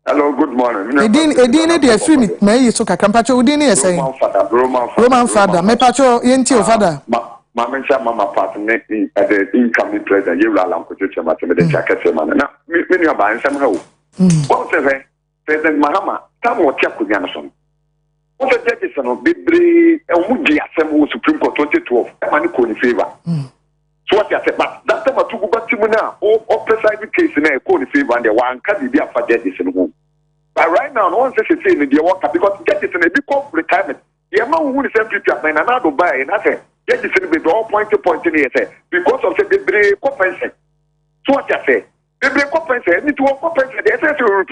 edin dey free me may so kakra pacho udin ye say Roman father me pacho yenti o father Mama partner at the incoming president, you are to chama to the jacket man. Now, many of us have no. What say, President Mahama, come or check with Yanson. What a Jackson of Bibri and Woody Assembly Supreme Court 2012, money in favor. So what I said, but that time I took back to now, or precise case in a code in favor and the one can be a for judges in the home. But right now, no one says it's in the worker because judges in a big retirement. The amount who is empty and another buy and I say, yes, it's in the all point in here, because of the Bibri compensation. So what I say, Bibri compensation, need to compensate the essential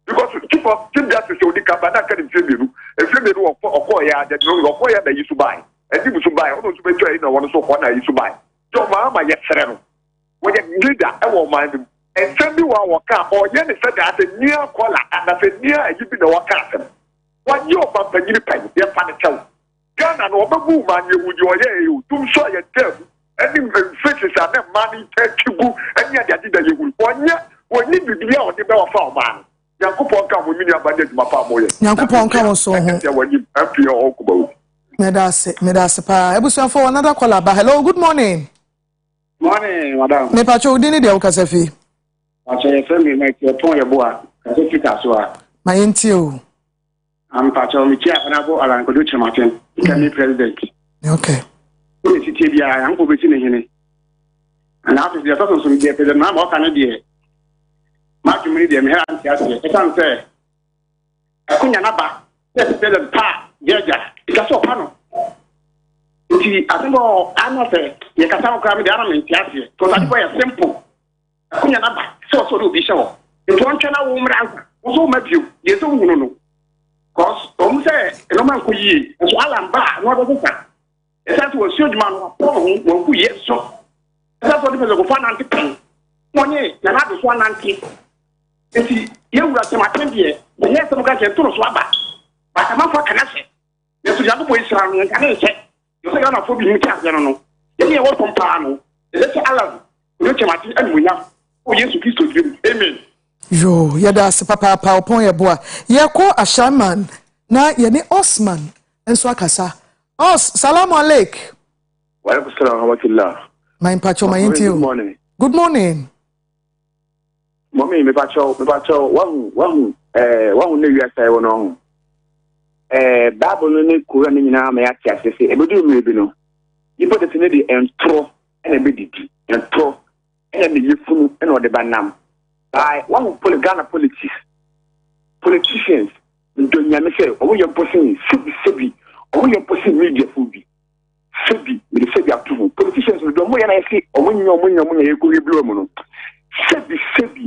because Chief Justice of the Cabana can tell you, if you do a 4 year that you know 4 year that you should buy, and you should buy, almost to be one so one you should buy. So, Mama, yes, sir. When you need that, I won't mind him. And send you one walk or Yen said that a near collar and I said near you be the walk out. What you about the new pen, your financial. Ghana no be woman you would your you to show your term. Any faces are not money take you and yet that you will one year when you be on the bell of man. Yakupon come with me about my farm. Yakupon come so when you happy or okubo. Medase pa ebusuan for another caller ba hello good morning. Morning madam. Me pacho udini de okasefi. Pacho ye femi make your ton your boa. Kaso kita so a. My intio. Am pacho mi chia na go alan ko do chamaten. Can be president. Okay. We sit here am ko be ti ne hene. And after the person so be president na mo kan de. Ma jumri de me ha anti ase. E kan say. Akunya na ba. Yes president pa jeja. Ikaso pa no. Nti asembo ama say ye kasa ko am de ara me anti ase. Because I dey simple. Akunya na ba. So do bi show. Nti won twena wo mra. Wo so ma biu. Ye so wunu no. Because say no man could ye, and so Alamba, no other than that was huge man who yes so. That's what the fan anti 1 year, another 1 anti. You were some attendee, the yes, some guys are too swabba. But atamafa kana se yesu ya bo isra no kana se yo se gana fo bi mi ta no ye ne wo pompa no le se ala no chemati anuya o yesu kristo dim amen yo yada se papa pa opon ye boa ye ko ashaman na ye ni Osman enso akasa salamu alaikum wa alaikum salam wa rahmatullah my pacho my intio good morning mommy me pacho wahu ne wiasa e wono bible ne kura ne nyina ma ya tiase se ebedu mebi no ipo de tene di entro ene bedidi entro ene me yefunu ene ode banam by wahu Ghana politicians ndo nyame se owo ye posin sebi owo ye posin media fubi sebi me sebi atufu politicians ndo mo ya na ese owo nyo ye ko heblo mu no sebi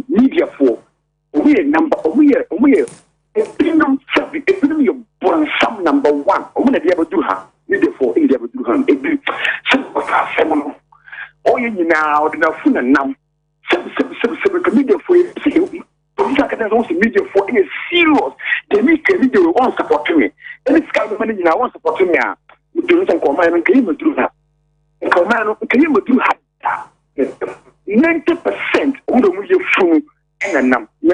media for owo ye number owo ye epinum ye born some number 1 owo na dia do ha media for e dia do ha ebi so ka se mo oye nyina odina fu na nam sebi media for e police academy wants media for any serious. They need a video on supporting me. Any kind of money I want supporting me. You do not come and can you do that? Can you do that? 90% of the media from and nam. They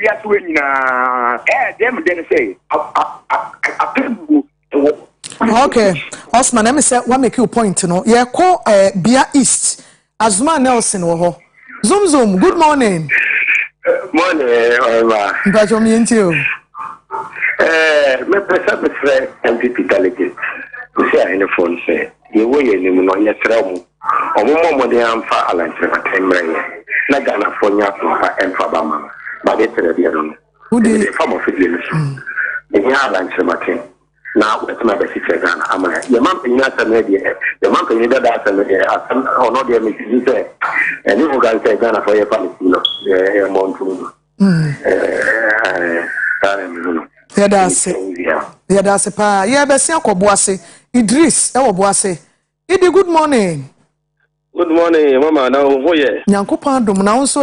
are doing them then say okay, Osman, let me say one make you point no. Yeah, call Bia East. Azuma Nelson wo Zoom, good morning. Morning, Oyerepa. Mpacho mi ntio. Me pesa be MPP delegate. We say any phone say. Ye wo ye ni mu no ye sra mu. Omo de amfa alantre matemre ye. Na Ghana fo nya fa emfa ba ma. Ba de tere de no. Udi de famo fi de no. Ye nya alantre matem. Na wetima be fi Ghana amana. Ye man pe nya asem de ye man pe ni da asem de asem ono de me ti say. Any who can say Ghana for your Palestino, Montu. Yadase pa, yeah, Bessia Kobuase, Idris, Boase. Idi, good morning. Good morning, Mama. Now, who ye? Yankupa Dumna, so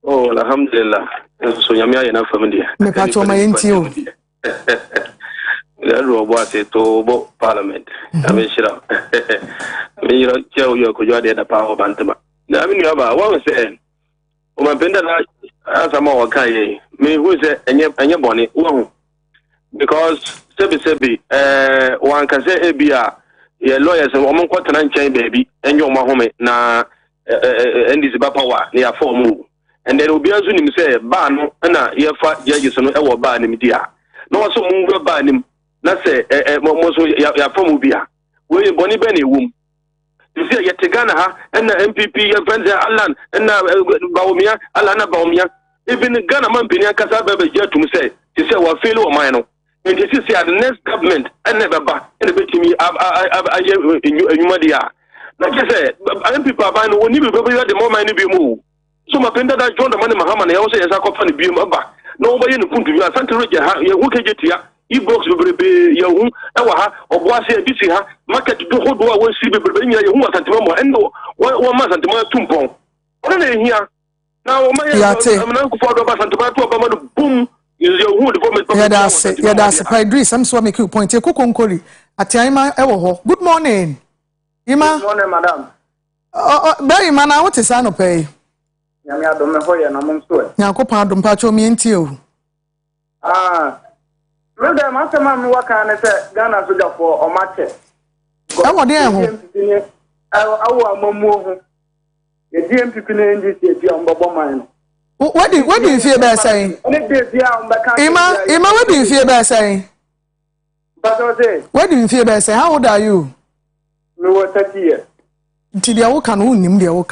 oh, Alhamdulillah. So, Yamia enough for me. Me patch on my intio. Boase to Parliament. I mean, shut up. Me, you could you the power of Bantama. I mean, you have what was saying. My bender as a more okay. Me who say and your bonnet, because Sebi, one can say ABR, your lawyers and woman quarter and chain baby, and your Mahome na and this Bapawa, near 4 move. And there will be a zoom say, Ban, and your fat judges and our ban him, dear. No one so move ban him. Let's say, most your form beer. Will Bonnie Benny womb. You see, yet Ghana and the MPP, your friends, Alan, and Baumia, Alana Baumia. Even the Ghana man, Pinia Casaba, yet to say, you say, well, fail or minor. And this is the next government, and never back, and a bit to me, in Umadia. Like I said, MPP are buying when you be the more money be moved. So my friend that joined the money, Mahaman, I also as I company be back. Nobody in the country, you are Santa Rica, you will get here. E-books will be your own, or was a busy market to hold away, see the Brazilian, who was at the moment, and 1 month at the moment, Tumpo. What are here? Now, my uncle for the Santa Barbara, boom, is your wood. That's a Idris. I'm so make you point. You cook Kori at Yama Ewo. Good morning. Ima. Good morning, madam. Very man, I want to sign up pay. Yamia don't know you, and I'm on to it. Yankopa don't patch me into you. Brother, master man, what can I say? Ghana soldier for or match. How are they? Our Momo. The DMP in this year on Bobo mine. What do you feel about saying? Ima, what do you feel about saying? What do you feel about saying? How old are you? We were 30 years. Till the old can win him the old.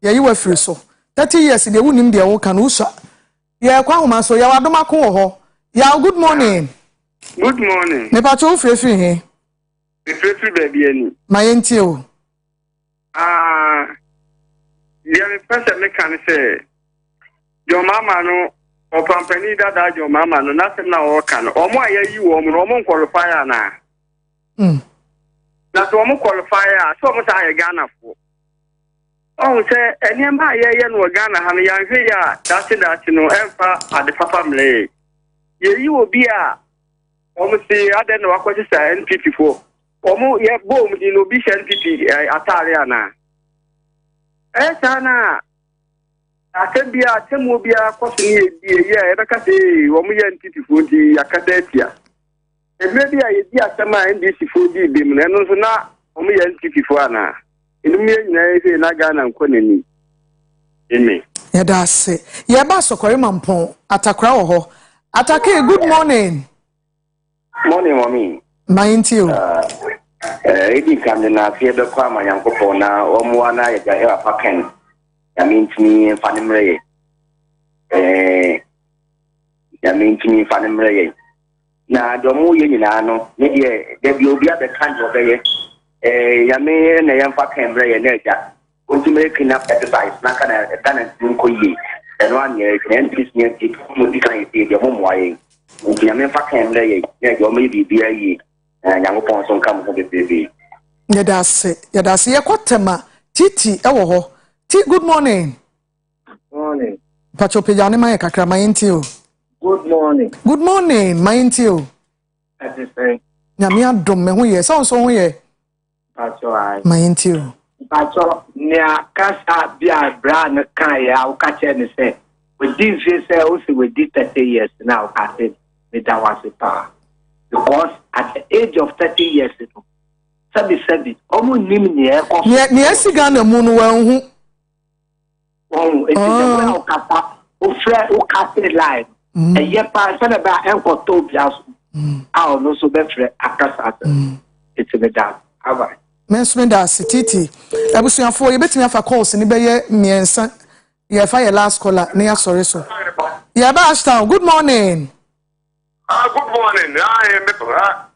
Yeah, you were free so. 30 years in the wound him the old can also. Yeah, Kwama, so you are the Mako. Yeah, good morning. Good morning. Me pacho free here. Free baby any. My entio. The person me can say your mama no or company that your mama no nothing now or can or more you or qualifier na. That's one qualifier so much I Ghana for. Oh, say any my no Ghana and young here that's it that you know ever at the papa mlay. Ye will be a almost say, I don't know what is NPP for. Almost, yeah, boom, the no be NPP, Atariana. Sana. I can be a Temobia, Cosini, yeah, because the woman NPP for the Acadetia. And maybe I did some NDC for the Bim, and also not only NPP for Anna. In the mean, Nagan and Quenini. In me. Yeah, that's it. Yeah, Basso Corimampo, Atakra ho. Atake, good morning. Morning, mommy. Mind you. It can be not fear the Kwama Yankopona or Moana, if I have a pen. That means me and Fanny Mray. That means me and Fanny Mray. Now, the more you know, maybe there will be other kinds of Yame and a young fucking Mray and Nature. Want to make enough exercise, not kind of a tenant in Koyi. And 1 year, can please near people who decline the home way. Yame fucking Mray, you may be a ye. And young person comes with the baby. Yeah, that's it. Yeah, that's it. Quatema, Titi, oh, T, good morning. Morning. Pacho Pejani Maya Kakra, my intio. Good morning. Good morning, my intio. At the same. Yamia drum, me, yes, also here. Pacho, I. My intio. Pacho, near Casa Bia Brand Kaya, I'll catch any say. With this, also with this 30 years now, I said, that was a power. Because at the age of 30 years ago, Sabi, almost near Ghana moon well. Oh, it's a capa, who fret, who cast a line. And yet, I said about Uncle Tobias. I'll no so better across it's in the dark. Have I? Mensmenda Titi. I was for you betting for course in the Bay, me and son. Yeah, fire last caller, near sorry so. Yeah, Bashtown, good morning. Good morning.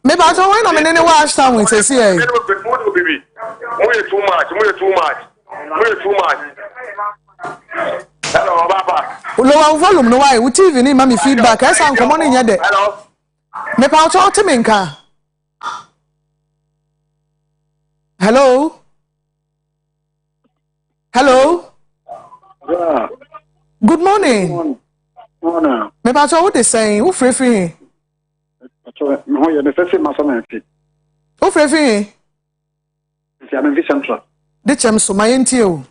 Maybe I don't want to know what time we say. Too much. Hello, Papa. Lower volume, no why? We TV need mommy feedback. I sound come on in your day. Hello. Maybe I'll talk to Minka. Hello. Hello. Yeah. Good morning. Morning. Maybe I'll talk what they saying. Who free? No, you're the first man. Who free? I'm in Central. The chums so my NTO.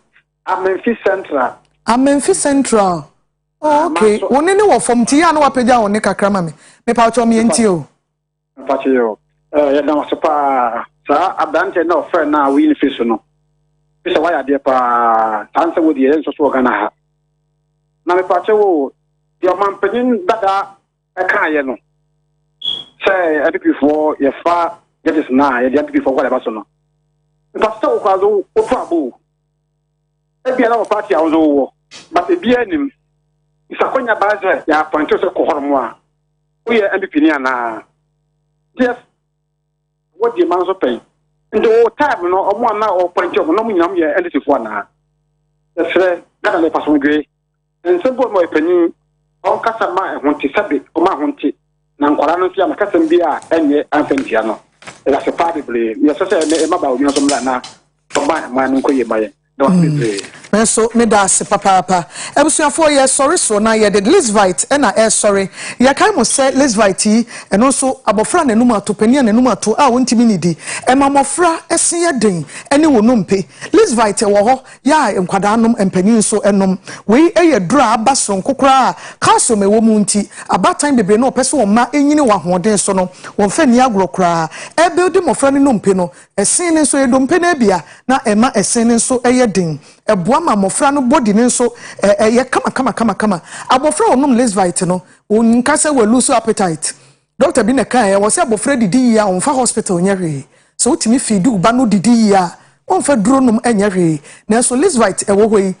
I'm in Central. I'm in Central. Oh, okay. One any from Tiano Wapeja or Nika Kramami. Me Pacho me NTO. Pacho. Yeah, no, Sir, I've done no friend now. We in fish no. This is why I did answer with the answers we're gonna have. Now, me Pacho, your man penin that I can't know. Say, I think before your far get is now, you have to be for whatever so no. But so was all maybe another party I was over, but the BNM is a conya baza, ya point to Kohormoa. We are MP now. Yes, what the amounts of pay. In the old time, no, one now or point of no minimum year, and it is one now. That's right, that I pass on gray. And some boy, my opinion, on Casama and Honti Sabi, Oma Honti, Nanquarancia, Macasambia, and ye Anfentiano. That's a party blame. Yes, I say, about you know, some lana, for my man, Koye. So me da se papa ebusuafo ye sorry so na ye the Lisvite na sorry ye kan mo say Lisvite and also abofra na numa to pani na numa to a wontimi ni di e mamofra ese ye den ene wonompe Lisvite wo ho ya enkwada nom empani so enom we eye dura abaso nkokora kaso me wo mu nti abatan bebre na opese wo ma enyini wa hoden so no won fa ni agrokora e build mofra ni nompe no esen ni so ye dompe na bia na ema esen ni so eye den eboa ma mofra no body ni so ye kama abofra onum Lisvite no onka se we lose appetite doctor bi na kan ye wo se abofra didi ya on fa hospital nyahwe so utimi feed ba no didi ya on fa duro num anyahwe na so Lisvite ewo hoyi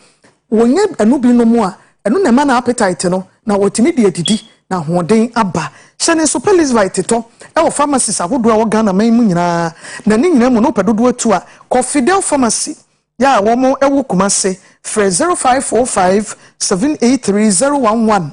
wonye anu bi no mu a enu na ma na appetite no na wotimi de didi na hoden aba hyene so Lisvite to ewo pharmacies ahodo a wo Ghana man mu nyina na ni nyina mu no pedodo atu a Confidel Pharmacy ya womo ewu kumase fre 0545 783011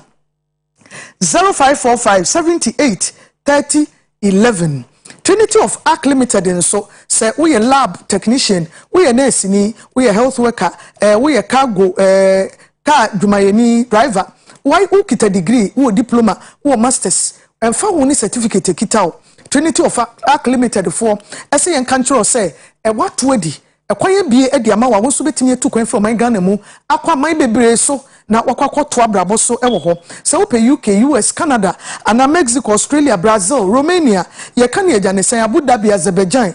0545 78 30 11 Trinity of Arc Limited and so say we a lab technician, we a nurse ni, we a health worker, we a cargo car dumayeni driver, why who kita degree who diploma who masters and fa woni certificate kita Trinity of Arc Limited for say en control say e what wedi e kwaye bie e di ama wa wo so betimi etu kwan from Ghana mu akwa man bebre so na wakwakwo to abrabo so e wo ho se wo pe UK US Canada ana Mexico Australia Brazil Romania ye kan ye jane say Abu Dhabi Azerbaijan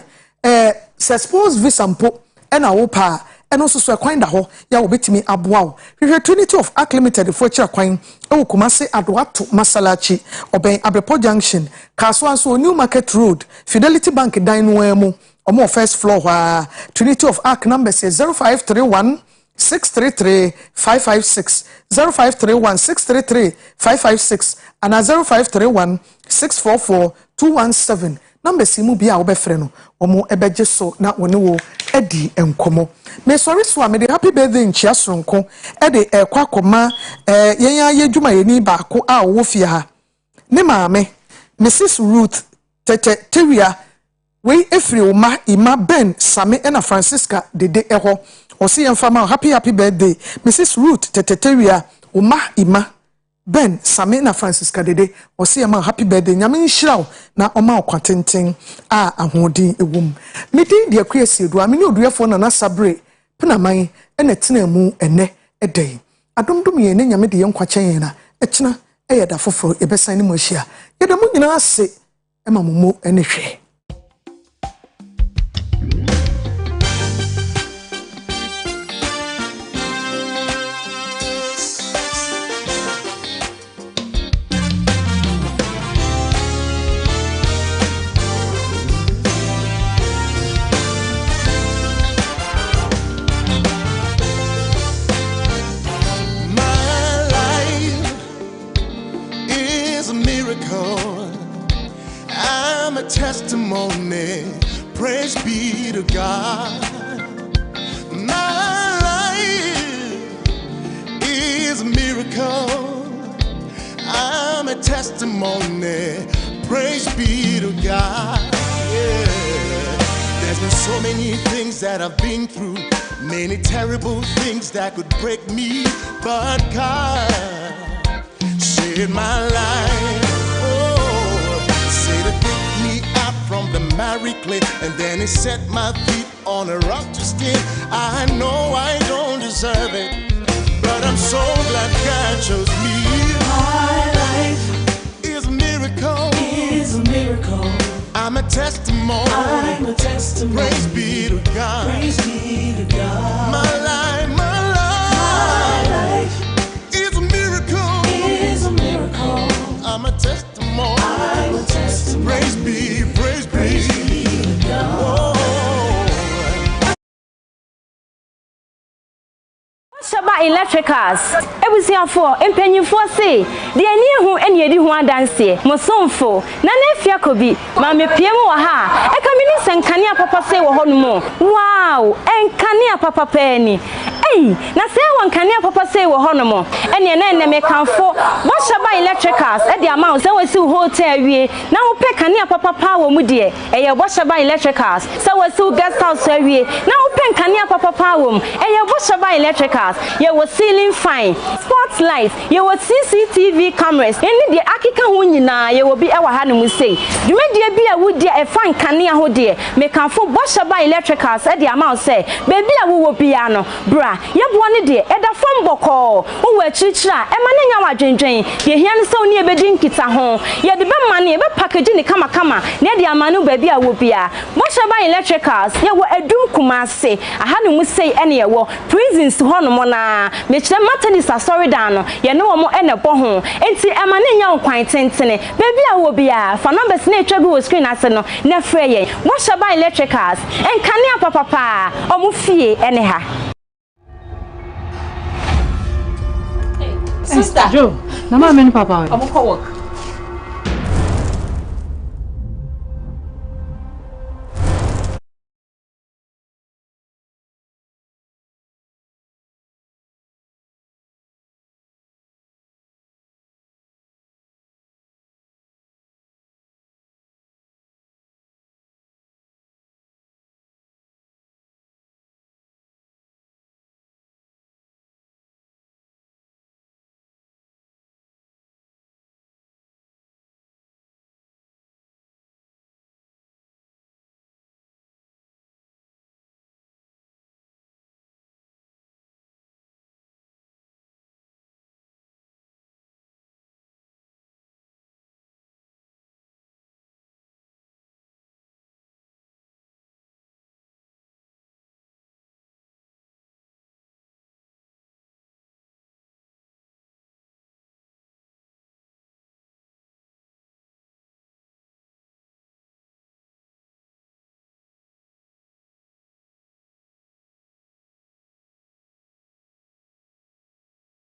se spouse visa mpo e na wo pa e no so kwan da ho ya wo betimi aboa wo hwehwe Trinity of Arc Limited for kira kwan e wo Kumasi Adoato Masalachi oben Abrepo Junction Kaswa so New Market Road Fidelity Bank Dine mu omo first floor wa Trinity of Arc number says 0531 633 556 0531 633 556 and 0531 644 217 number simu bia obefre no omo ebeje so na woni wo edi enkomo me sorry so am dey happy birthday nchia soronko e dey kwakoma yenya yedwuma yeni ba ko a wo fie ha ne maame Mrs Ruth Tete Teria we efri oma ima Ben Same na Francisca dede eho osi yemfama happy birthday Mrs Ruth Tete Teria oma ima Ben Same na Francisca dede osi yema happy birthday nyame nhiraw na oma okwatenten a ahodin ewum midin de Akua Asiedua me ne Oduefour na Asabre penaman ene tena mu ene edai adomdom ye ne nyame de yenkwachen na ekina eyeda foforo ebesan ne mu ahia yeda mu nyina ase emamumo ene hwe. Testimony, praise be to God. My life is a miracle. I'm a testimony, praise be to God. Yeah. There's been so many things that I've been through, many terrible things that could break me, but God saved my life. From the miry clay, and then he set my feet on a rock to stand. I know I don't deserve it, but I'm so glad God chose me. My life is a miracle. Is a miracle. I'm a testimony. I'm a testimony. Praise be to God. Praise be to God. My life is a miracle. Is a miracle. I'm a testimony. I'm a testimony. Praise be. Shaba Electricals. Ebusiafo empanyimfo say de ani hu ene edi hu adanse mosomfo na nefia kobi ma mepiem wo ha e ka mini senkane apapa say wo hono wow enkane apapa pani na say wan kane apapa say wo hono mo ene na ene mekanfo bo Shaba Electricals e de amount say we si hotel wie na wo pe kane apapa pa wo mu de e ye bo Shaba Electricals say we si guest house wie na wo pe kane apapa pa wo e ye bo Shaba Electricals ye was ceiling fine sports lights ye was CCTV cameras any the akika ho nyina ye will be ewa ha no mu say dwumadie bi a wodi e fan kane ho de mekanfo bo Shaba Electricals e de amount say baby a wo bia no bra ye bo ne de e da fam boko wo wa chichira e ma ne nya wadwendwen ye hia ne so ne e bedi nkita ho ye de be ma ne e be package ne kama kama ne de amanu baby a wo bia bo Shaba Electricals ye wo adum Kumasi aha no mu say ene ye wo prisons ho no na mechire maternity Asabre no ye ne wo mo ene bo ho enti e ma ne nya nkwan tentene baby a wo bia fa numbers na etwa bi wo screen ase no na frɛ ye bo Shaba Electricals enkane apapapa omo fie ene ha. Sister Joe, na ma men papa. Omo ko work.